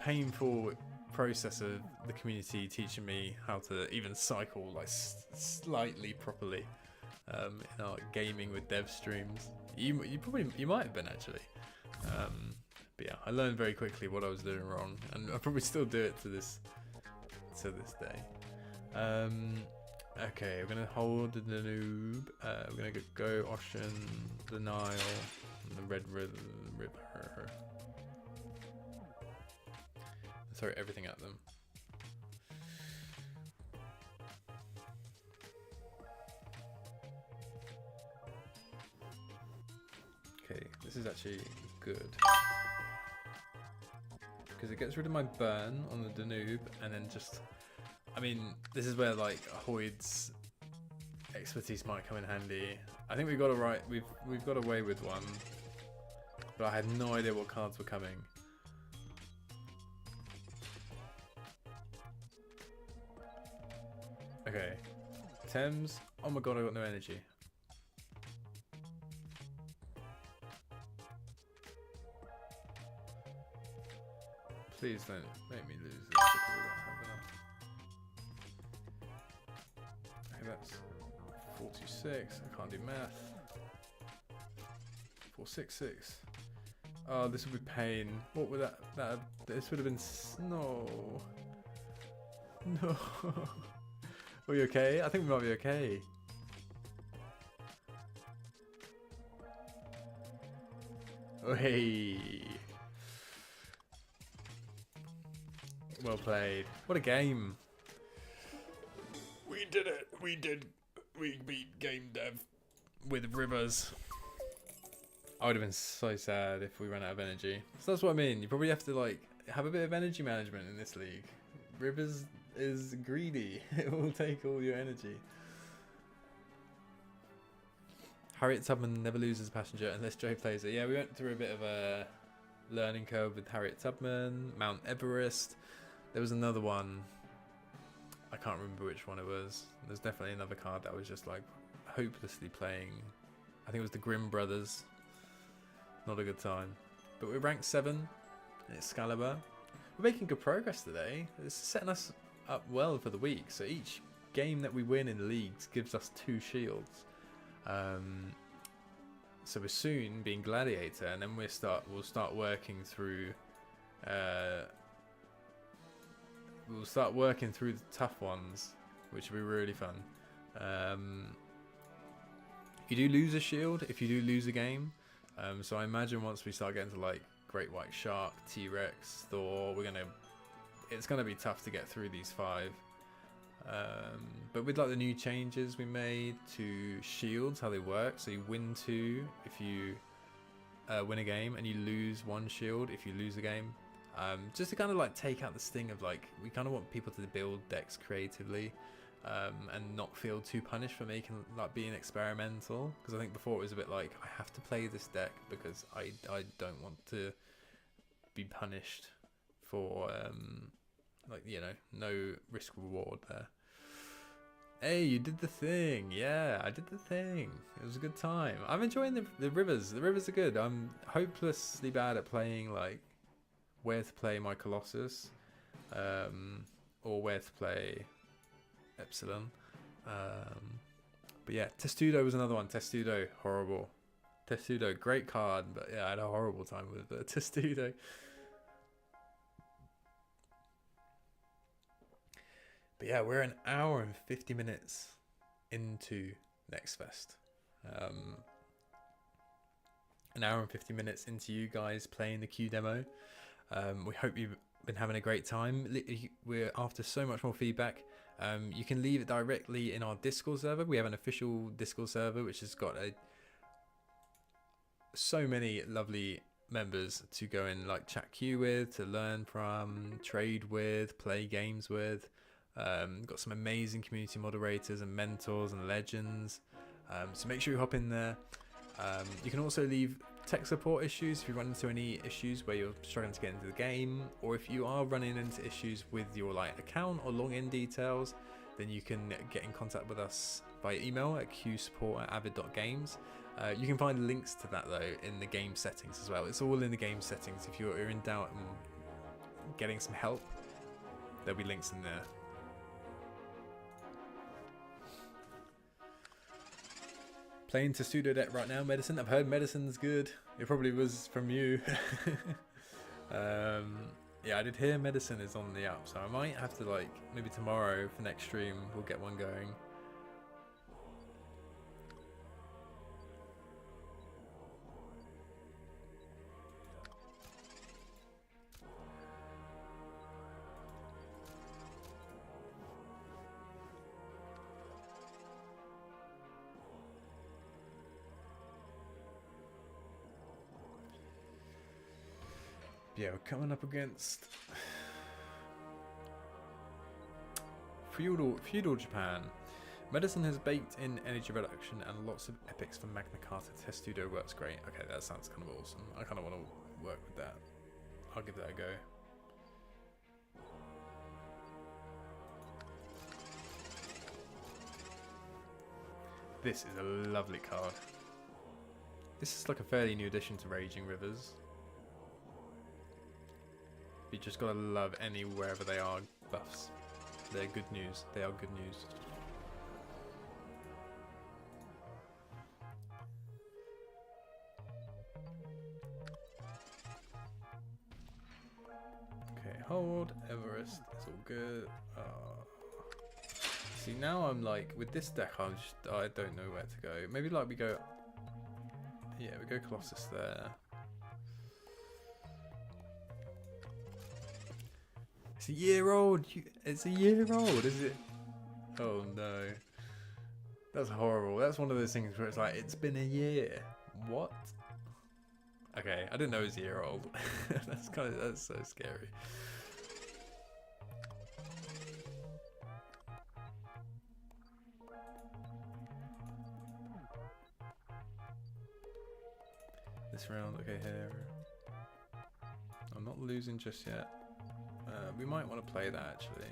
painful process of the community teaching me how to even cycle like slightly properly in our gaming with dev streams. You might have been actually. But yeah, I learned very quickly what I was doing wrong, and I probably still do it to this day. Okay, we're gonna hold the Danube. We're gonna go Ocean, the Nile, and the Red River. Throw everything at them. Okay, this is actually good because it gets rid of my burn on the Danube, and then just, I mean, this is where like Hoyd's expertise might come in handy. I think we've got we've got away with one, but I had no idea what cards were coming. Okay, Thames. Oh my god, I got no energy. Please don't make me lose this because I don't have enough. Okay, that's 46. I can't do math. 466. Oh, this would be pain. What would that this would have been snow. No. Are we okay? I think we might be okay. Oh, hey. Well played. What a game. We did it. We did. We beat Game Dev with Rivers. I would have been so sad if we ran out of energy. So that's what I mean. You probably have to like have a bit of energy management in this league. Rivers is greedy. It will take all your energy. Harriet Tubman never loses a passenger unless Joe plays it. Yeah, we went through a bit of a learning curve with Harriet Tubman, Mount Everest. There was another one. I can't remember which one it was. There's definitely another card that was just like hopelessly playing. I think it was the Grimm Brothers. Not a good time. But we're ranked 7 in Excalibur. We're making good progress today. It's setting us up well for the week. So each game that we win in leagues gives us 2 shields. So we're soon being Gladiator, and then we'll start working through. We'll start working through the tough ones, which will be really fun. You do lose a shield if you do lose a game. So I imagine once we start getting to like Great White Shark, T-Rex, Thor, it's gonna be tough to get through these 5. But with like the new changes we made to shields, how they work, so you win 2 if you win a game, and you lose 1 shield if you lose a game. Just to kind of like take out the sting of like, we kind of want people to build decks creatively, and not feel too punished for being experimental. Because I think before it was a bit like, I have to play this deck because I don't want to be punished for like, you know, no risk reward there. Hey, you did the thing. Yeah, I did the thing. It was a good time. I'm enjoying the rivers. The rivers are good. I'm hopelessly bad at playing like where to play my Colossus, or where to play Epsilon. But yeah, Testudo was another one. Testudo, horrible. Testudo, great card, but yeah, I had a horrible time with Testudo. But yeah, we're an hour and 50 minutes into Next Fest. An hour and 50 minutes into you guys playing the Q demo. We hope you've been having a great time. We're after so much more feedback. You can leave it directly in our Discord server. We have an official Discord server which has got so many lovely members to go and like chat Q with, to learn from, trade with, play games with. Got some amazing community moderators and mentors and legends. So make sure you hop in there. You can also leave tech support issues if you run into any issues where you're struggling to get into the game, or if you are running into issues with your like account or login details, then you can get in contact with us by email at qsupport@avid.games. You can find links to that though in the game settings as well. It's all in the game settings. If you're in doubt and getting some help, there'll be links in there. Playing Testudo deck right now, Medicine. I've heard Medicine's good. It probably was from you. Yeah, I did hear Medicine is on the up, so I might have to like, maybe tomorrow for next stream, we'll get one going. Yeah, we're coming up against feudal Japan. Medicine has baked in energy reduction and lots of epics for Magna Carta. Testudo works great. Okay, that sounds kind of awesome. I kind of want to work with that. I'll give that a go. This is a lovely card. This is like a fairly new addition to Raging Rivers. You just gotta love any wherever they are buffs. They're good news. They are good news. hold. Everest. It's all good. See, now I'm like, with this deck, I don't know where to go. Maybe like we go... Yeah, we go Colossus there. It's a year old. It's a year old, is it? Oh no. That's horrible. That's one of those things where it's like, it's been a year. What? Okay, I didn't know it was a year old. That's so scary. This round, okay, here. I'm not losing just yet. We might want to play that actually.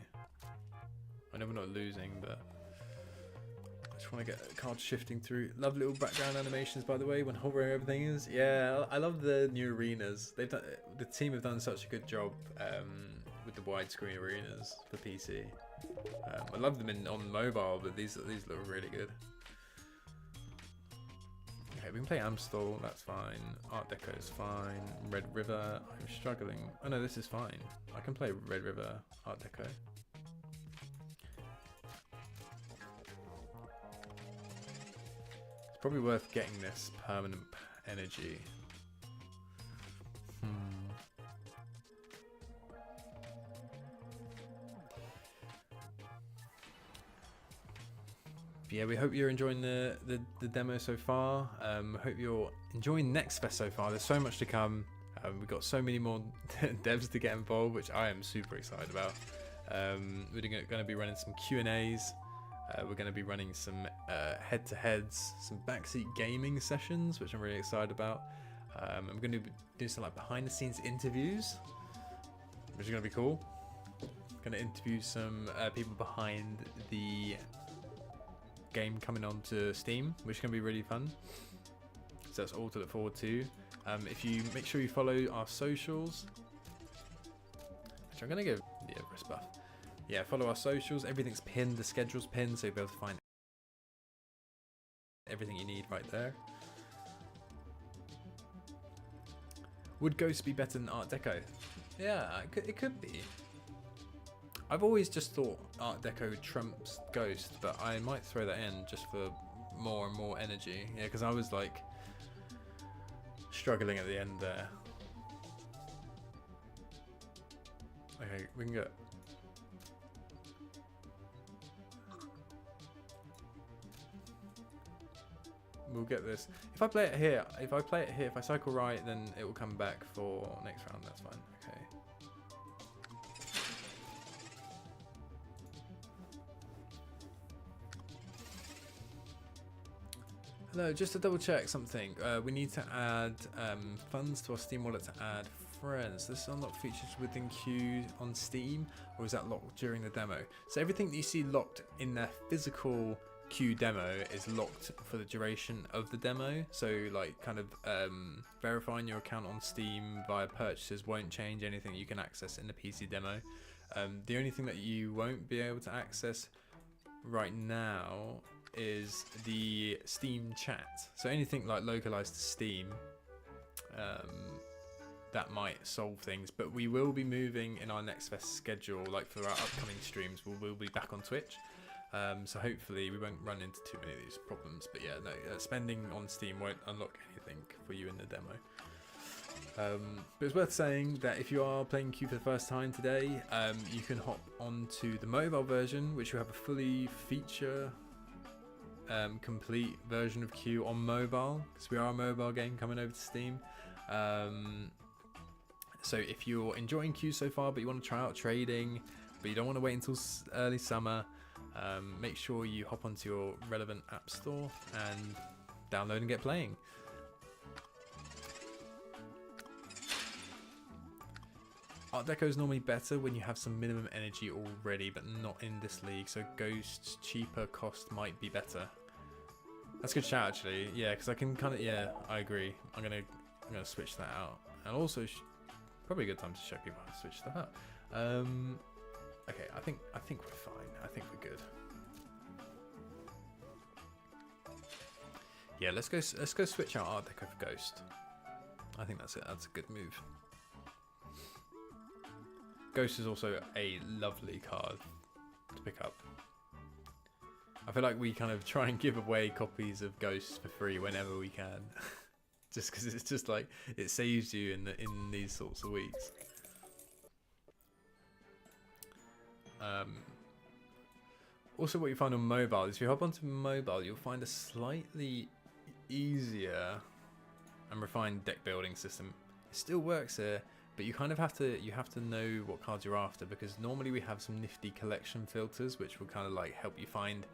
I know we're not losing, but I just want to get cards shifting through. Love little background animations, by the way, when hovering everything is. Yeah, I love the new arenas. They've done, the team have done such a good job with the widescreen arenas for PC. I love them on mobile, but these look really good. Okay, we can play Amstel, that's fine. Art Deco is fine. Red River, I'm struggling. Oh no, this is fine. I can play Red River, Art Deco. It's probably worth getting this permanent energy. Yeah, we hope you're enjoying the demo so far. Hope you're enjoying Next Fest so far. There's so much to come. We've got so many more devs to get involved, which I am super excited about. We're going to be running some Q&As. We're going to be running some head-to-heads, some backseat gaming sessions, which I'm really excited about. I'm going to do some like behind-the-scenes interviews, which is going to be cool. Going to interview some people behind the game coming onto Steam, which can be really fun. So that's all to look forward to. If you make sure you follow our socials, which I'm gonna give the Everest buff. Yeah, follow our socials. Everything's pinned. The schedule's pinned, so you'll be able to find everything you need right there. Would Ghost be better than Art Deco? Yeah, it could be. I've always just thought Art Deco trumps Ghost, but I might throw that in just for more and more energy. Yeah, because I was like struggling at the end there. Okay, we can go. We'll get this. If I play it here, if I cycle right, then it will come back for next round. That's fine. Okay. Hello, just to double check something, we need to add funds to our Steam wallet to add friends. This is unlocked features within queue on Steam, or is that locked during the demo? So everything that you see locked in their physical queue demo is locked for the duration of the demo. So like kind of verifying your account on Steam via purchases won't change anything you can access in the PC demo. The only thing that you won't be able to access right now is the Steam chat. So anything like localized to Steam, that might solve things. But we will be moving in our Next Fest schedule, like for our upcoming streams, we'll be back on Twitch. So hopefully we won't run into too many of these problems. But yeah, no, spending on Steam won't unlock anything for you in the demo. But it's worth saying that if you are playing Q for the first time today, you can hop onto the mobile version, which will have a fully feature complete version of Q on mobile, because we are a mobile game coming over to Steam. So if you're enjoying Q so far but you want to try out trading but you don't want to wait until early summer, make sure you hop onto your relevant app store and download and get playing. Art Deco is normally better when you have some minimum energy already, but not in this league, so Ghost's cheaper cost might be better. That's a good shout actually, yeah, because I can kind of, yeah, I agree. I'm gonna switch that out, and also probably a good time to show people how to switch stuff out. Okay, I think we're fine. I think we're good. Yeah, let's go switch out Art Deco for Ghost. I think that's it. That's a good move. Ghost is also a lovely card to pick up. I feel like we kind of try and give away copies of Ghosts for free whenever we can. Just because it's just like, it saves you in these sorts of weeks. Also, what you find on mobile is if you hop onto mobile, you'll find a slightly easier and refined deck building system. It still works here, but you kind of have to know what cards you're after, because normally we have some nifty collection filters which will kind of like help you find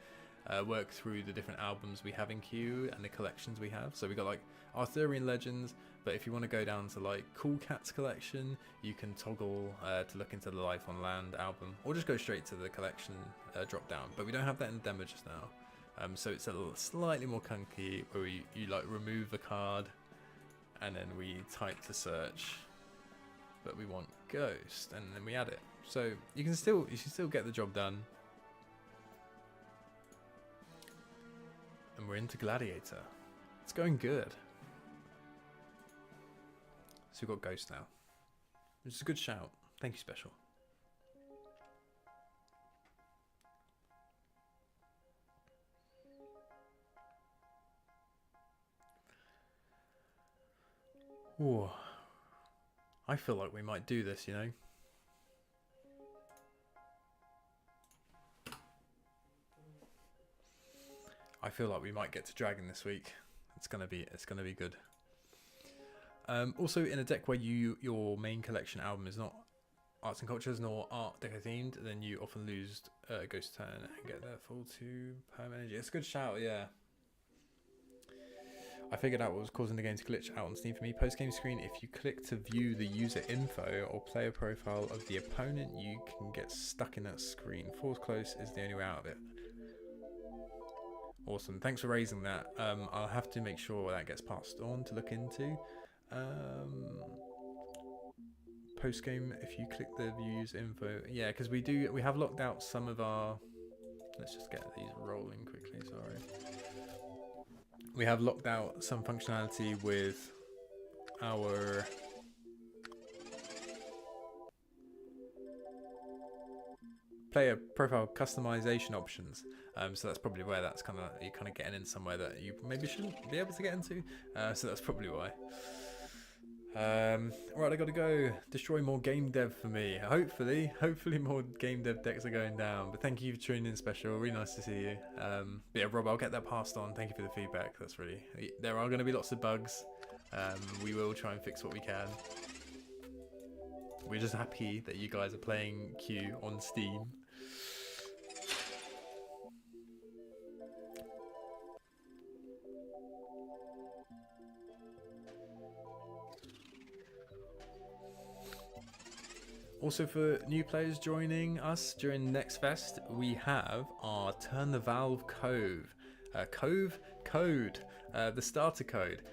work through the different albums we have in queue and the collections we have. So we got like Arthurian Legends, but if you want to go down to like Cool Cats collection, you can toggle to look into the Life on Land album, or just go straight to the collection drop down. But we don't have that in the demo just now, so it's a little slightly more clunky, where you like remove the card and then we type to search, but we want Ghost, and then we add it. So you can still get the job done. And we're into Gladiator. It's going good. So we've got Ghost now, which is a good shout. Thank you, Special. Ooh. I feel like we might do this, you know. I feel like we might get to Dragon this week. It's gonna be good. Also, in a deck where your main collection album is not arts and cultures nor art deco themed, then you often lose Ghost turn and get their full 2 perm energy. It's a good shout, yeah. I figured out what was causing the game to glitch out on Steam for me. Post game screen, if you click to view the user info or player profile of the opponent, you can get stuck in that screen. Force close is the only way out of it. Awesome, thanks for raising that. I'll have to make sure that gets passed on to look into. Post game, if you click the views info, yeah, because we have locked out some of our. Let's just get these rolling quickly. Sorry, we have locked out some functionality with our player profile customization options. So that's probably where that's you're kind of getting in somewhere that you maybe shouldn't be able to get into. So that's probably why. Right, I gotta go destroy more game dev for me. Hopefully more game dev decks are going down. But thank you for tuning in, Special. Really nice to see you. But yeah, Rob, I'll get that passed on. Thank you for the feedback. That's really. There are going to be lots of bugs. We will try and fix what we can. We're just happy that you guys are playing Q on Steam. Also, for new players joining us during Next Fest, we have our Turn the Valve Code, the starter code.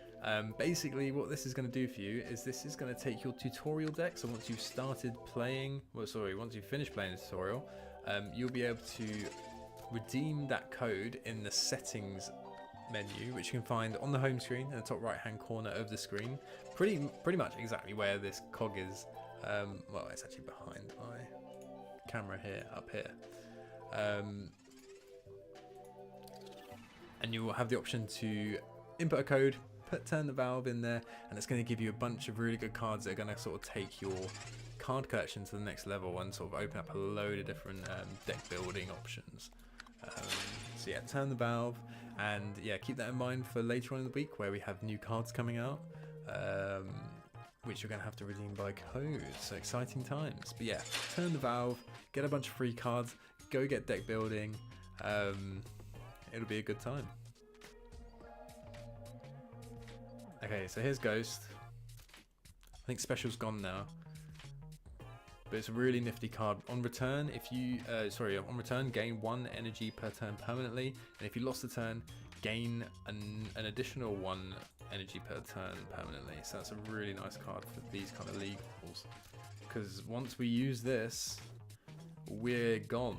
Basically, what this is going to do for you is this is going to take your tutorial deck. So once you've started playing, once you've finished playing the tutorial, you'll be able to redeem that code in the settings menu, which you can find on the home screen in the top right hand corner of the screen. Pretty much exactly where this cog is. Well, it's actually behind my camera here, up here. And you will have the option to input a code, turn the valve in there, and it's going to give you a bunch of really good cards that are going to sort of take your card collection to the next level and sort of open up a load of different deck building options. So yeah, turn the valve, and yeah, keep that in mind for later on in the week where we have new cards coming out. Which you're going to have to redeem by code. So exciting times. But yeah, turn the valve, get a bunch of free cards, go get deck building. It'll be a good time. Okay, so here's Ghost. I think Special's gone now. But it's a really nifty card. On return, gain 1 energy per turn permanently. And if you lost a turn, gain an additional 1 energy per turn permanently. So that's a really nice card for these kind of league rules, because once we use this, we're gone.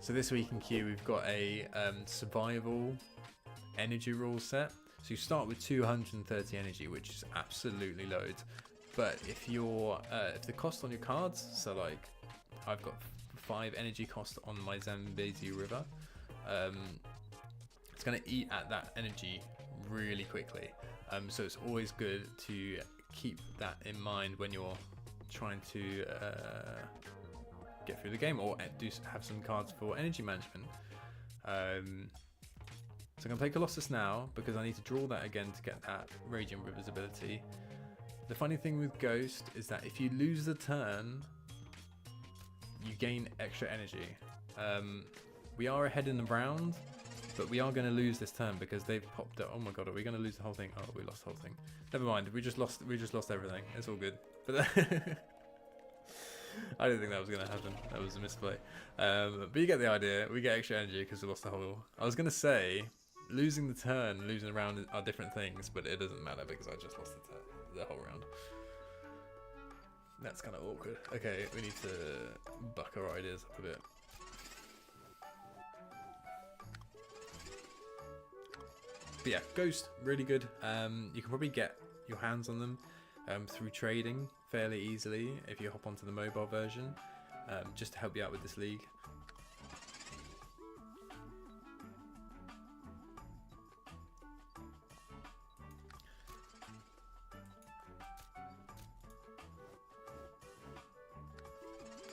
So this week in Q, we've got a survival energy rule set. So you start with 230 energy, which is absolutely loads. But if you're if the cost on your cards, so like I've got 5 energy cost on my Zambezi River, it's going to eat at that energy really quickly. So it's always good to keep that in mind when you're trying to get through the game, or do have some cards for energy management. So I'm going to play Colossus now because I need to draw that again to get that Radiant Rivers ability. The funny thing with Ghost is that if you lose the turn, you gain extra energy. We are ahead in the round, but we are going to lose this turn because they've popped it. Oh my god, are we going to lose the whole thing? Oh, we lost the whole thing. Never mind, we just lost everything. It's all good. But I didn't think that was going to happen. That was a misplay. But you get the idea. We get extra energy because we lost the whole... I was going to say, losing the turn, losing the round are different things, but it doesn't matter because I just lost the whole round. That's kind of awkward. Okay, we need to buck our ideas up a bit. But yeah, Ghost, really good. You can probably get your hands on them through trading fairly easily if you hop onto the mobile version, just to help you out with this league.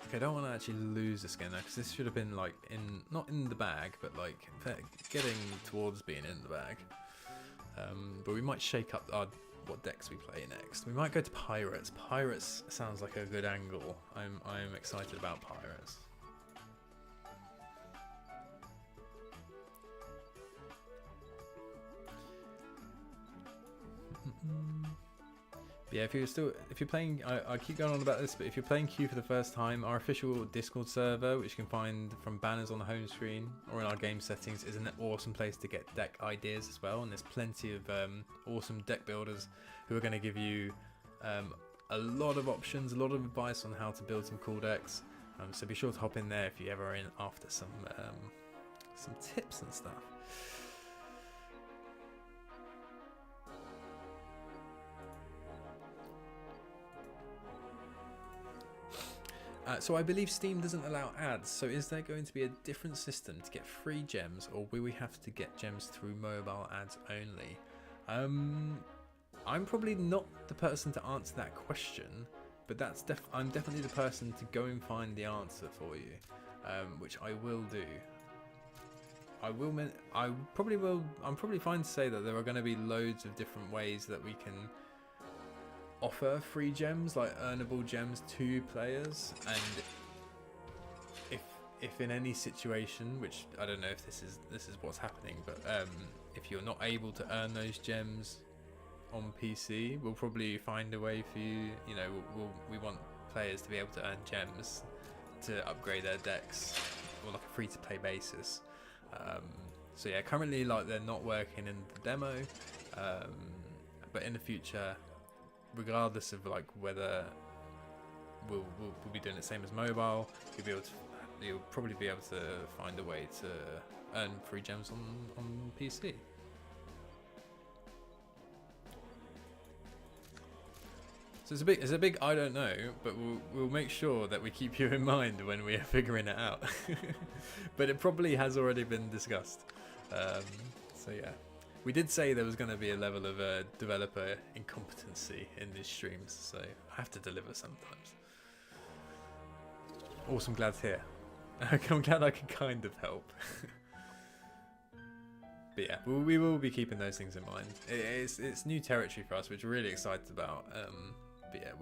Okay, I don't want to actually lose this game now because this should have been like not in the bag, but like getting towards being in the bag. But we might shake up what decks we play next. We might go to Pirates. Pirates sounds like a good angle. I'm excited about Pirates. Yeah, if you're playing, I keep going on about this, but if you're playing Q for the first time, our official Discord server, which you can find from banners on the home screen or in our game settings, is an awesome place to get deck ideas as well. And there's plenty of awesome deck builders who are going to give you a lot of options, a lot of advice on how to build some cool decks. So be sure to hop in there if you ever are in after some tips and stuff. So I believe Steam doesn't allow ads, so is there going to be a different system to get free gems, or will we have to get gems through mobile ads only? I'm probably not the person to answer that question, but I'm definitely the person to go and find the answer for you, which I will do. I'm probably fine to say that there are going to be loads of different ways that we can offer free gems, like earnable gems to players, and if in any situation, which I don't know if this is what's happening, but if you're not able to earn those gems on PC, we'll probably find a way for you. You know, we want players to be able to earn gems to upgrade their decks on like a free-to-play basis. So yeah, currently like they're not working in the demo, but in the future, regardless of like whether we'll be doing the same as mobile, you'll probably be able to find a way to earn free gems on PC. So it's a big I don't know, but we'll make sure that we keep you in mind when we are figuring it out. But it probably has already been discussed. So yeah. We did say there was going to be a level of developer incompetency in these streams, so I have to deliver sometimes. Awesome, glad to hear. I'm glad I can kind of help. But yeah, we will be keeping those things in mind. It's new territory for us, which we're really excited about. But yeah,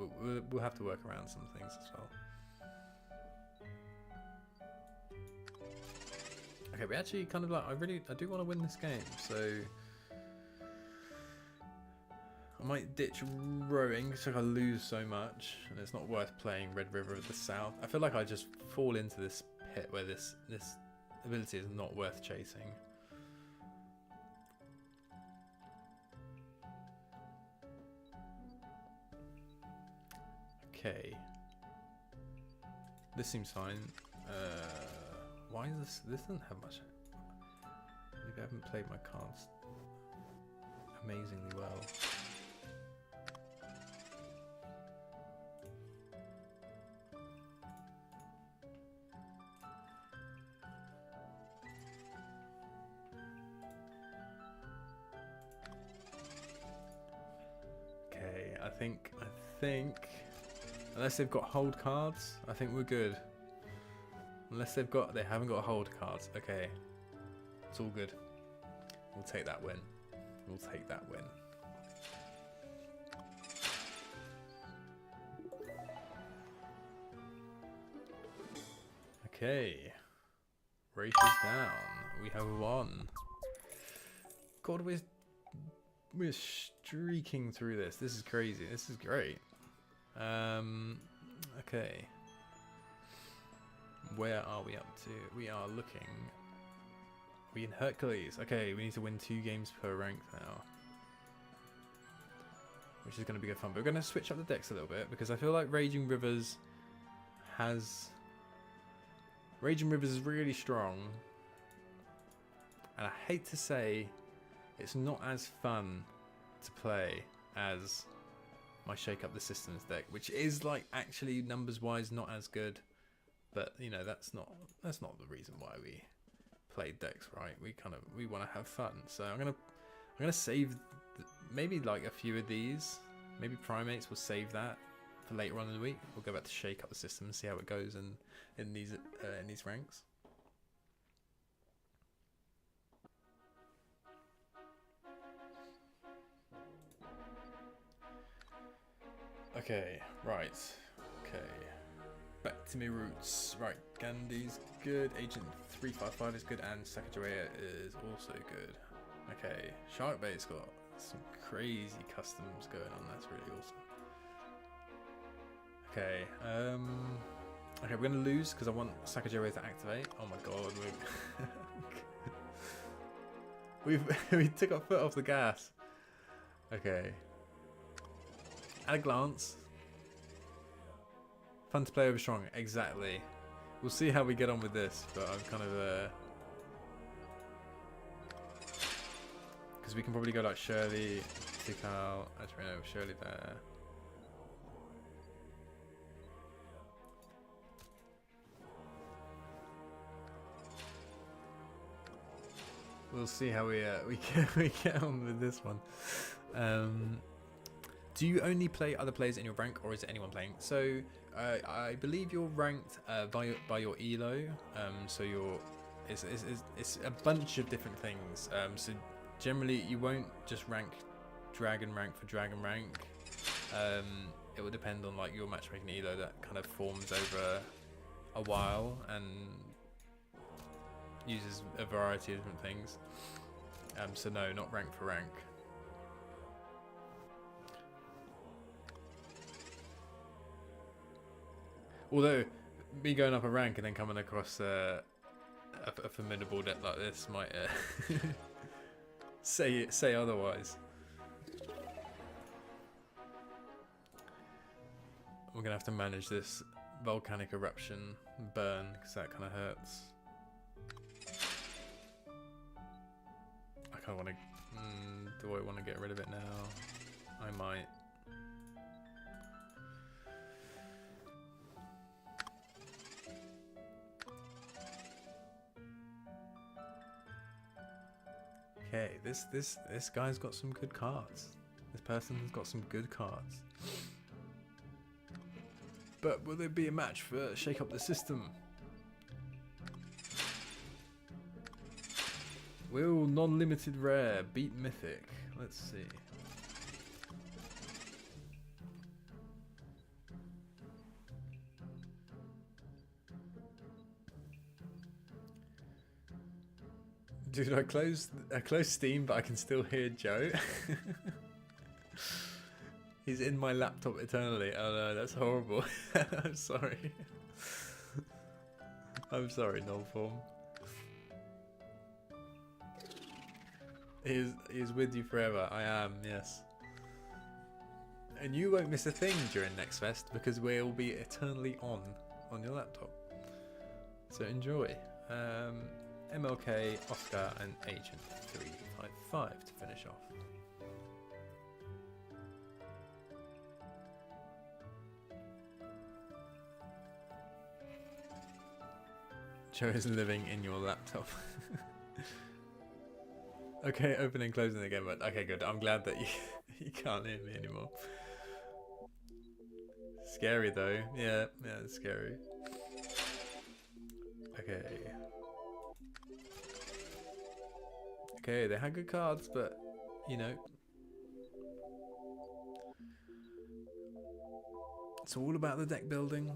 we'll have to work around some things as well. Okay, we actually kind of like, I do want to win this game, so I might ditch rowing because I lose so much, and it's not worth playing Red River of the South. I feel like I just fall into this pit where this ability is not worth chasing. Okay, this seems fine. Why is this? This doesn't have much. Maybe I haven't played my cards amazingly well. I think, unless they've got hold cards, I think we're good. Unless they haven't got hold cards. Okay, it's all good. We'll take that win. We'll take that win. Okay, race is down. We have won. God, we're streaking through this. This is crazy. This is great. Okay. Where are we up to? We are looking. We in Hercules. Okay, we need to win 2 games per rank now, which is going to be good fun. But we're going to switch up the decks a little bit because I feel like Raging Rivers is really strong, and I hate to say it's not as fun to play as my Shake Up the Systems deck, which is like actually numbers wise not as good, but you know, that's not the reason why we play decks, right? We want to have fun. So I'm gonna save maybe like a few of these. Maybe Primates, will save that for later on in the week. We'll go back to Shake Up the System and see how it goes in these ranks. Okay, right. Okay. Back to me roots. Right, Gandhi's good, Agent 355 is good, and Sacagawea is also good. Okay, Shark Bait's got some crazy customs going on, that's really awesome. Okay, okay, we're gonna lose because I want Sacagawea to activate. Oh my god, we took our foot off the gas. Okay. At a glance, fun to play over strong. Exactly. We'll see how we get on with this, but I'm kind of because we can probably go like Shirley, Tikal. Actually, no, Shirley there. We'll see how we get on with this one. Do you only play other players in your rank, or is it anyone playing? So I believe you're ranked by your elo. So it's a bunch of different things. So generally you won't just rank dragon rank for dragon rank. It will depend on like your matchmaking elo that kind of forms over a while and uses a variety of different things. So no, not rank for rank. Although, me going up a rank and then coming across a formidable deck like this might say otherwise. We're gonna have to manage this volcanic eruption burn because that kind of hurts. I kind of want to. Do I want to get rid of it now? I might. Okay, this guy's got some good cards. This person has got some good cards. But will there be a match for Shake Up the System? Will non-limited rare beat mythic? Let's see. Dude, I closed Steam, but I can still hear Joe. He's in my laptop eternally. Oh no, that's horrible. I'm sorry. I'm sorry, Nullform. He is with you forever. I am, yes. And you won't miss a thing during Next Fest because we'll be eternally on your laptop. So enjoy. MLK, Oscar, and Agent 355 to finish off. Joe is living in your laptop. Okay, opening and closing again, but okay, good. I'm glad that you can't hear me anymore. Scary though. Yeah, it's scary. Okay. Okay, they had good cards, but you know, it's all about the deck building.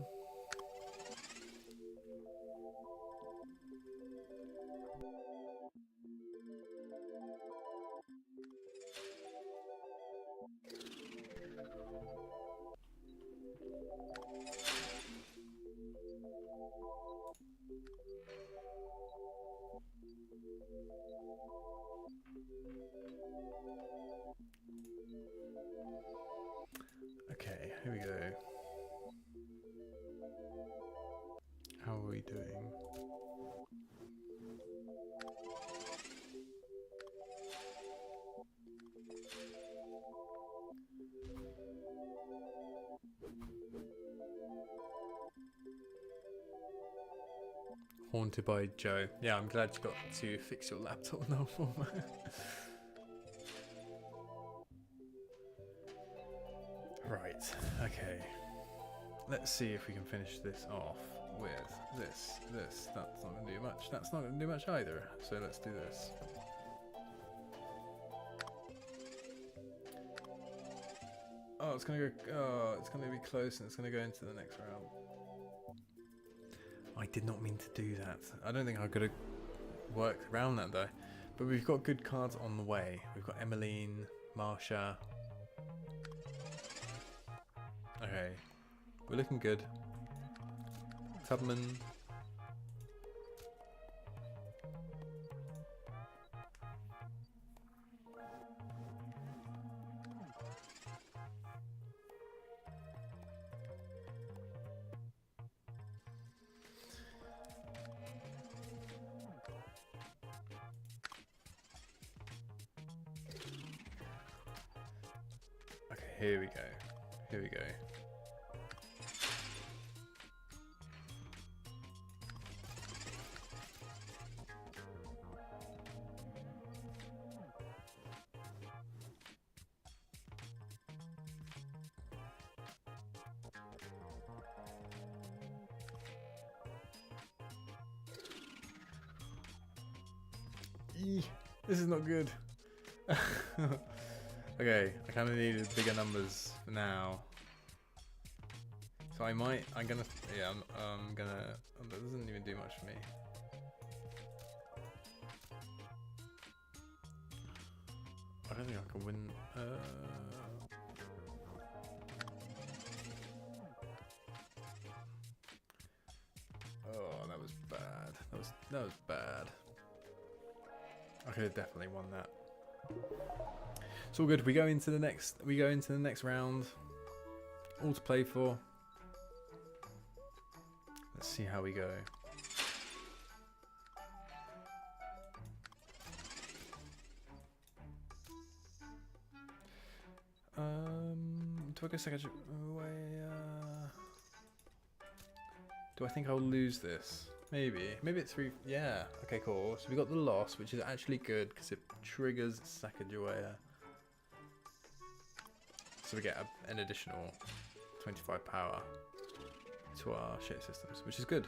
Okay, here we go. How are we doing? Haunted by Joe. Yeah, I'm glad you got to fix your laptop now for me. Right, okay. Let's see if we can finish this off with this. That's not going to do much. That's not going to do much either. So let's do this. Oh, it's going to go. Oh, it's going to be close and it's going to go into the next round. I did not mean to do that. I don't think I could have worked around that though. But we've got good cards on the way. We've got Emmeline, Marsha. Okay, we're looking good. Tubman. Okay, here we go. Here we go. This is not good. Okay, I kind of needed bigger numbers now. So I'm gonna, that doesn't even do much for me. I don't think I can win. Oh, that was bad. That was bad. I could have definitely won that. It's all good. We go into the next round. All to play for. Let's see how we go. Do I go second away? Do I think I'll lose this? Maybe it's 3. Yeah. Okay, cool. So we got the loss, which is actually good because it triggers Sacagawea. So we get an additional 25 power to our shit systems, which is good.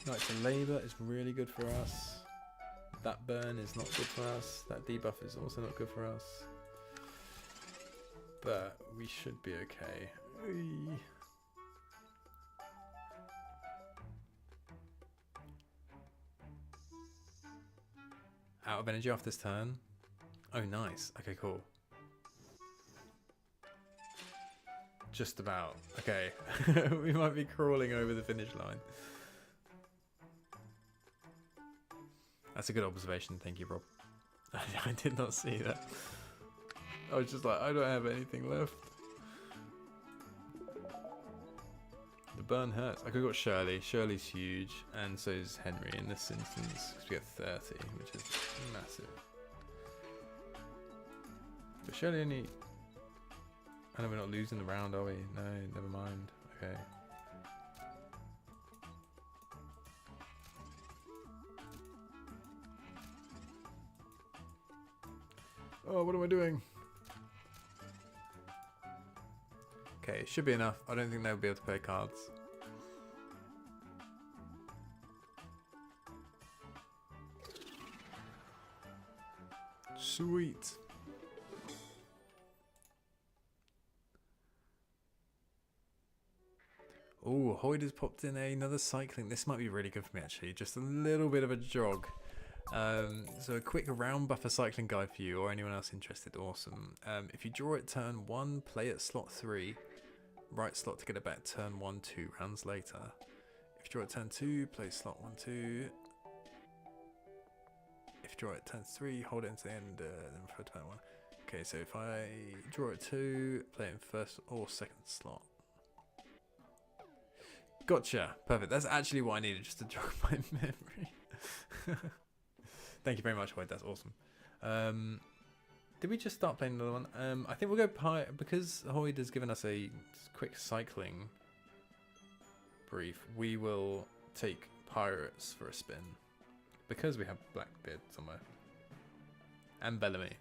Knights of Labour is really good for us. That burn is not good for us. That debuff is also not good for us. But we should be okay. Whee. Out of energy off this turn. Oh, nice. Okay, cool. Just about. Okay. We might be crawling over the finish line. That's a good observation. Thank you, Rob. I did not see that. I was just like, I don't have anything left. The burn hurts. I could have got Shirley. Shirley's huge. And so is Henry in this instance. Because we get 30, which is massive. But Shirley only... I know we're not losing the round, are we? No, never mind. Okay. Oh, what am I doing? Okay, should be enough. I don't think they'll be able to play cards. Sweet. Oh, Hoyd has popped in another cycling. This might be really good for me, actually. Just a little bit of a jog. So a quick round buffer cycling guide for you or anyone else interested. Awesome. If you draw at turn 1, play at slot 3. Right slot to get it back turn 1, 2 rounds later. If you draw at turn 2, play slot 1, 2. If you draw at turn 3, hold it into the end, then for turn 1. Okay, so if I draw at 2, play it in first or second slot. Gotcha. Perfect. That's actually what I needed, just to jog my memory. Thank you very much, Hoyd. That's awesome. Did we just start playing another one? I think we'll go because Hoyd has given us a quick cycling brief. We will take Pirates for a spin because we have Blackbeard somewhere and Bellamy.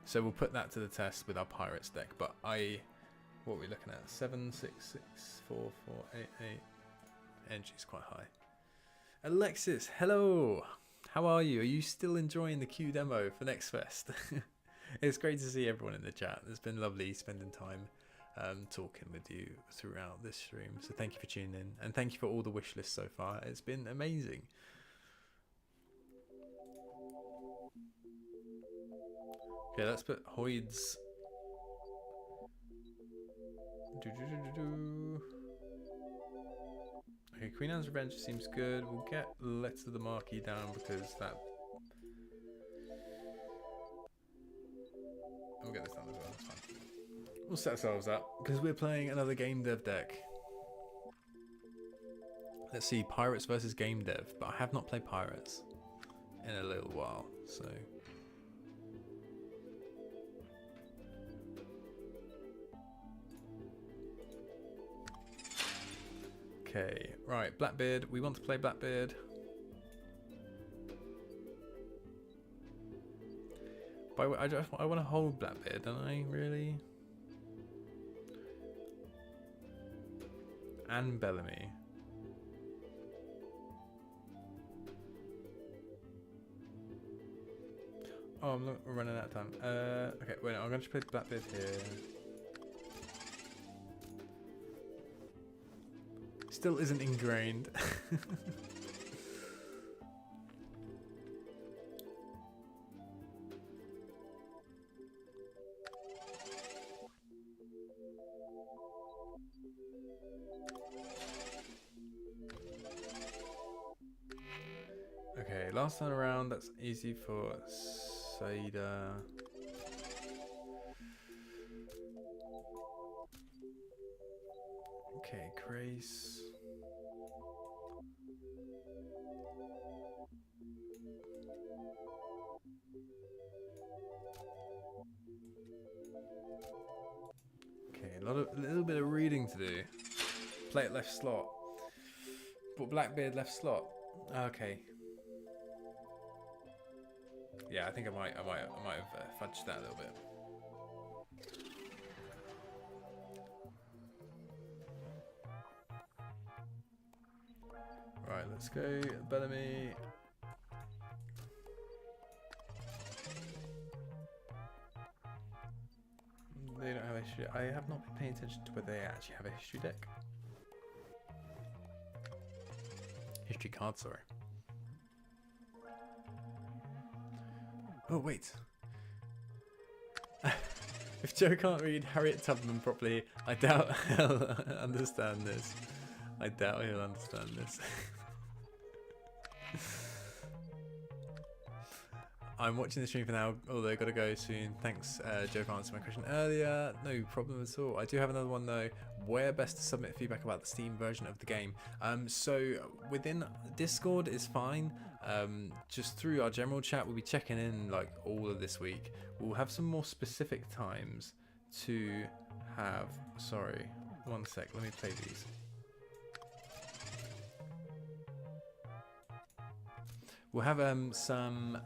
So we'll put that to the test with our Pirates deck. But what are we looking at? 7, 6, 6, 4, 4, 8, 8. Energy's quite high. Alexis, hello. How are you? Are you still enjoying the Q demo for Next Fest? It's great to see everyone in the chat. It's been lovely spending time talking with you throughout this stream. So thank you for tuning in, and thank you for all the wish lists so far. It's been amazing. Okay, let's put Hoyd's. Okay, Queen Anne's Revenge seems good. We'll get Letter of the Marquis down because that. We'll get this down as well. That's fine. We'll set ourselves up because we're playing another Game Dev deck. Let's see, Pirates versus Game Dev, but I have not played Pirates in a little while, so. Okay, right, Blackbeard. We want to play Blackbeard. But I want to hold Blackbeard, don't I? Really? And Bellamy. Oh, we're running out of time. Okay, wait, I'm going to play Blackbeard here. Still isn't ingrained. Okay, last time around, that's easy for Saida. Okay, Grace. Okay, a little bit of reading to do. Play it left slot. But Blackbeard left slot. Okay. Yeah, I think I might have fudged that a little bit. Right, let's go Bellamy. They don't have a history. I have not been paying attention to whether they actually have a history deck. History card, sorry. Oh, wait. If Joe can't read Harriet Tubman properly, I doubt he'll understand this. I doubt he'll understand this. I'm watching the stream for now, although I've got to go soon. Thanks, Joe, for answering my question earlier. No problem at all. I do have another one, though. Where best to submit feedback about the Steam version of the game? So within Discord is fine. Just through our general chat, we'll be checking in like all of this week. We'll have some more specific times to have... Sorry, one sec. Let me play these. We'll have some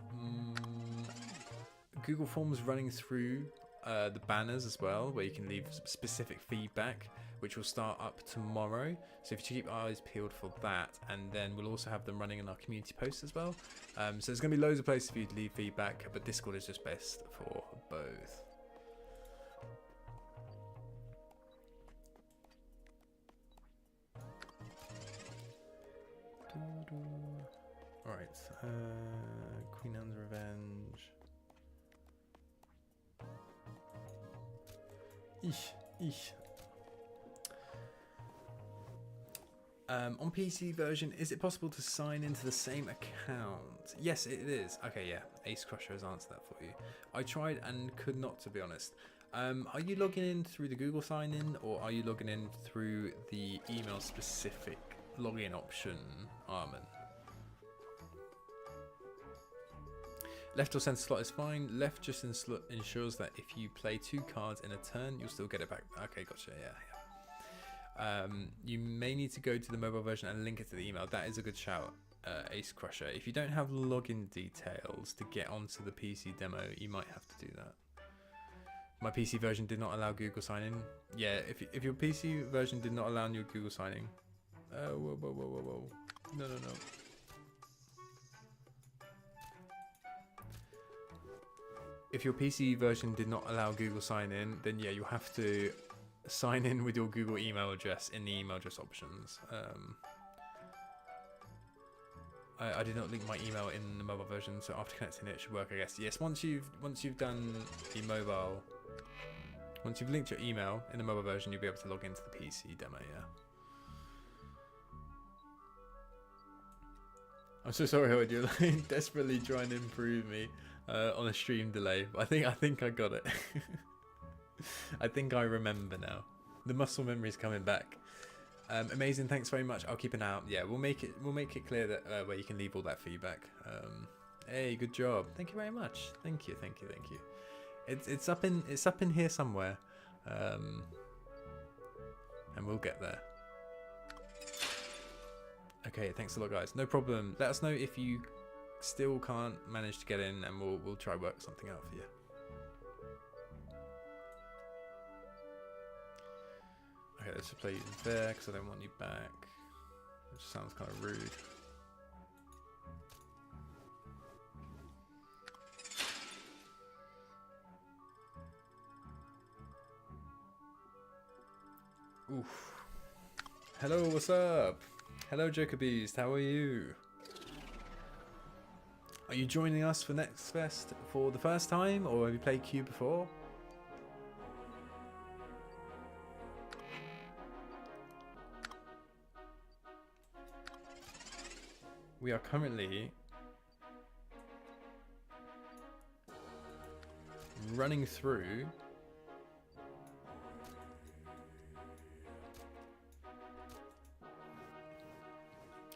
Google Forms running through the banners as well, where you can leave specific feedback, which will start up tomorrow. So if you keep your eyes peeled for that, and then we'll also have them running in our community posts as well. So there's going to be loads of places for you to leave feedback, but Discord is just best for both. Alright, Queen Anne's Revenge. Eesh. On PC version, is it possible to sign into the same account? Yes, it is. Okay, yeah. Ace Crusher has answered that for you. I tried and could not, to be honest. Are you logging in through the Google sign-in, or are you logging in through the email-specific login option, Armin? Left or center slot is fine. Left just ensures that if you play 2 cards in a turn, you'll still get it back. Okay, gotcha. Yeah. You may need to go to the mobile version and link it to the email. That is a good shout, Ace Crusher. If you don't have login details to get onto the PC demo, you might have to do that. My PC version did not allow Google sign-in. Yeah, if your PC version did not allow your Google sign-in. Whoa. No. If your PC version did not allow Google sign-in, then yeah, you'll have to sign in with your Google email address in the email address options. I did not link my email in the mobile version, so after connecting it should work, I guess. Yes, once you've done the mobile, once you've linked your email in the mobile version, you'll be able to log into the PC demo. Yeah. I'm so sorry, Howard. You're like desperately trying to improve me on a stream delay. I think I got it. I think I remember now. The muscle memory is coming back. Amazing, thanks very much. I'll keep an eye out. Yeah, we'll make it clear that where you can leave all that feedback. Hey, good job. Thank you very much. Thank you. It's up in here somewhere, and we'll get there. Okay, thanks a lot, guys. No problem. Let us know if you still can't manage to get in, and we'll try work something out for you. Okay, let's just play you there because I don't want you back. Which sounds kind of rude. Oof. Hello, what's up? Hello, Joker Beast. How are you? Are you joining us for Next Fest for the first time, or have you played Q before? We are currently running through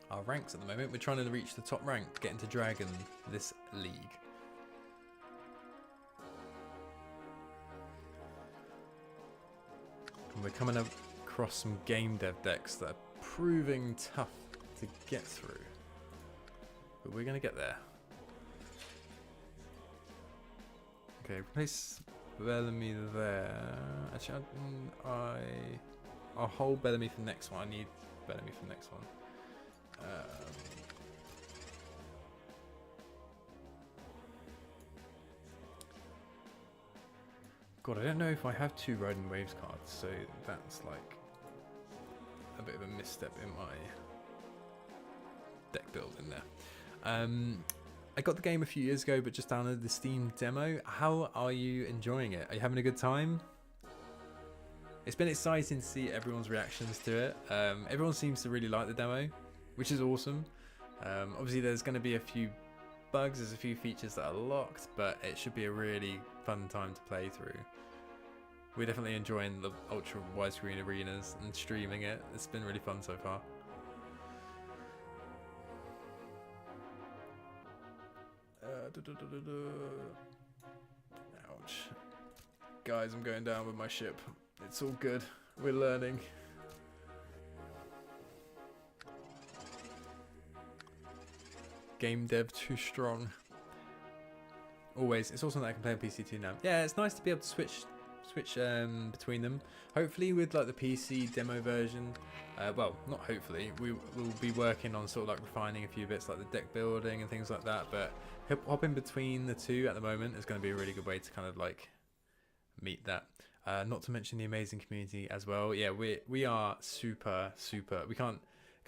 our ranks at the moment. We're trying to reach the top rank, get into Dragon this league. And we're coming across some game dev decks that are proving tough to get through. But we're going to get there. Okay, replace Bellamy there. Actually, I'll hold Bellamy for the next one. I need Bellamy for the next one. God, I don't know if I have 2 Riding Waves cards, so that's like a bit of a misstep in my deck build in there. I got the game a few years ago, but just downloaded the Steam demo. How are you enjoying it? Are you having a good time? It's been exciting to see everyone's reactions to it. Everyone seems to really like the demo, which is awesome. Obviously, there's going to be a few bugs. There's a few features that are locked, but it should be a really fun time to play through. We're definitely enjoying the ultra widescreen arenas and streaming it. It's been really fun so far. Ouch. Guys, I'm going down with my ship. It's all good. We're learning. Game dev too strong. always. It's also something I can play on PC too now. Yeah, it's nice to be able to switch between them. Hopefully with like the PC demo version, well, not hopefully, we will be working on sort of like refining a few bits like the deck building and things like that, but hopping between the two at the moment is going to be a really good way to kind of like meet that. Not to mention the amazing community as well. Yeah, we are super, we can't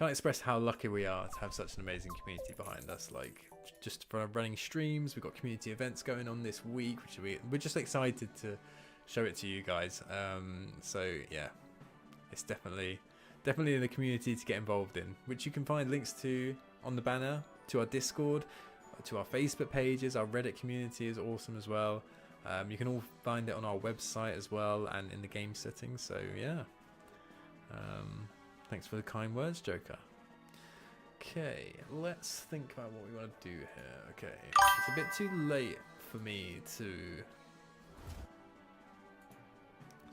express how lucky we are to have such an amazing community behind us. Like, just for running streams, we've got community events going on this week, which we're just excited to show it to you guys. So yeah, it's definitely in the community to get involved in, which you can find links to on the banner, to our Discord, to our Facebook pages. Our Reddit community is awesome as well. You can all find it on our website as well and in the game settings. So yeah, thanks for the kind words, Joker. Okay, let's think about what we want to do here. Okay, it's a bit too late for me to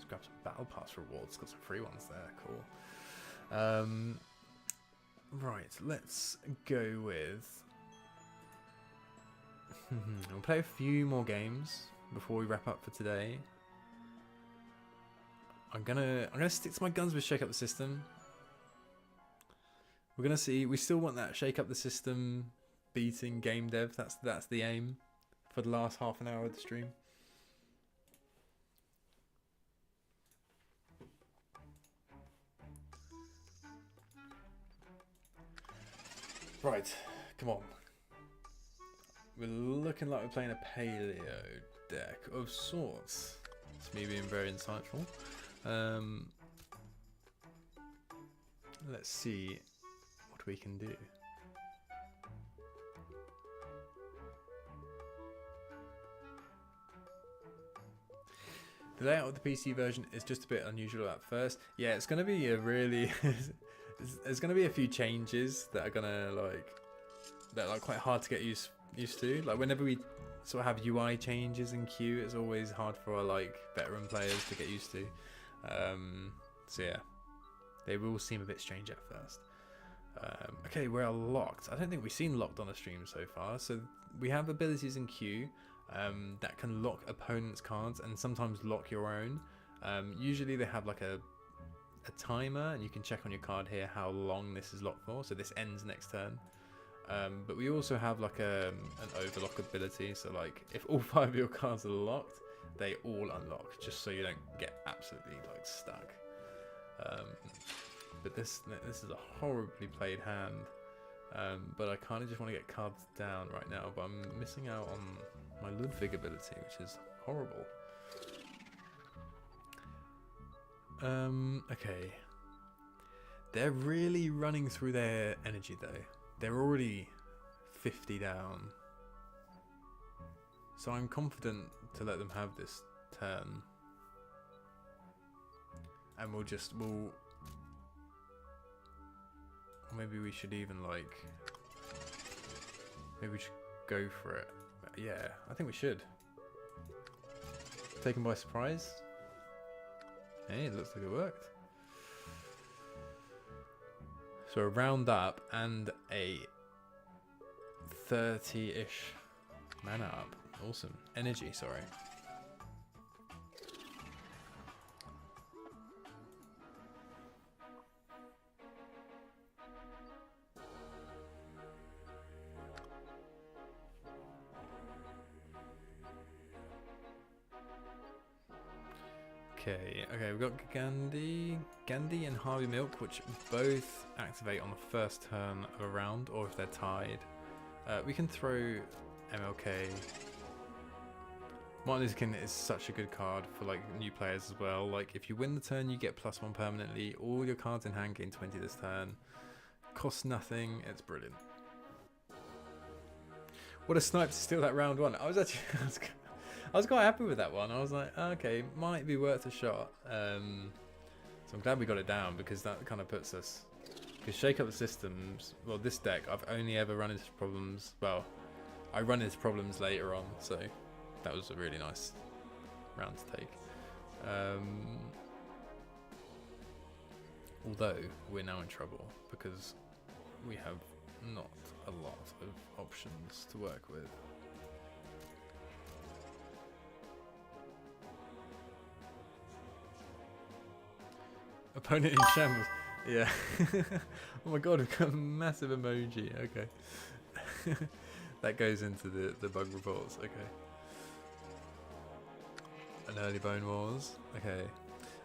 grab some battle pass rewards. Got some free ones there. Cool. Right, let's go with we'll play a few more games before we wrap up for today. I'm gonna stick to my guns with shake up the system. We're gonna see. We still want that shake up the system beating game dev. That's the aim for the last half an hour of the stream. Right, come on. We're looking like we're playing a paleo deck of sorts. It's me being very insightful. Let's see what we can do. The layout of the PC version is just a bit unusual at first. Yeah, it's going to be a really... there's going to be a few changes that are going to that are quite hard to get used to. Like whenever we sort of have UI changes in queue, it's always hard for our like veteran players to get used to. So yeah, they will seem a bit strange at first. Okay, we're locked. I don't think we've seen locked on a stream so far. So we have abilities in queue that can lock opponents' cards and sometimes lock your own. Usually they have like a timer, and you can check on your card here how long this is locked for. So this ends next turn. But we also have like an overlock ability. So like if all 5 of your cards are locked, they all unlock, just so you don't get absolutely like stuck. But this is a horribly played hand. But I kind of just want to get cards down right now. But I'm missing out on my Ludwig ability, which is horrible. Okay. They're really running through their energy though. They're already 50 down. So I'm confident to let them have this turn. And we'll maybe we should even like, maybe we should go for it. Yeah, I think we should. Taken by surprise. Hey, it looks like it worked. So a round up and a 30-ish mana up. Awesome. Energy, sorry. Okay, we've got Gandhi and Harvey Milk, which both activate on the first turn of a round, or if they're tied. We can throw MLK. Martin Luther King is such a good card for like new players as well. Like if you win the turn, you get +1 permanently. All your cards in hand gain 20 this turn. Costs nothing. It's brilliant. What a snipe to steal that round one. I was quite happy with that one. I was like, okay, might be worth a shot. So I'm glad we got it down, because that kind of puts us... Because shake up the systems, well, this deck, I've only ever run into problems. Well, I run into problems later on, so that was a really nice round to take. Although, we're now in trouble, because we have not a lot of options to work with. Opponent in shambles. Yeah. Oh my god, we've got a massive emoji. Okay. That goes into the bug reports. Okay. An early Bone Wars. Okay.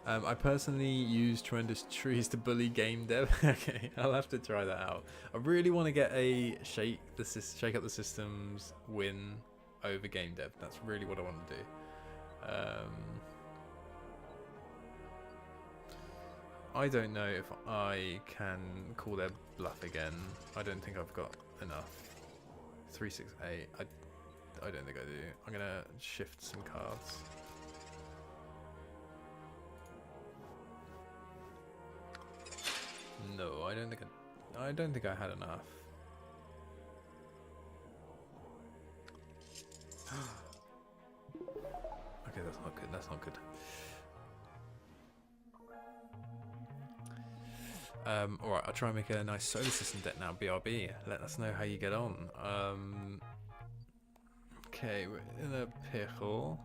I personally use Tremendous Trees to bully game dev. Okay, I'll have to try that out. I really want to get a shake up the systems win over game dev. That's really what I want to do. I don't know if I can call their bluff again. I don't think I've got enough. 368. I don't think I do. I'm gonna shift some cards. No, I don't think I had enough. Okay, that's not good. That's not good. Alright, I'll try and make a nice solar system deck now, BRB. Let us know how you get on. Okay, we're in a pickle.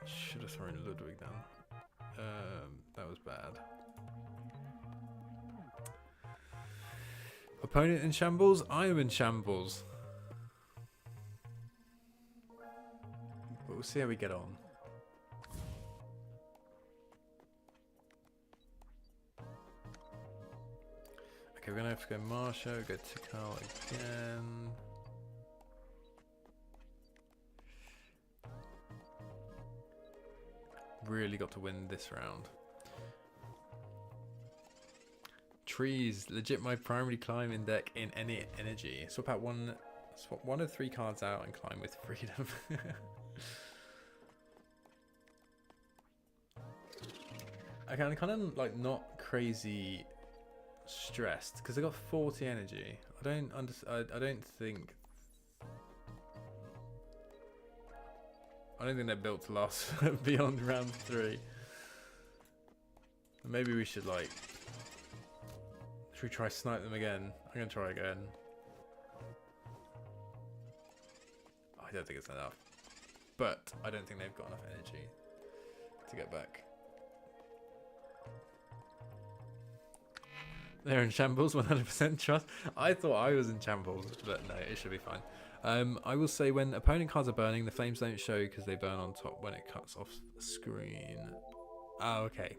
Should have thrown Ludwig down. That was bad. Opponent in shambles? I am in shambles. But we'll see how we get on. Okay, we're gonna have to go Marsha, go Tikal again. Really got to win this round. Trees, legit my primary climbing deck in any energy. Swap one of 3 cards out and climb with freedom. Okay, I'm kind of like not crazy stressed because I got 40 energy. I don't think they're built to last beyond round 3. Maybe we should like. Should we try snipe them again? I'm gonna try again. I don't think it's enough, but I don't think they've got enough energy to get back. They're in shambles, 100% trust. I thought I was in shambles, but no, it should be fine. I will say when opponent cards are burning, the flames don't show because they burn on top when it cuts off the screen. Oh, okay.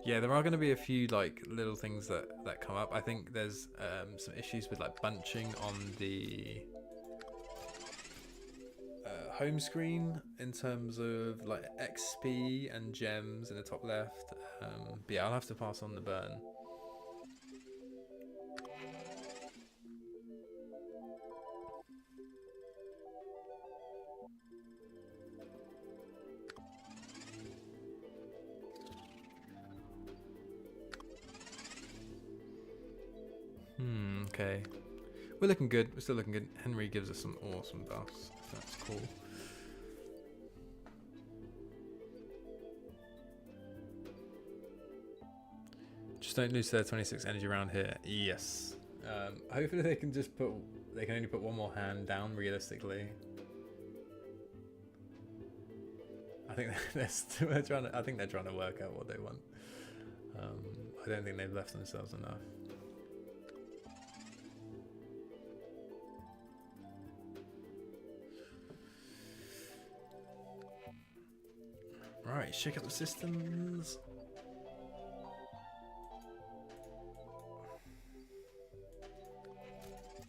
Yeah, there are going to be a few like little things that come up. I think there's some issues with like bunching on the home screen in terms of like XP and gems in the top left. But yeah, I'll have to pass on the burn. Okay, we're looking good. We're still looking good. Henry gives us some awesome buffs. That's cool. Just don't lose their 26 energy around here. Yes. Hopefully they can only put one more hand down realistically. I think they're trying to work out what they want. I don't think they've left themselves enough. Right, shake up the systems.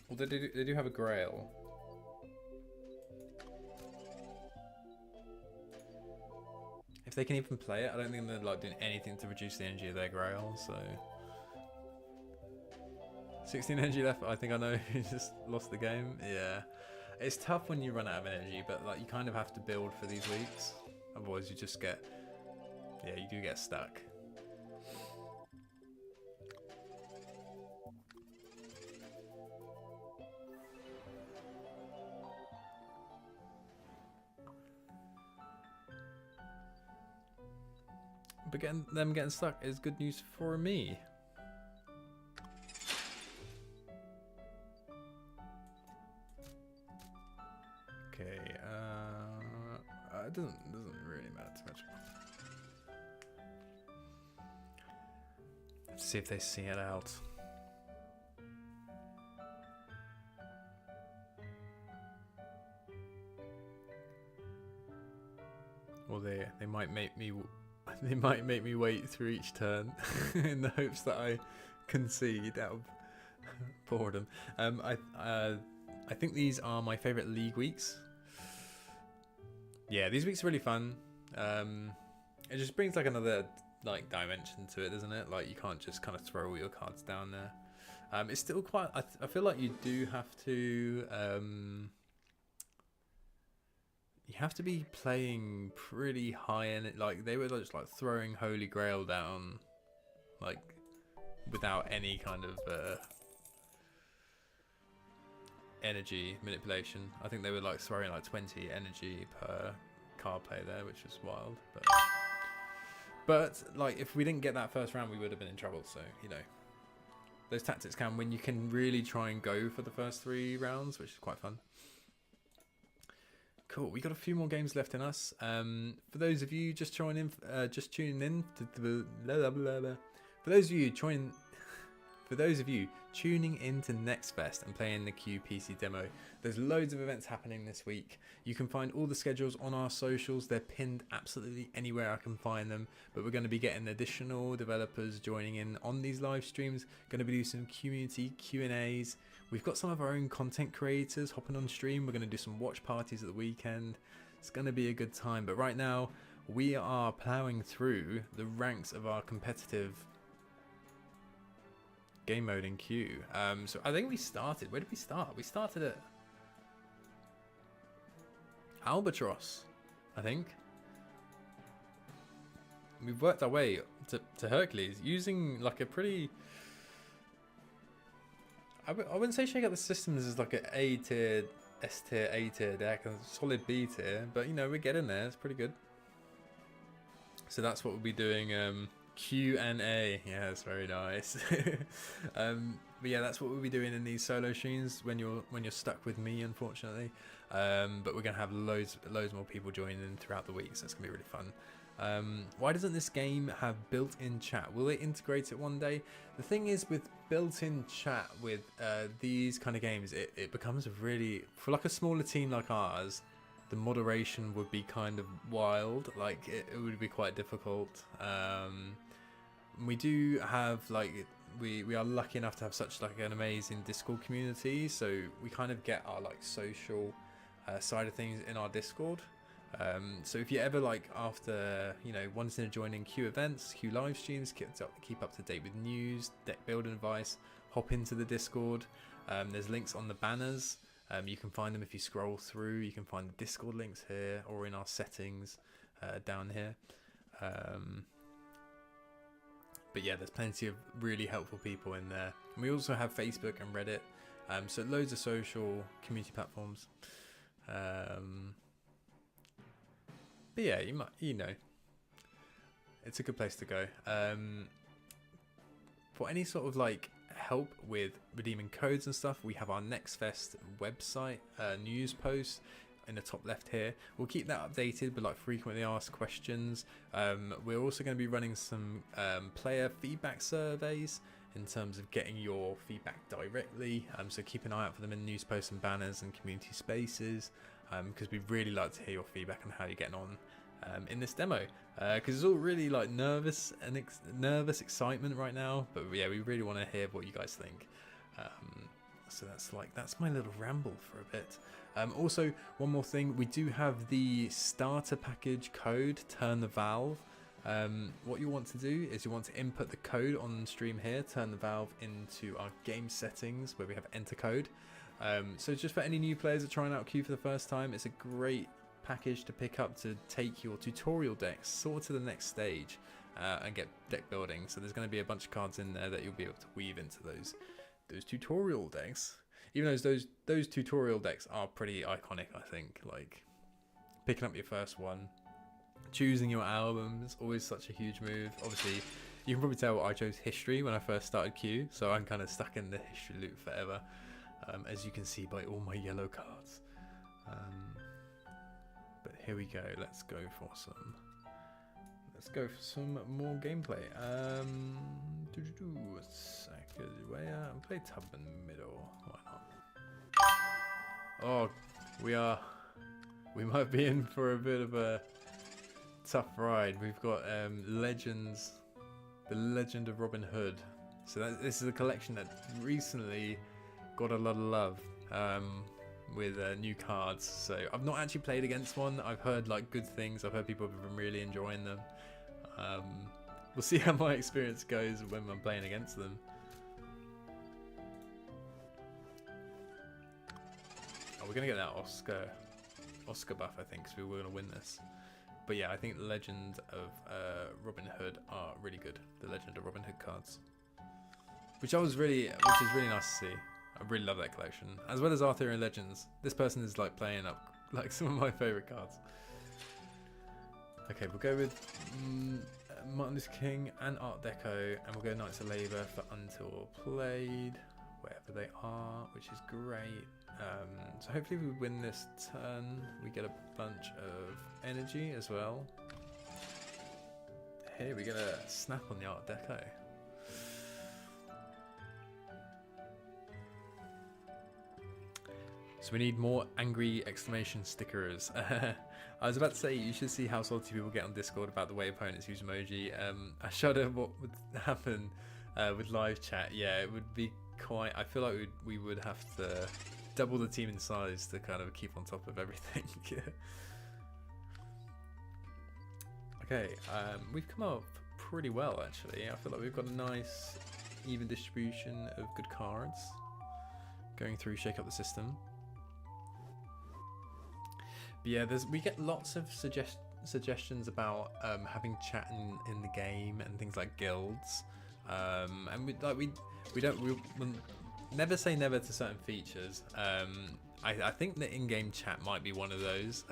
Well, they do have a Grail. If they can even play it, I don't think they're like doing anything to reduce the energy of their Grail. So 16 energy left. I think I know who just lost the game. Yeah, it's tough when you run out of energy, but like you kind of have to build for these weeks. Otherwise you just get, yeah, you do get stuck. But them getting stuck is good news for me. Okay, it doesn't doesn't really matter too much. Let's see if they see it out. Or they might make me wait through each turn in the hopes that I concede out of boredom. I think these are my favourite league weeks. Yeah, these weeks are really fun. It just brings like another like dimension to it, doesn't it? Like you can't just kind of throw all your cards down there. It's still quite. I feel like you do have to. You have to be playing pretty high in it. Like they were just like throwing Holy Grail down, like without any kind of energy manipulation. I think they were like throwing like 20 energy per card play there, which is wild. But like if we didn't get that first round, we would have been in trouble. So you know, those tactics can win. You can really try and go for the first 3 rounds, which is quite fun. Cool. We got a few more games left in us. For those of you just tuning in, for those of you tuning into Next Fest and playing the Q PC demo, there's loads of events happening this week. You can find all the schedules on our socials. They're pinned absolutely anywhere I can find them. But we're going to be getting additional developers joining in on these live streams. Going to be doing some community Q&As. We've got some of our own content creators hopping on stream. We're going to do some watch parties at the weekend. It's going to be a good time. But right now, we are plowing through the ranks of our competitive game mode in Q. So I think we started. Where did we start? We started at Albatross, I think. We've worked our way to Hercules using like a pretty... I wouldn't say shake up the systems as like an A tier, S tier, A tier deck, and solid B tier, but you know, we're getting there. It's pretty good. So that's what we'll be doing. Q&A. Yeah, it's very nice. But yeah, that's what we'll be doing in these solo streams when you're stuck with me, unfortunately. But we're gonna have loads more people joining in throughout the week, so it's gonna be really fun. Why doesn't this game have built-in chat? Will it integrate it one day? The thing is, with built-in chat with these kind of games, it becomes really, for like a smaller team like ours, the moderation would be kind of wild. Like it would be quite difficult. We do have like we are lucky enough to have such like an amazing Discord community, so we kind of get our like social side of things in our Discord. So if you ever like after wanting to join in Q events, Q live streams, keep up to date with news, deck building advice, hop into the Discord. There's links on the banners. You can find them if you scroll through. You can find the Discord links here or in our settings down here. But yeah, there's plenty of really helpful people in there. And we also have Facebook and Reddit. So loads of social community platforms. But yeah, it's a good place to go. For any sort of like help with redeeming codes and stuff, we have our Next Fest website news post in the top left here. We'll keep that updated with like frequently asked questions. We're also going to be running some player feedback surveys in terms of getting your feedback directly. So keep an eye out for them in news posts and banners and community spaces, because we'd really like to hear your feedback on how you're getting on in this demo, because it's all really like nervous excitement right now, but yeah, we really want to hear what you guys think. So that's my little ramble for a bit. Also, one more thing, we do have the starter package code, Turn the Valve. What you want to do is you want to input the code on stream here, Turn the Valve, into our game settings where we have enter code. So just for any new players that are trying out Q for the first time, it's a great package to pick up to take your tutorial decks sort of to the next stage and get deck building. So there's going to be a bunch of cards in there that you'll be able to weave into those tutorial decks. Even though those tutorial decks are pretty iconic, I think. Like picking up your first one, choosing your album is always such a huge move. Obviously, you can probably tell I chose History when I first started Q, so I'm kind of stuck in the History loop forever, as you can see by all my yellow cards. But here we go. Let's go for some more gameplay. Sakazwaya and play Tubman middle. Why not? Oh, we might be in for a bit of a tough ride. We've got Legends, the Legend of Robin Hood. So this is a collection that recently got a lot of love with new cards. So I've not actually played against one. I've heard like good things. I've heard people have been really enjoying them. We'll see how my experience goes when I'm playing against them. Oh, we're gonna get that Oscar buff, I think, because we were gonna win this. But yeah, I think the Legend of Robin Hood are really good. The Legend of Robin Hood cards, which is really nice to see. I really love that collection, as well as Arthurian Legends. This person is like playing up like some of my favorite cards. Okay, we'll go with Martin Luther King and Art Deco, and we'll go Knights of Labour for Until Played, wherever they are, which is great. So hopefully we win this turn. We get a bunch of energy as well. Here we get a snap on the Art Deco. So we need more angry exclamation stickers. I was about to say, you should see how salty people get on Discord about the way opponents use emoji. I shudder what would happen with live chat. Yeah, it would be quite... I feel like we would have to double the team in size to kind of keep on top of everything. Okay, we've come up pretty well, actually. I feel like we've got a nice, even distribution of good cards. Going through Shake Up the System. But yeah, we get lots of suggestions about having chat in the game and things like guilds, and we'll never say never to certain features. I think the in-game chat might be one of those,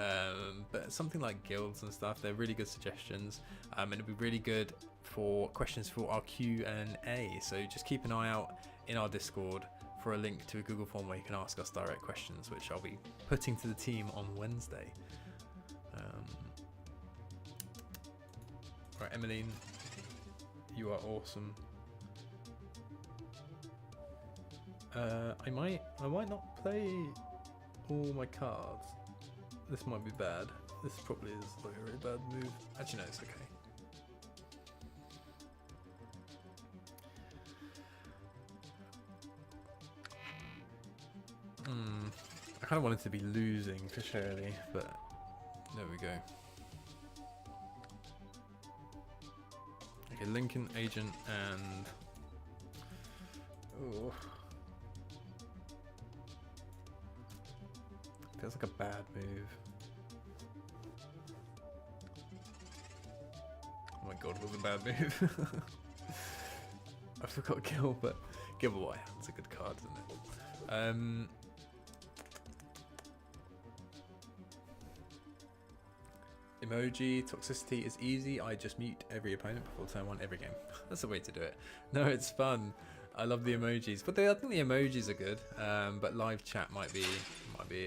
but something like guilds and stuff, they're really good suggestions, and it'd be really good for questions for our Q&A. So just keep an eye out in our Discord for a link to a Google form where you can ask us direct questions, which I'll be putting to the team on Wednesday. Right, Emmeline, you are awesome. I might not play all my cards. This might be bad. This probably is like a very bad move. Actually, no, it's okay. I kind of wanted to be losing for Shirley, but there we go. Okay, Lincoln, Agent, and... Oh. Feels like a bad move. Oh my god, it was a bad move. I forgot Gilbert. Gilbert Whitehand's a good card, isn't it? Emoji toxicity is easy. I just mute every opponent before turn 1 every game. That's the way to do it. No, it's fun. I love the emojis, but I think the emojis are good. But live chat might be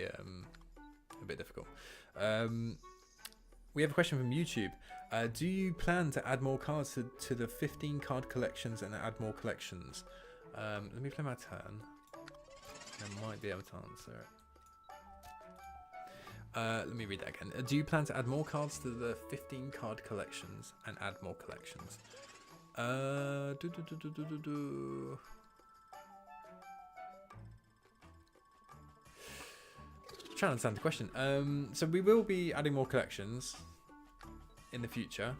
a bit difficult. We have a question from YouTube. Do you plan to add more cards to the 15 card collections and add more collections? Let me play my turn. I might be able to answer it. Let me read that again. Do you plan to add more cards to the 15 card collections and add more collections? Trying to understand the question. So we will be adding more collections in the future.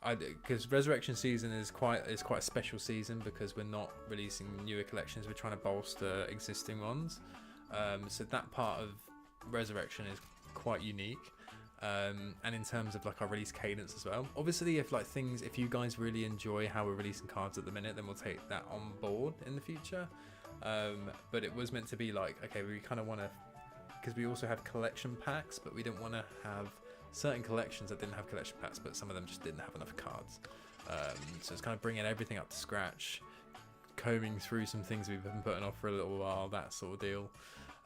Because Resurrection season is quite a special season because we're not releasing newer collections. We're trying to bolster existing ones. So that part of Resurrection is quite unique, and in terms of like our release cadence as well. Obviously, if you guys really enjoy how we're releasing cards at the minute, then we'll take that on board in the future. But it was meant to be like, okay, we kind of want to, because we also had collection packs, but we didn't want to have certain collections that didn't have collection packs, but some of them just didn't have enough cards. So it's kind of bringing everything up to scratch, combing through some things we've been putting off for a little while, that sort of deal.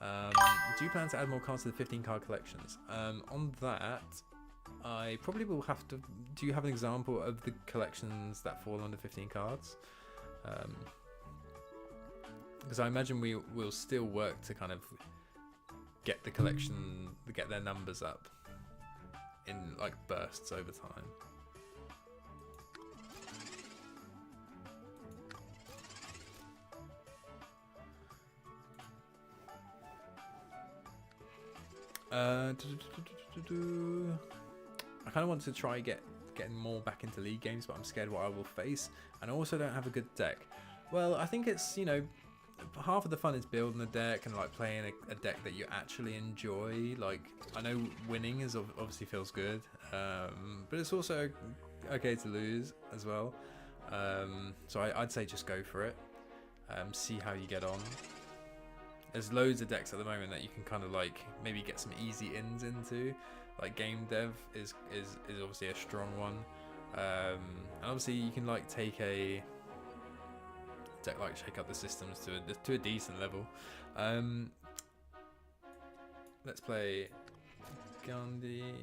Do you plan to add more cards to the 15 card collections? On that, I probably will have to. Do you have an example of the collections that fall under 15 cards? Because I imagine we will still work to kind of get the collection, get their numbers up in like bursts over time. I kind of want to try getting more back into league games, but I'm scared what I will face, and I also don't have a good deck. Well, I think it's, you know, half of the fun is building a deck and like playing a deck that you actually enjoy. Like, I know winning is obviously feels good, but it's also okay to lose as well. So I'd say just go for it. See how you get on. There's loads of decks at the moment that you can kind of like maybe get some easy ins into. Like Game Dev is obviously a strong one, and obviously you can like take a deck like Shake Up the Systems to a decent level. Let's play Gandhi,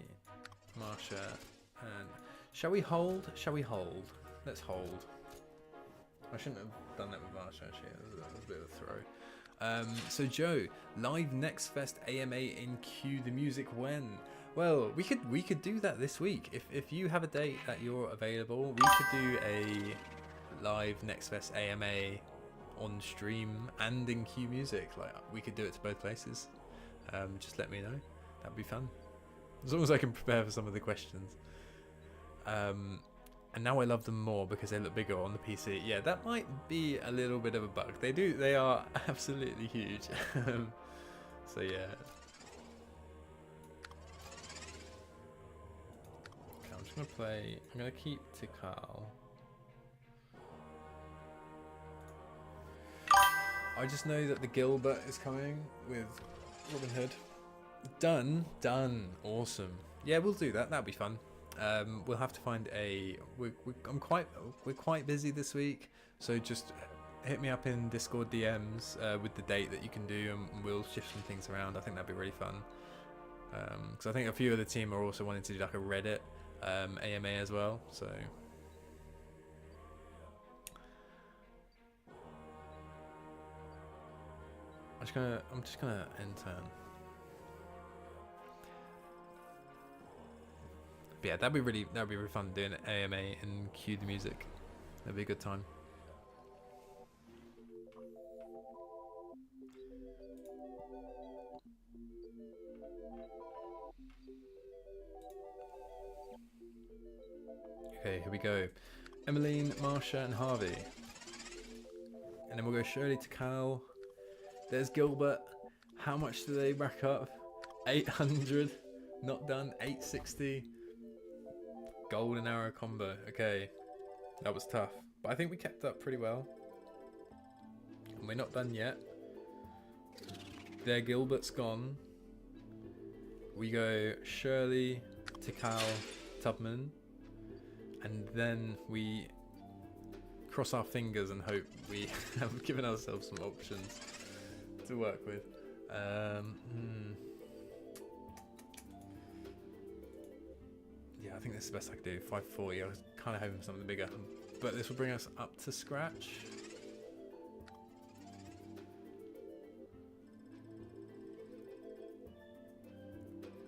Marsha, and shall we hold? Shall we hold? Let's hold. I shouldn't have done that with Marsha actually. That was a bit of a throw. So Joe, live Next Fest AMA in Cue the Music when? Well, we could do that this week. If you have a date that you're available, we could do a live Next Fest AMA on stream and in Cue Music. Like, we could do it to both places. Just let me know. That'd be fun. As long as I can prepare for some of the questions. And now I love them more because they look bigger on the PC. Yeah, that might be a little bit of a bug. They are absolutely huge. So yeah. Okay, I'm just gonna keep Tikal. I just know that the Gilbert is coming with Robin Hood. Done. Awesome. Yeah, we'll do that. That'll be fun. We'll have to find we're quite busy this week, so just hit me up in Discord DMs with the date that you can do, and we'll shift some things around. I think that'd be really fun, because I think a few of the team are also wanting to do like a Reddit AMA as well. So I'm just gonna end turn. But yeah, that'd be really fun doing AMA and Cue the Music. That'd be a good time. Okay, here we go. Emmeline, Marsha, and Harvey. And then we'll go Shirley to Cal. There's Gilbert. How much do they rack up? 800. Not done. 860. Golden arrow combo. Okay. That was tough. But I think we kept up pretty well. And we're not done yet. There, Gilbert's gone. We go Shirley, Tikal, Tubman. And then we cross our fingers and hope we have given ourselves some options to work with. Yeah, I think this is the best I could do. 540. I was kind of hoping for something bigger, but this will bring us up to scratch.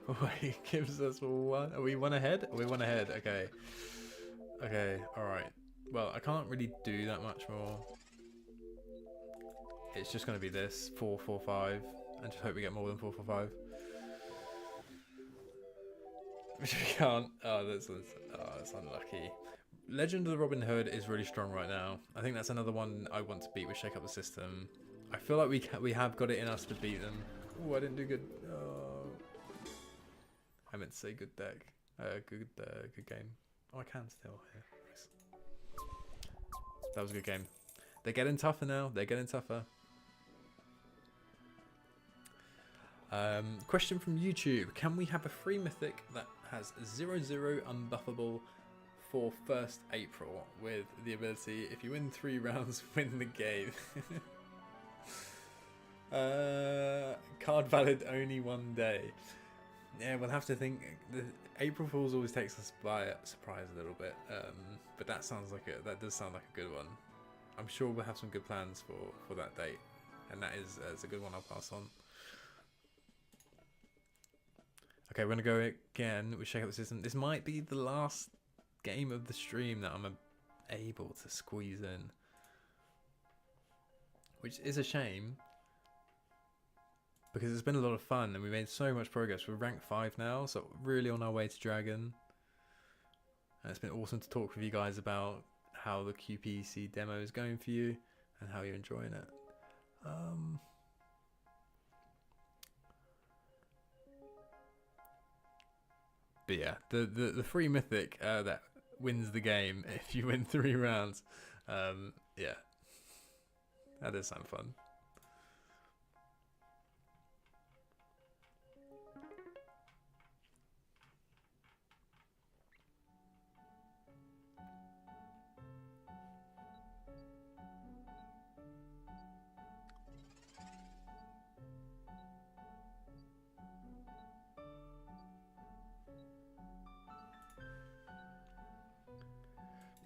Wait, gives us one. Are we one ahead? Are we one ahead? Okay. Okay. All right. Well, I can't really do that much more. It's just going to be this 445, and just hope we get more than 445. Which we can't. Oh, that's unlucky. Legend of the Robin Hood is really strong right now. I think that's another one I want to beat with Shake Up the System. I feel like we have got it in us to beat them. Oh, I didn't do good. Oh. I meant to say good deck. Good game. Oh, I can still. Yeah. Nice. That was a good game. They're getting tougher now. They're getting tougher. Question from YouTube. Can we have a free mythic that has 0/0 unbuffable for 1st April with the ability, if you win 3 rounds, win the game? Card valid only 1 day. Yeah, we'll have to think. The April Fools always takes us by surprise a little bit, but that sounds like that does sound like a good one. I'm sure we'll have some good plans for that date, and that is a good one. I'll pass on. Okay, we're gonna go again. We shake up the system. This might be the last game of the stream that I'm able to squeeze in, which is a shame because it's been a lot of fun and we made so much progress. We're rank 5 now, so really on our way to Dragon. And it's been awesome to talk with you guys about how the QPC demo is going for you and how you're enjoying it. But yeah, the free mythic that wins the game if you win 3 rounds. Yeah, that does sound fun.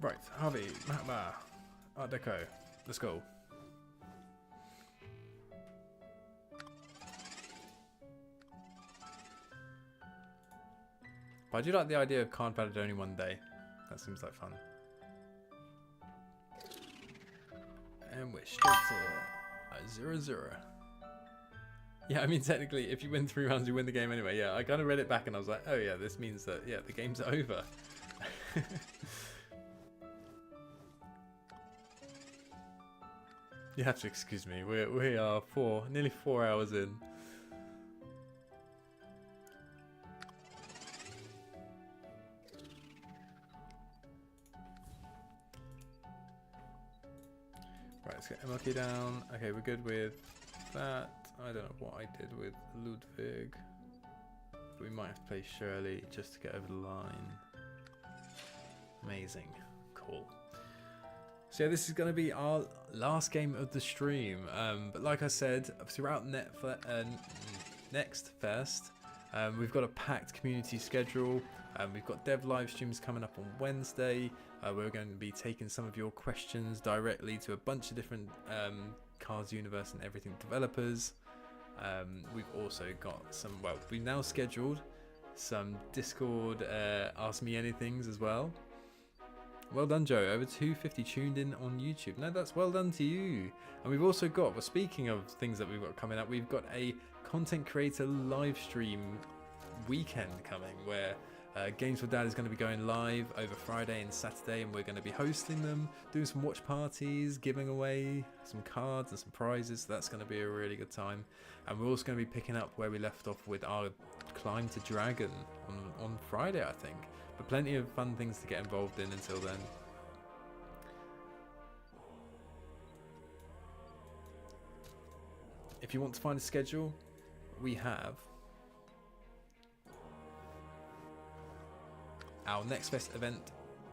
Right, Harvey, Mahatma, Art Deco, let's go. But I do like the idea of card battle only one day. That seems like fun. And we're straight to 0-0. Yeah, I mean technically if you win 3 rounds you win the game anyway. Yeah, I kind of read it back and I was like, oh yeah, this means that yeah, the game's over. You have to excuse me. We are nearly 4 hours in. Right, let's get MLK down. Okay, we're good with that. I don't know what I did with Ludwig. We might have to play Shirley just to get over the line. Amazing. Cool. So yeah, this is going to be our last game of the stream. But like I said, throughout Next Fest, we've got a packed community schedule. We've got dev live streams coming up on Wednesday. We're going to be taking some of your questions directly to a bunch of different Cards Universe and Everything developers. We've also got some, well, we've now scheduled some Discord Ask Me Anythings as well. Well done, Joe. Over 250 tuned in on YouTube. No, that's well done to you. And we've also got, well, speaking of things that we've got coming up, we've got a content creator live stream weekend coming where Games for Dad is going to be going live over Friday and Saturday, and we're going to be hosting them, doing some watch parties, giving away some cards and some prizes. So that's going to be a really good time. And we're also going to be picking up where we left off with our climb to Dragon on Friday, I think. But plenty of fun things to get involved in until then. If you want to find a schedule, we have our Next Fest event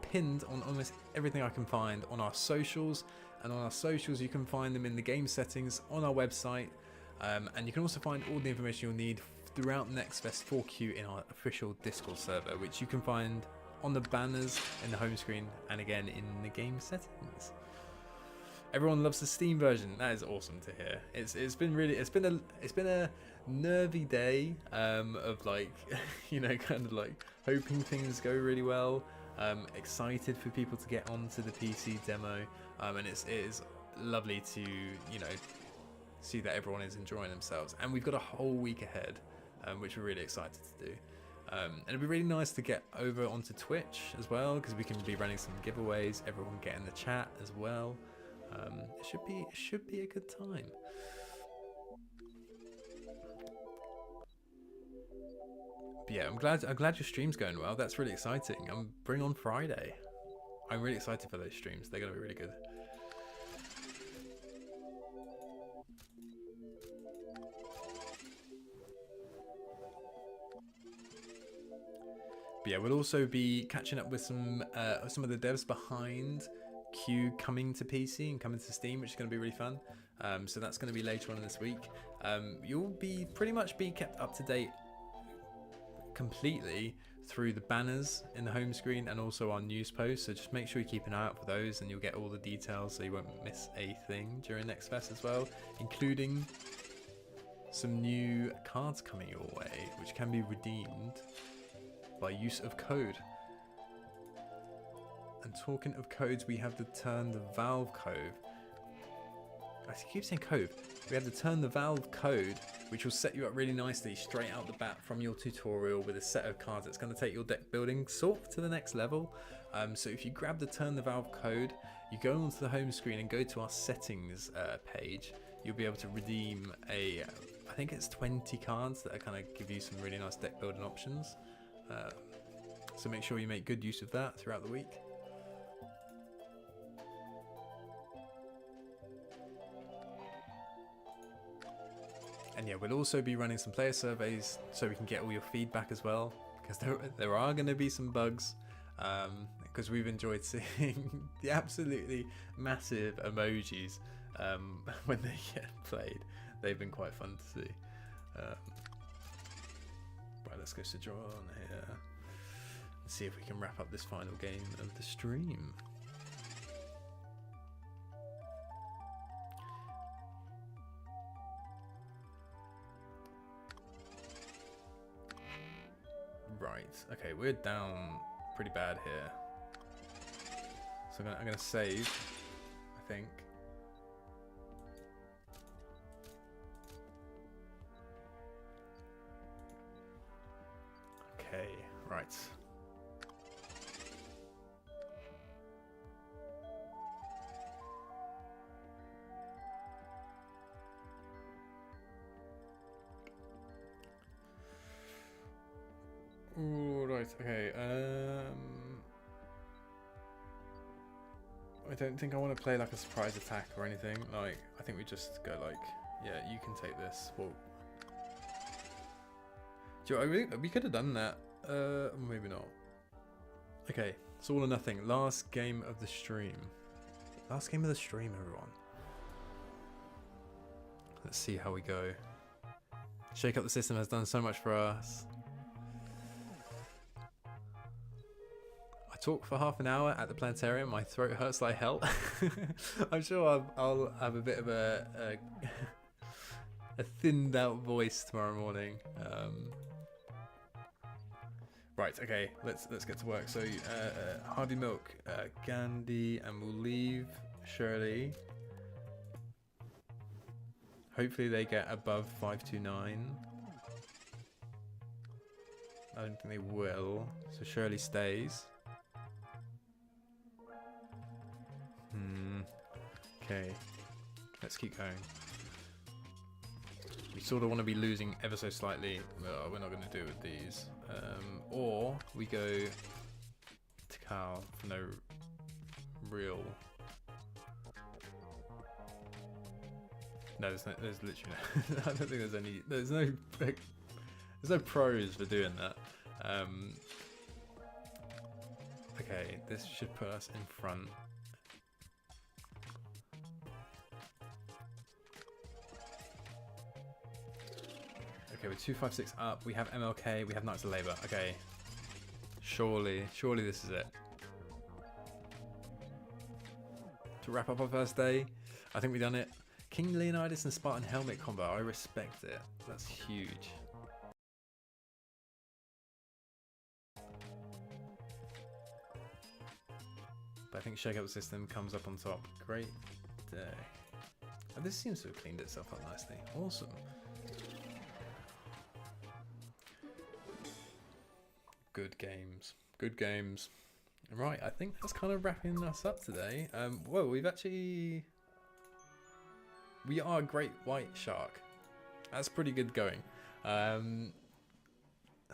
pinned on almost everything I can find on our socials. And on our socials, you can find them in the game settings on our website. And you can also find all the information you'll need throughout Next Fest 4Q in our official Discord server, which you can find on the banners in the home screen and again in the game settings. Everyone loves the Steam version. That is awesome to hear. It's been a nervy day of like you know, kind of like hoping things go really well. Excited for people to get onto the PC demo, and it is lovely to, you know, see that everyone is enjoying themselves. And we've got a whole week ahead, which we're really excited to do. And it'd be really nice to get over onto Twitch as well, because we can be running some giveaways. Everyone get in the chat as well. It should be a good time. But yeah, I'm glad your stream's going well. That's really exciting. Bring on Friday. I'm really excited for those streams. They're gonna be really good. But yeah, we'll also be catching up with some of the devs behind Q coming to PC and coming to Steam, which is going to be really fun. So that's going to be later on in this week. You'll be pretty much kept up to date completely through the banners in the home screen and also our news posts, so just make sure you keep an eye out for those and you'll get all the details so you won't miss a thing during Next Fest as well, including some new cards coming your way which can be redeemed by use of code. And talking of codes, we have the Turn the Valve code. I keep saying code. We have the Turn the Valve code, which will set you up really nicely straight out the bat from your tutorial with a set of cards that's going to take your deck building sort of to the next level. So if you grab the Turn the Valve code, you go onto the home screen and go to our settings page, you'll be able to redeem I think it's 20 cards that are kind of give you some really nice deck building options. So make sure you make good use of that throughout the week. And yeah, we'll also be running some player surveys so we can get all your feedback as well, because there are going to be some bugs, because we've enjoyed seeing the absolutely massive emojis when they get played. They've been quite fun to see. Right, let's go to draw on here and see if we can wrap up this final game of the stream. Right, okay, we're down pretty bad here. So I'm gonna save, I think. Okay, right. Ooh, right, okay, I don't think I want to play like a surprise attack or anything. Like, I think we just go like, yeah, you can take this. Well, do you know, we could have done that. Maybe not. Okay, it's all or nothing. Last game of the stream. Last game of the stream, everyone. Let's see how we go. Shake Up the System has done so much for us. I talk for half an hour at the planetarium. My throat hurts like hell. I'm sure I'll have a bit of a thinned out voice tomorrow morning. Right, okay, let's get to work. So Harvey Milk, Gandhi, and we'll leave Shirley. Hopefully they get above 529. I don't think they will. So Shirley stays. Okay, let's keep going. We sort of want to be losing ever so slightly. Well, we're not going to do it with these. Or we go to Cal for no real. No, there's literally no. I don't think there's any. There's no pros for doing that. Okay, this should put us in front. Okay, we're 256 up. We have MLK. We have Knights of Labour. Okay, surely this is it. To wrap up our first day, I think we've done it. King Leonidas and Spartan Helmet combo. I respect it. That's huge. But I think Shake Up the System comes up on top. Great day. Oh, this seems to have cleaned itself up nicely. Awesome. Good games. Good games. Right, I think that's kind of wrapping us up today. Whoa, we are a great white shark. That's pretty good going.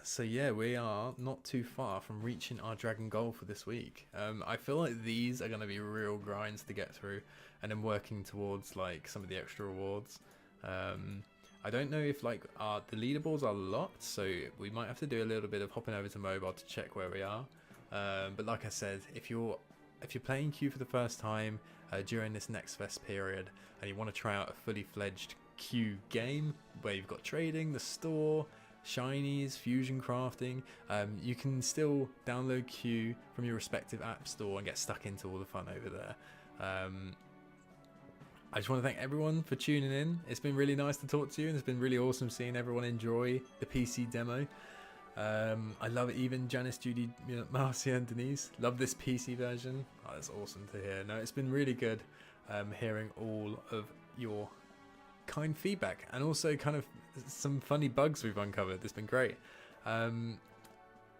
So yeah, we are not too far from reaching our dragon goal for this week. I feel like these are going to be real grinds to get through, and then working towards like some of the extra rewards. I don't know if like the leaderboards are locked, so we might have to do a little bit of hopping over to mobile to check where we are. But like I said, if you're playing Q for the first time during this Next Fest period, and you want to try out a fully fledged Q game where you've got trading, the store, shinies, fusion crafting. You can still download Q from your respective app store and get stuck into all the fun over there. I just want to thank everyone for tuning in. It's been really nice to talk to you, and it's been really awesome seeing everyone enjoy the PC demo. I love it. Even Janice, Judy, Marcia, and Denise love this PC version. Oh, that's awesome to hear. No, it's been really good hearing all of your kind feedback, and also kind of some funny bugs we've uncovered. It's been great. But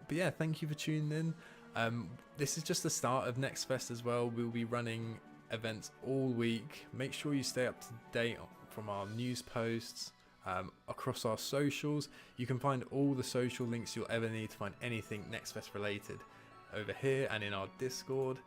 yeah, thank you for tuning in. This is just the start of Next Fest as well. We'll be running events all week. Make sure you stay up to date from our news posts, across our socials. You can find all the social links you'll ever need to find anything Next Fest related over here and in our Discord.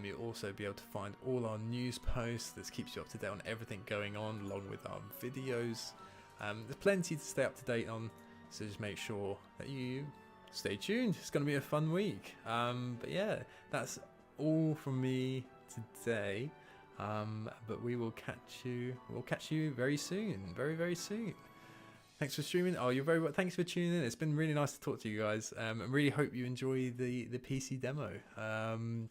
You'll also be able to find all our news posts. This keeps you up to date on everything going on, along with our videos. There's plenty to stay up to date on, so just make sure that you stay tuned. It's going to be a fun week. But yeah, that's all from me today. But we'll catch you very soon, very soon. Thanks for streaming. Oh, you're very well. Thanks for tuning in. It's been really nice to talk to you guys. I really hope you enjoy the PC demo.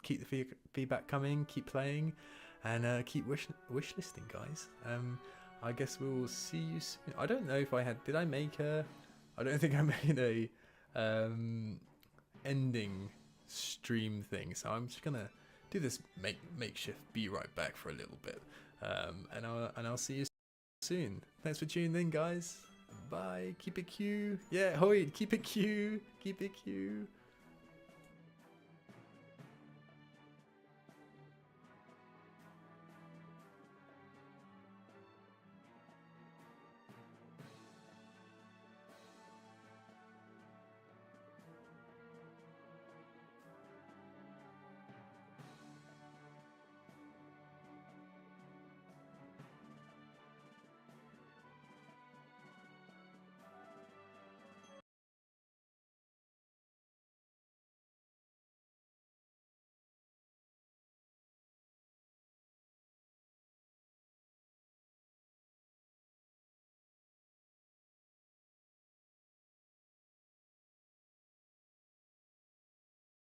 Keep the feedback coming, keep playing, and keep wish listing, guys. I guess we'll see you soon. I don't know if I don't think I made a ending stream thing, so I'm just gonna do this makeshift be right back for a little bit, and I'll see you soon. Thanks for tuning in, guys. Bye. Keep it Q. Yeah, Hoyt, keep it Q. Keep it Q.